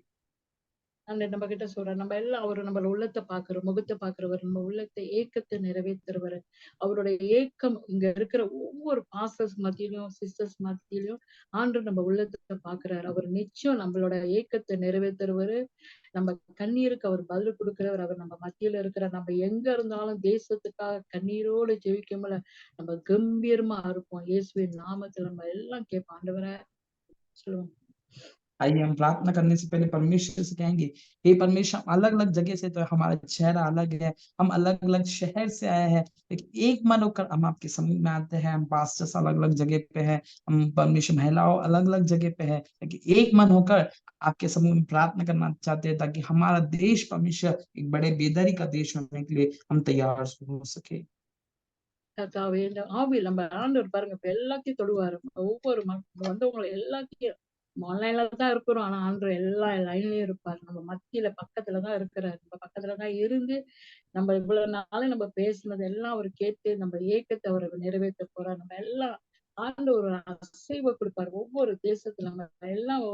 Speaker 1: நம்ம கிட்ட சொல்றார், நம்ம எல்லாம் அவரு நம்ம உள்ளத்தை பாக்குற முகத்தை பாக்குறவர், நம்ம உள்ளத்தை ஏக்கத்தை நிறைவேற்றுறவர். அவருடைய ஏக்கம் இங்க இருக்கிற ஒவ்வொரு பாஸ்டர்ஸ் மத்தியிலும் சிஸ்டர்ஸ் மத்தியிலும் ஆண்டு நம்ம உள்ளத்தை பாக்குறாரு. அவர் நிச்சயம் நம்மளோட ஏக்கத்தை நிறைவேற்றுறவரு. நம்ம கண்ணீருக்கு அவர் பதில் கொடுக்கிறவர். அவர் நம்ம மத்தியில இருக்கிற, நம்ம எங்க இருந்தாலும் தேசத்துக்காக கண்ணீரோடு ஜெபிக்கும்போல நம்ம கம்பீரமா இருப்போம். இயேசுவின் நாமத்துல நம்ம எல்லாம் கேட்போம். ஆண்டவரே சொல்லுவோம்.
Speaker 2: आइए हम प्रार्थना करने से पहले परमेश्वर से कहेंगे, हे परमेश्वर, अलग अलग जगह से तो हमारा चेहरा अलग है, हम अलग अलग शहर से आए हैं, लेकिन एक मन होकर हम आपके समूह में आते हैं। हम पास्टर्स अलग अलग जगह पे है, हम परमेश्वर महिलाओं अलग अलग जगह पे है, लेकिन एक मन होकर आपके समूह में प्रार्थना करना चाहते हैं, ताकि हमारा देश परमेश्वर एक बड़े बेदरी का देश होने के लिए हम तैयार हो सके।
Speaker 1: கர்த்தாவே, இந்த ஆவியில் நம்ம ஆண்டவர் பாருங்க இப்ப எல்லாத்தையும் தொடுவாரு. ஒவ்வொரு வந்தவங்களை எல்லாத்தையும் ஆன்லைன்ல தான் இருக்கிறோம். ஆனா ஆண்டவர் எல்லா லைன்லயும் இருப்பாரு. நம்ம மத்தியில பக்கத்துலதான் இருக்கிறாரு. நம்ம பக்கத்துலதான் இருந்து நம்ம இவ்வளவு நாளும் நம்ம பேசுனது எல்லாம் அவர் கேட்டு நம்ம ஏக்கத்தை அவர் நிறைவேற்ற போறார். நம்ம எல்லாம் ஆண்டவர் ஒரு அசைவை கொடுப்பாரு. ஒவ்வொரு தேசத்துல நம்ம எல்லாம்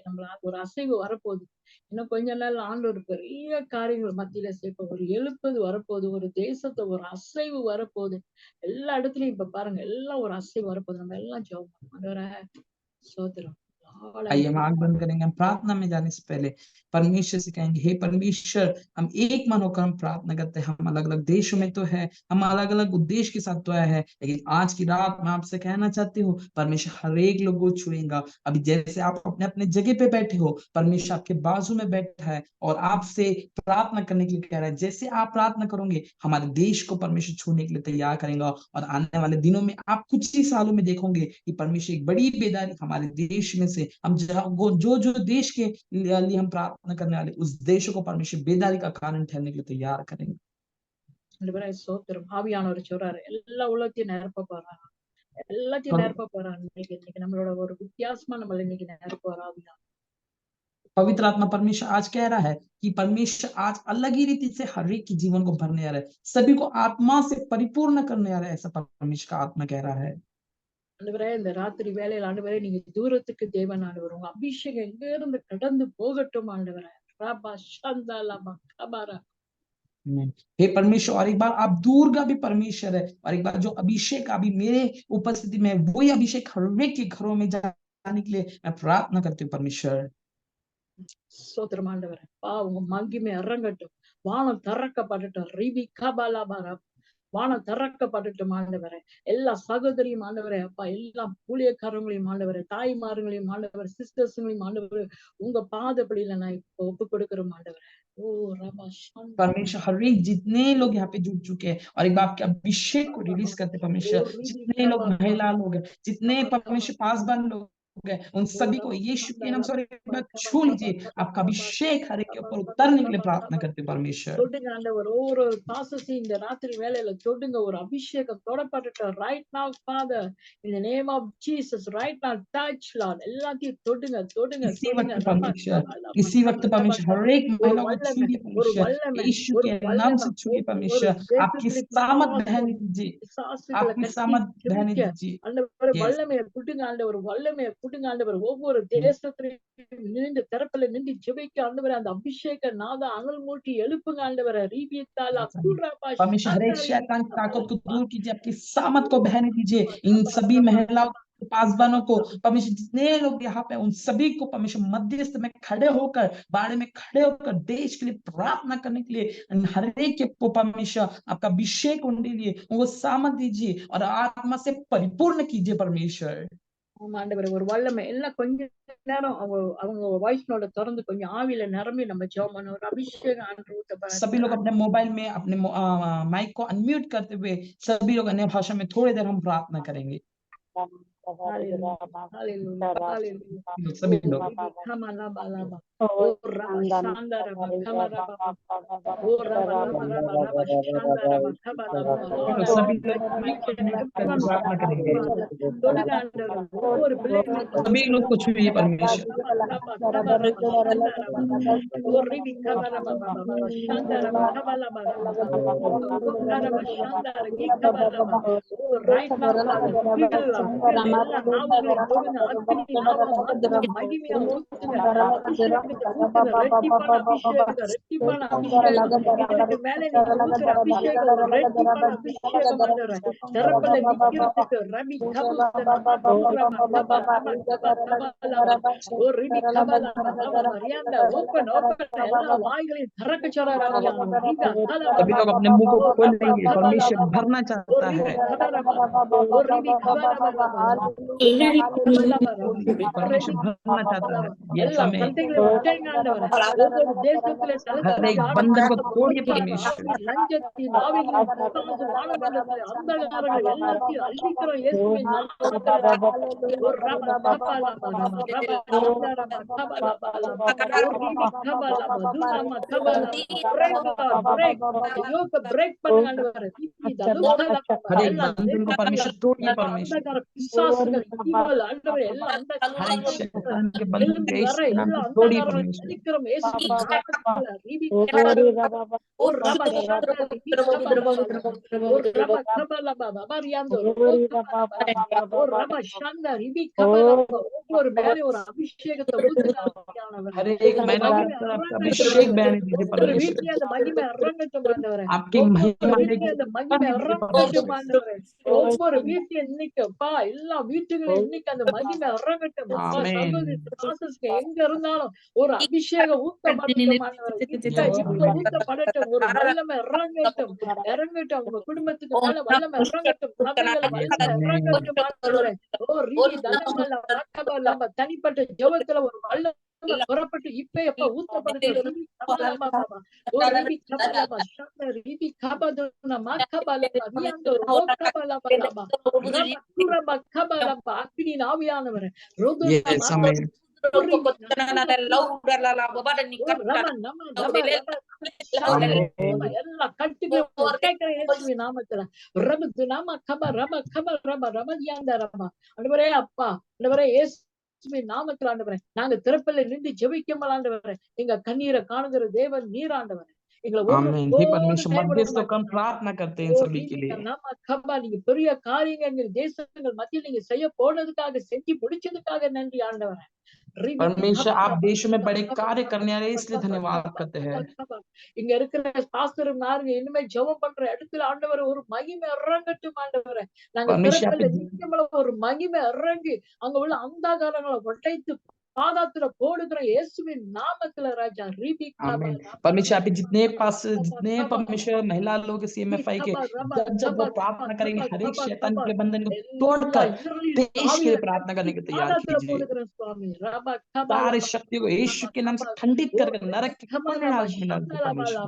Speaker 1: நம்ம ஒரு அசைவு வரப்போகுது. இன்னும் கொஞ்ச நாள் ஆண்டவர் பெரிய காரியங்கள் மத்தியில சேர்ப்ப ஒரு எழுப்பது வரப்போகுது. ஒரு தேசத்தை ஒரு அசைவு வரப்போகுது. எல்லா இடத்துலயும் இப்ப பாருங்க எல்லாம் ஒரு அசைவு வரப்போகுது. நம்ம எல்லாம் ஜெபம் பண்ணுவோம். ஆண்டவரே ஸ்தோத்திரம்.
Speaker 2: आइए हम आंख बंद करेंगे। हम प्रार्थना में जाने से पहले परमेश्वर से कहेंगे, हे परमेश्वर, हम एक मन होकर हम प्रार्थना करते हैं। हम अलग अलग देशों में तो है, हम अलग अलग उद्देश्य के साथ तो आए हैं, लेकिन आज की रात मैं आपसे कहना चाहती हूँ, परमेश्वर हर एक लोग को छुएगा। अभी जैसे आप अपने अपने जगह पे बैठे हो, परमेश्वर आपके बाजू में बैठा है और आपसे प्रार्थना करने के लिए कह रहा है। जैसे आप प्रार्थना करोगे, हमारे देश को परमेश्वर छूने के लिए तैयार करेगा, और आने वाले दिनों में आप कुछ ही सालों में देखोगे कि परमेश्वर एक बड़ी बेदारी हमारे देश में से हम जो जो देश के लिए हम प्रार्थना करने वाले, उस देशों को परमेश्वर बेदारी का कारण ठहरने के लिए तैयार करेंगे।
Speaker 1: ஆண்டவரே ஸ்தோத்திரம். ஆவியானவர் சொல்றாரு, எல்லா உள்ளத்தையும் நிரப்ப போறாரு. எல்லாத்தையும் நிரப்ப போறாரு. இன்னைக்கு நம்மளோட ஒரு வித்தியாசமா நம்மள இன்னைக்கு நிரப்ப போறா ஆவியா.
Speaker 2: पवित्र आत्मा परमेश्वर आज कह रहा है कि परमेश्वर आज अलग ही रीति से हर एक के जीवन को भरने आ रहा है, सभी को आत्मा से परिपूर्ण करने आ रहा है, ऐसा परमेश्वर का आत्मा कह रहा है।
Speaker 1: ஆண்டவரே, இந்த ராத்திரி வேளையில ஆண்டவரே, நீங்க தூரத்துக்கு தேவன் ஆண்டவர், உங்க அபிஷேகம் எங்க இருந்து கடந்து போகட்டும் ஆண்டவரே. ராபா சந்தாலா கபாரா.
Speaker 2: हे परमेश्वर, और एक बार आप दूर का भी परमेश्वर है, और एक बार जो अभिषेक अभी मेरे उपस्थिति में वही अभिषेक हर एक के घरों में जाने के लिए मैं प्रार्थना करती हूँ परमेश्वर।
Speaker 1: ஸ்தோத்திரம் ஆண்டவரே. உங்க மகிமை இறங்கட்டும். வானம் திறக்கப்படட்டும். ரிபி கபாலாபாரா. வானம் திறக்கப்படட்டும் ஆண்டவரே. எல்லா சகோதரியும் ஆண்டவரே, அப்பா எல்லா ஊழியக்காரங்களையும் ஆண்டவரே, தாய்மார்களையும் ஆண்டவரே, சிஸ்டர்ஸுங்களையும் ஆண்டவரே, உங்க பாதப்படியில நான் இப்ப ஒப்பு கொடுக்கிறோம் ஆண்டவரே. ஓ ரபா
Speaker 2: परमेश्वर हर एक जितने लोग यहाँ पे जुड़ चुके हैं, और एक बार आपके अभिषेक को रिलीज करते परमेश्वर, जितने लोग महिला लोग हैं, जितने परमेश्वर पासवान लोग हैं, उन सभी को यीशु के नाम से एक बार छू लीजिए। आपका अभिषेक हर एक के ऊपर उतरने के लिए प्रार्थना करते परमेश्वर।
Speaker 1: தொடுங்க ஆண்டவர். ஒவ்வொரு பாசஸையும் இந்த ராத்திரி வேளையில தொடுங்க. ஒரு அபிஷேகம் தொடப்படட்டும். Right now Father, in the name of Jesus, right now touch Lord. எல்லாத்தையும் தொடுங்க தொடுங்க
Speaker 2: इसी
Speaker 1: தொடுங்க.
Speaker 2: वक्त परमेश्वर, इसी वक्त परमेश्वर हर एक
Speaker 1: ஒரு
Speaker 2: महिला को
Speaker 1: வல்லமை,
Speaker 2: छूइए
Speaker 1: ஒரு
Speaker 2: परमेश्वर,
Speaker 1: வல்லமை,
Speaker 2: यीशु
Speaker 1: ஒரு
Speaker 2: के नाम
Speaker 1: வல்லமை,
Speaker 2: से छूइए
Speaker 1: ஒரு
Speaker 2: परमेश्वर। आपकी
Speaker 1: தேசத்துல
Speaker 2: सामत बहने दीजिए,
Speaker 1: பிசாசுகளை
Speaker 2: आपकी
Speaker 1: கட்டி
Speaker 2: सामत बहने
Speaker 1: ஜெபிக்க
Speaker 2: दीजिए।
Speaker 1: ஆண்டவர்
Speaker 2: यस
Speaker 1: வல்லமையை கொடுங்க. ஆண்டவர் வல்லமையை கொடுங்க ஆண்டவர். ஒவ்வொரு தேசத்திலையும் நின்று திறப்புல நின்று ஜெபிக்க ஆண்டவரே, அந்த அபிஷேக நாதம் அனல் மூட்டி எழுப்புங்க ஆண்டவரே. ரீபியத்தாலா கூராபா
Speaker 2: परमेश्वर हर एक
Speaker 1: शांदारी
Speaker 2: शैतान की ताकत को दूर कीजिए, आपकी सामत को बहने दीजिए। इन सभी महिलाओं पासवानों को परमेश्वर, जितने लोग यहाँ पे उन सभी को परमेश्वर मध्यस्थ में खड़े होकर, बाड़े में खड़े होकर देश के लिए प्रार्थना करने के लिए हर एक के परमेश्वर आपका अभिषेक उनके लिए उनको सामत दीजिए और आत्मा से परिपूर्ण कीजिए परमेश्वर।
Speaker 1: ஆமா ஆண்டவரே, ஒரு வல்லமை எல்லாம் கொஞ்ச நேரம் அவங்க அவங்க வாய்ஸ் நோட திறந்து கொஞ்சம் ஆவியில நிரம்பி நம்ம ஜெபம் பண்ண ஒரு அபிஷேகம் ஆண்டு ஊத்த
Speaker 2: सभी लोग अपने मोबाइल में अपने माइक को अनम्यूट करते हुए सभी लोग अन्य भाषा में थोड़ी देर हम प्रार्थना करेंगे।
Speaker 1: Hallelujah. Hallelujah. Hallelujah.
Speaker 2: सभी लोग
Speaker 1: Kama laba laba. Oh raba shanda raba kama raba. Oh raba laba raba raba shanda raba kama laba. Lord, I
Speaker 2: सभी
Speaker 1: want to reach and everyone
Speaker 2: प्रार्थना करेंगे।
Speaker 1: தொடுங்க ஆண்டவரே. ஒவ்வொரு பிள்ளைகளும்
Speaker 2: सभी लोग को छुइए परमेश्वर।
Speaker 1: kama kama raba shanda raba. Oh ribi kama raba baba baba shanda raba kama laba raba. Oh raba shanda raba kama laba. Oh right now Father, fill எல்லா நாவுகளையும் தொடுங்க. அக்கினி நாவம் மாத்துங்க. மகிமையா ஊத்துங்க. அபிஷேகத்தை ஊத்துங்க. ரெட்டிப்பான அபிஷேகத்தை ரெட்டிப்பான அபிஷேகம் இதற்கு மேல நீங்க ஊத்துற அபிஷேகம் ஒரு ரெட்டிப்பான அபிஷேகம் ஆண்டவரே. திறப்புல நிக்கிறதுக்கு ரபி கபுத்த நமா ரபா கபா ரபா கபா கபா லபா ஓ ரிபி கபா லபா லபா மரியாண்டா ஓபன் எல்லா வாய்களையும் திறக்க சொல்றாங்க ரீபா கலா
Speaker 2: सभी लोग अपने मुंह को खोलेंगे, परमेश्वर भरना
Speaker 1: ஓ
Speaker 2: चाहता
Speaker 1: ரிபி
Speaker 2: है।
Speaker 1: கபா லபா ஓ ரிபி கபா லபா லபா
Speaker 2: परमेश्वर भरना चाहता है। यस
Speaker 1: எல்லா
Speaker 2: हमें
Speaker 1: கட்டைகளை உடைங்க ஆண்டவரே. ஒவ்வொரு தேசத்திலே
Speaker 2: हर एक बंधन को तोड़िए परमेश्वर।
Speaker 1: லஞ்சத்தின் ஆவிகளின் பிசாசு வானமண்டலத்திலே அந்தகாரங்கள் எல்லாத்தையும் அழிக்கிறோம் இயேசுவின் நாமத்திலே. ஒரு ரப கபலப ரப ரப சந்தரப கபலப ஒரு ரிபி கபலப துனம கபலப பிரேக் பிரேக் யோக பிரேக் பண்ணுங்க ஆண்டவரே. ரிபி தலுகலப
Speaker 2: हर एक
Speaker 1: எல்லா
Speaker 2: बंधन को परमेश्वर तोड़िए परमेश्वर।
Speaker 1: அந்தகார பிசாசுகள் ஈவல் ஆண்டவரே எல்லா
Speaker 2: हर एक शैतान के बंधन
Speaker 1: எழும்பி
Speaker 2: को
Speaker 1: வர
Speaker 2: यीशु के नाम
Speaker 1: எல்லா
Speaker 2: से तोड़िए
Speaker 1: அந்தகாரங்களை
Speaker 2: परमेश्वर।
Speaker 1: அழிக்கிறோம் இயேசுவின் நாமத்திலே. ரிபி கபலப ஒரு ரப ஷாண்டா ரிபி கபலப ஒரு ரப கபலப பபரியாந்தோ ரோபோ கபலப ஒரு ரப ஷாண்டா ரிபி கபலப ஒவ்வொரு மேலே ஒரு அபிஷேகத்தை ஊத்துனானவர்.
Speaker 2: हर एक
Speaker 1: அந்த
Speaker 2: महिला
Speaker 1: மகிமை
Speaker 2: पर आपका
Speaker 1: இறங்கட்டும்
Speaker 2: अभिषेक
Speaker 1: ஆண்டவரே.
Speaker 2: बहने दीजिए
Speaker 1: ஒவ்வொரு
Speaker 2: परमेश्वर।
Speaker 1: வீட்லயும் அந்த மகிமை இறங்கட்டும் ஆண்டவரே.
Speaker 2: आपकी
Speaker 1: ஒவ்வொரு
Speaker 2: महिमा
Speaker 1: வீட்லயும் அந்த மகிமை இறங்கட்டும் ஆண்டவரே. ஒவ்வொரு வீட்லயும் இன்னைக்கு அப்பா எல்லா வீட்டுகளும் இன்னைக்கு அந்த மகிமை இறங்கட்டும் அப்பா.
Speaker 2: आमीन।
Speaker 1: சகோதரி ப்ராசஸ்க்கு எங்க இருந்தாலும் ஒரு அபிஷேகம் ஊத்தப்படட்டும் ஆண்டவரே. இப்ப ஊத்தப்படட்டும். ஒரு வல்லமை இறங்கட்டும் இறங்கட்டும். உங்க குடும்பத்துக்கு மேல வல்லமை இறங்கட்டும். சபைகள் வல்லமை இறங்கட்டும் ஆண்டவரே. ஓ ரிபி தலங்கல ரக்கபலப தனிப்பட்ட ஜெபத்துல ஒரு வல்லமை புறப்பட்டு இப்ப எப்ப ஊத்தப்படட்டும். ரிபி கபலப ஓ ரிபி கபலப ஷந்த ரிபி கபதுன மக்கபலப ரியாந்தோ ரோக்கபலப ரப ரப குரப கபலப அக்னி ஆவியானவரே. ருதுன
Speaker 2: यस
Speaker 1: மக்க
Speaker 2: हमें
Speaker 1: எல்லா கட்டுகளையும் உடைக்கிற இயேசுவின் நாமத்துல ரபத்து நாம கப ரப கப ரப ரபதியாந்த ரபா. ஆண்டவரே அப்பா ஆண்டவரே இயேசுவின் நாமத்துல ஆண்டவரே நாங்க திறப்பில் நின்று ஜெபிக்கும்போது ஆண்டவரே எங்க கண்ணீரை காணுகிற தேவன் நீராண்டவரே. எங்களை
Speaker 2: आमीन। हे परमेश्वर मध्यस्थ होकर हम प्रार्थना करते हैं इन सभी के लिए।
Speaker 1: நீங்க பெரிய காரியங்கள் தேசங்கள் மத்தியில் நீங்க செய்ய போனதுக்காக செஞ்சு முடிச்சதுக்காக நன்றி ஆண்டவரே.
Speaker 2: परमेश्वर आप देशों में बड़े कार्य करने वाले इसलिए धन्यवाद करते हैं।
Speaker 1: இங்க இருக்கிற பாஸ்டர்மாருங்க இனிமே ஜெபம் பண்ற இடத்துல ஆண்டவரே ஒரு மகிமை இறங்கட்டும் ஆண்டவரே. நாங்க
Speaker 2: परमेश्वर
Speaker 1: திறப்பில்
Speaker 2: आप
Speaker 1: நிக்கும்போது ஒரு மகிமை இறங்கி அங்க உள்ள அந்தகாரங்களை உடைத்து பாதாத்துல போடுகிற இயேசுவின் நாமத்துல ராஜா ரிபி
Speaker 2: आमीन। परमेश्वर आप जितने पास जितने परमेश्वर महिला लोग CMFI के जब वो प्रार्थना करेंगे हर एक शैतान के बंधन को तोड़कर देश के लिए प्रार्थना करने के तैयार कीजिए।
Speaker 1: போடுகிற சுவாமி ரபா
Speaker 2: सारी शक्तियों को यीशु के नाम से खंडित करके नरक के कोने हाथ में डाल दो परमेश्वर।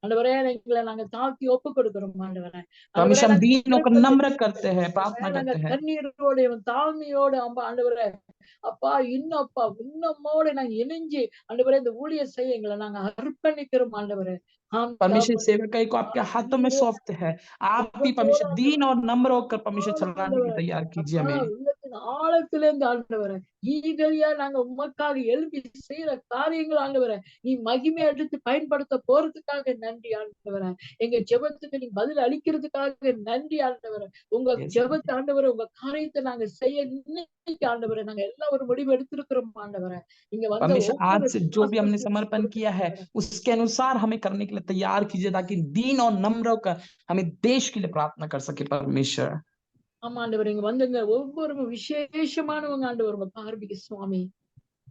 Speaker 1: ஆண்டவரே எங்களை நாங்க தாழ்த்தி ஒப்பு கொடுக்கிறோம் ஆண்டவரே.
Speaker 2: परमेश्वर हम दीन होकर नम्र करते हैं, प्रार्थना
Speaker 1: நாங்க
Speaker 2: करते हैं।
Speaker 1: கண்ணீரோட தாழ்மையோட அம்பா ஆண்டவரே அப்பா இன்னும் அப்பா இன்னமோட நாங்க இணைஞ்சு ஆண்டவரே இந்த ஊழியம் செய்ய எங்களை நாங்க அர்ப்பணிக்கிறோம் ஆண்டவரே.
Speaker 2: परमेश्वर सेवकाई को आपके हाथों में सौंपते हैं। आप भी परमेश्वर दीन और नम्र होकर परमेश्वर चलाने के तैयार कीजिए हमें।
Speaker 1: ஆழத்துல இருந்து ஆண்டவரே ஈகரியா நாங்க உமக்காக எழுப்பி செய்யற காரியங்கள் ஆண்டவரே நீ மகிமை எடுத்து பயன்படுத்த போறதுக்காக நன்றி ஆண்டவரே. எங்க ஜெபத்துக்கு நீ பதில் அளிக்கிறதுக்காக நன்றி ஆண்டவரே. உங்க
Speaker 2: Yes.
Speaker 1: ஜெபத்தை ஆண்டவரே உங்க காரியத்தை நாங்க செய்ய இன்னைக்கு ஆண்டவரே நாங்க எல்லாம் ஒரு முடிவு எடுத்திருக்கிறோம் ஆண்டவரே. நீங்க வந்த
Speaker 2: परमेश्वर आज
Speaker 1: ஒவ்வொரு
Speaker 2: से जो भी हमने
Speaker 1: தாசனுக்கும்
Speaker 2: समर्पण किया है
Speaker 1: ஆண்டவரே.
Speaker 2: उसके अनुसार हमें करने के लिए तैयार कीजिए, ताकि दीन और नम्र होकर हमें देश के लिए प्रार्थना कर सके परमेश्वर।
Speaker 1: ஆமா ஆண்டவரே இங்க வந்துங்க ஒவ்வொரு விசேஷமானவங்க ஆண்டவர் உங்க பார்வைக்கு சுவாமி.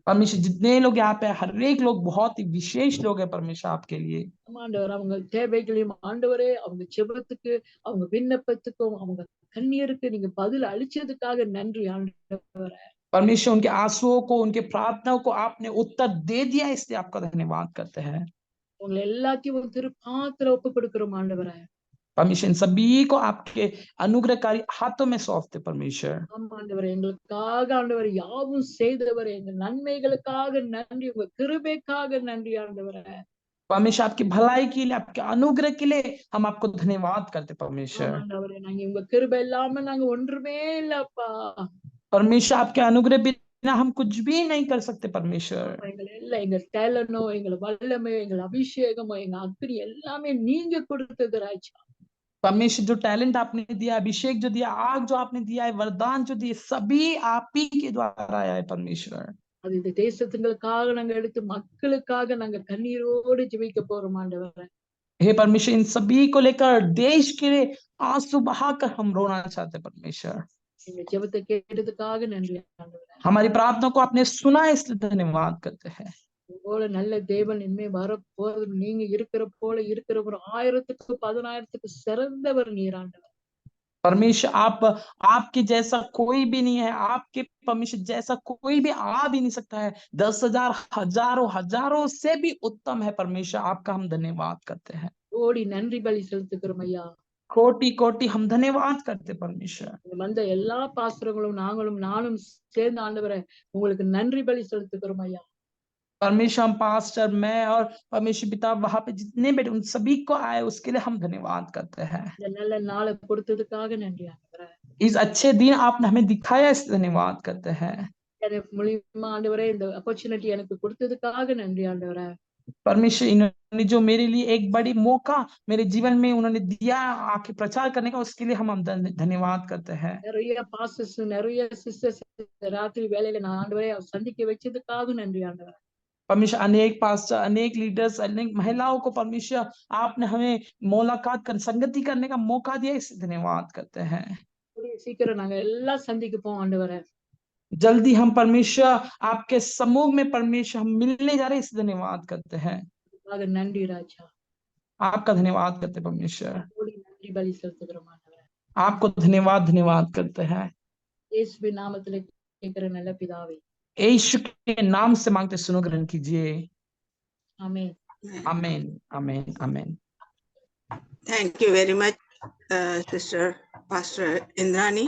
Speaker 2: परमेश्वर जितने लोग यहाँ पे हर एक लोग बहुत ही विशेष लोग हैं परमेश्वर आपके लिए।
Speaker 1: ஆமா ஆண்டவர் அவங்க தேவைகளையும் ஆண்டவரே அவங்க ஜெபத்துக்கு அவங்க விண்ணப்பத்துக்கும் அவங்க கண்ணீருக்கு நீங்க பதில் அளிச்சதுக்காக நன்றி ஆண்டவரே.
Speaker 2: परमेश्वर उनके आंसुओं को, उनके प्रार्थनाओं को आपने उत्तर दे दिया, इसलिए आपका धन्यवाद करते हैं।
Speaker 1: உங்களை எல்லாத்தையும் ஒரு திருப்பாத்துல ஒப்பு கொடுக்கிறோம் ஆண்டவரே.
Speaker 2: परमेश्वर इन सभी को आपके अनुग्रहकारी हाथों में सौंपते परमेश्वर।
Speaker 1: ஆமா ஆண்டவரே எங்களுக்காக ஆண்டவரே யாவும் செய்தவரே எங்க நன்மைகளுக்காக நன்றி உங்க கிருபைக்காக நன்றி ஆண்டவரே.
Speaker 2: परमेश्वर आपकी भलाई के लिए, आपके अनुग्रह के लिए हम आपको धन्यवाद करते
Speaker 1: ஆமா
Speaker 2: परमेश्वर।
Speaker 1: ஆண்டவரே நாங்க உங்க கிருபை இல்லாம நாங்க ஒன்றுமே இல்லப்பா.
Speaker 2: परमेश्वर आपके अनुग्रह बिना हम कुछ भी नहीं कर सकते परमेश्वर।
Speaker 1: ஆமா எங்களை எல்லாம் எங்க டேலனோ எங்க வல்லமை எங்க அபிஷேகமோ எங்க அக்னி எல்லாமே நீங்க கொடுத்தது ராஜா.
Speaker 2: परमेश्वर जो टैलेंट आपने दिया, अभिषेक जो दिया, आग जो आपने दिया है, वरदान जो दिए, सभी आप ही के द्वारा आया है परमेश्वर।
Speaker 1: அது இந்த தேசத்துங்களுக்காக நாங்க எடுத்து மக்களுக்காக நாங்க கண்ணீரோடு ஜெபிக்க போறோம் ஆண்டவரே.
Speaker 2: हे परमेश्वर इन सभी को लेकर देश के लिए आंसू बहाकर हम रोना चाहते हैं परमेश्वर।
Speaker 1: எங்க ஜெபத்தை கேட்டதுக்காக நன்றி ஆண்டவரே.
Speaker 2: हमारी प्रार्थना को आपने सुना, इसलिए धन्यवाद करते हैं।
Speaker 1: போல நல்ல தேவன் இனிமே வர போறது நீங்க இருக்கிற போல இருக்கிறவர் 1000க்கு 10,000க்கு சிறந்தவர் நீர் ஆண்டவர்.
Speaker 2: परमेश्वर आपके जैसा कोई भी नहीं है, आपके परमेश्वर जैसा कोई भी आ भी नहीं सकता है। 10,000 हजारों हजारों से भी उत्तम है परमेश्वर, आपका हम धन्यवाद करते हैं।
Speaker 1: கோடி நன்றி பலி செலுத்துக்கிறோம் ஐயா.
Speaker 2: कोटि कोटि हम धन्यवाद करते परमेश्वर।
Speaker 1: இங்க வந்த எல்லா பாஸ்டர்களும் நானும் சேர்ந்து ஆண்டவரே உங்களுக்கு நன்றி பலி செலுத்துக்கிறோம் ஐயா.
Speaker 2: परमेश्वर हम पास्टर, मैं और परमेश्वर पिता वहां पे जितने बेटे उन सभी को आए उसके लिए हम धन्यवाद करते हैं।
Speaker 1: இந்த நல்ல நாளை கொடுத்ததுக்காக நன்றி ஆண்டவரே.
Speaker 2: इस अच्छे दिन आपने हमें दिखाया, इसलिए धन्यवाद करते हैं।
Speaker 1: எனக்கு மூலியமா ஆண்டவரே இந்த ஆப்பர்ச்சுனிட்டி எனக்கு கொடுத்ததுக்காக நன்றி ஆண்டவரே.
Speaker 2: परमेश्वर इन्होंने जो मेरे लिए एक बड़ी मौका मेरे जीवन में उन्होंने दिया आके प्रचार करने का, उसके लिए हम धन्यवाद करते हैं।
Speaker 1: நிறைய பாஸ்டர்ஸ் நிறைய சிஸ்டர்ஸ் ராத்திரி வேலையில நான் ஆண்டவரே சந்திக்க வச்சதுக்காக நன்றி ஆண்டவரே.
Speaker 2: परमेश्वर अनेक पास्टर, अनेक लीडर्स, अनेक महिलाओं को परमेश्वर आपने हमें मुलाकात कर संगति करने का मौका दिया, इससे धन्यवाद करते हैं।
Speaker 1: சீக்கிரம் நாங்க எல்லாம் சந்திக்கப்போம் ஆண்டவரே.
Speaker 2: जल्दी हम परमेश्वर आपके समूह में परमेश्वर हम मिलने जा रहे हैं, इससे धन्यवाद करते हैं।
Speaker 1: அதுக்காக நன்றி ராஜா.
Speaker 2: आपका धन्यवाद करते हैं परमेश्वर।
Speaker 1: கோடி நன்றி பலி செலுத்துகிறோம் ஆண்டவரே.
Speaker 2: आपको धन्यवाद करते हैं।
Speaker 1: இயேசுவின் நாமத்திலே கேட்கிற நல்ல பிதாவே.
Speaker 2: यीशु के नाम से मांगते सुनो, ग्रहण कीजिए।
Speaker 1: ஆமென்.
Speaker 2: आमीन आमीन आमीन।
Speaker 3: Thank you very much, Sister Pastor Indrani.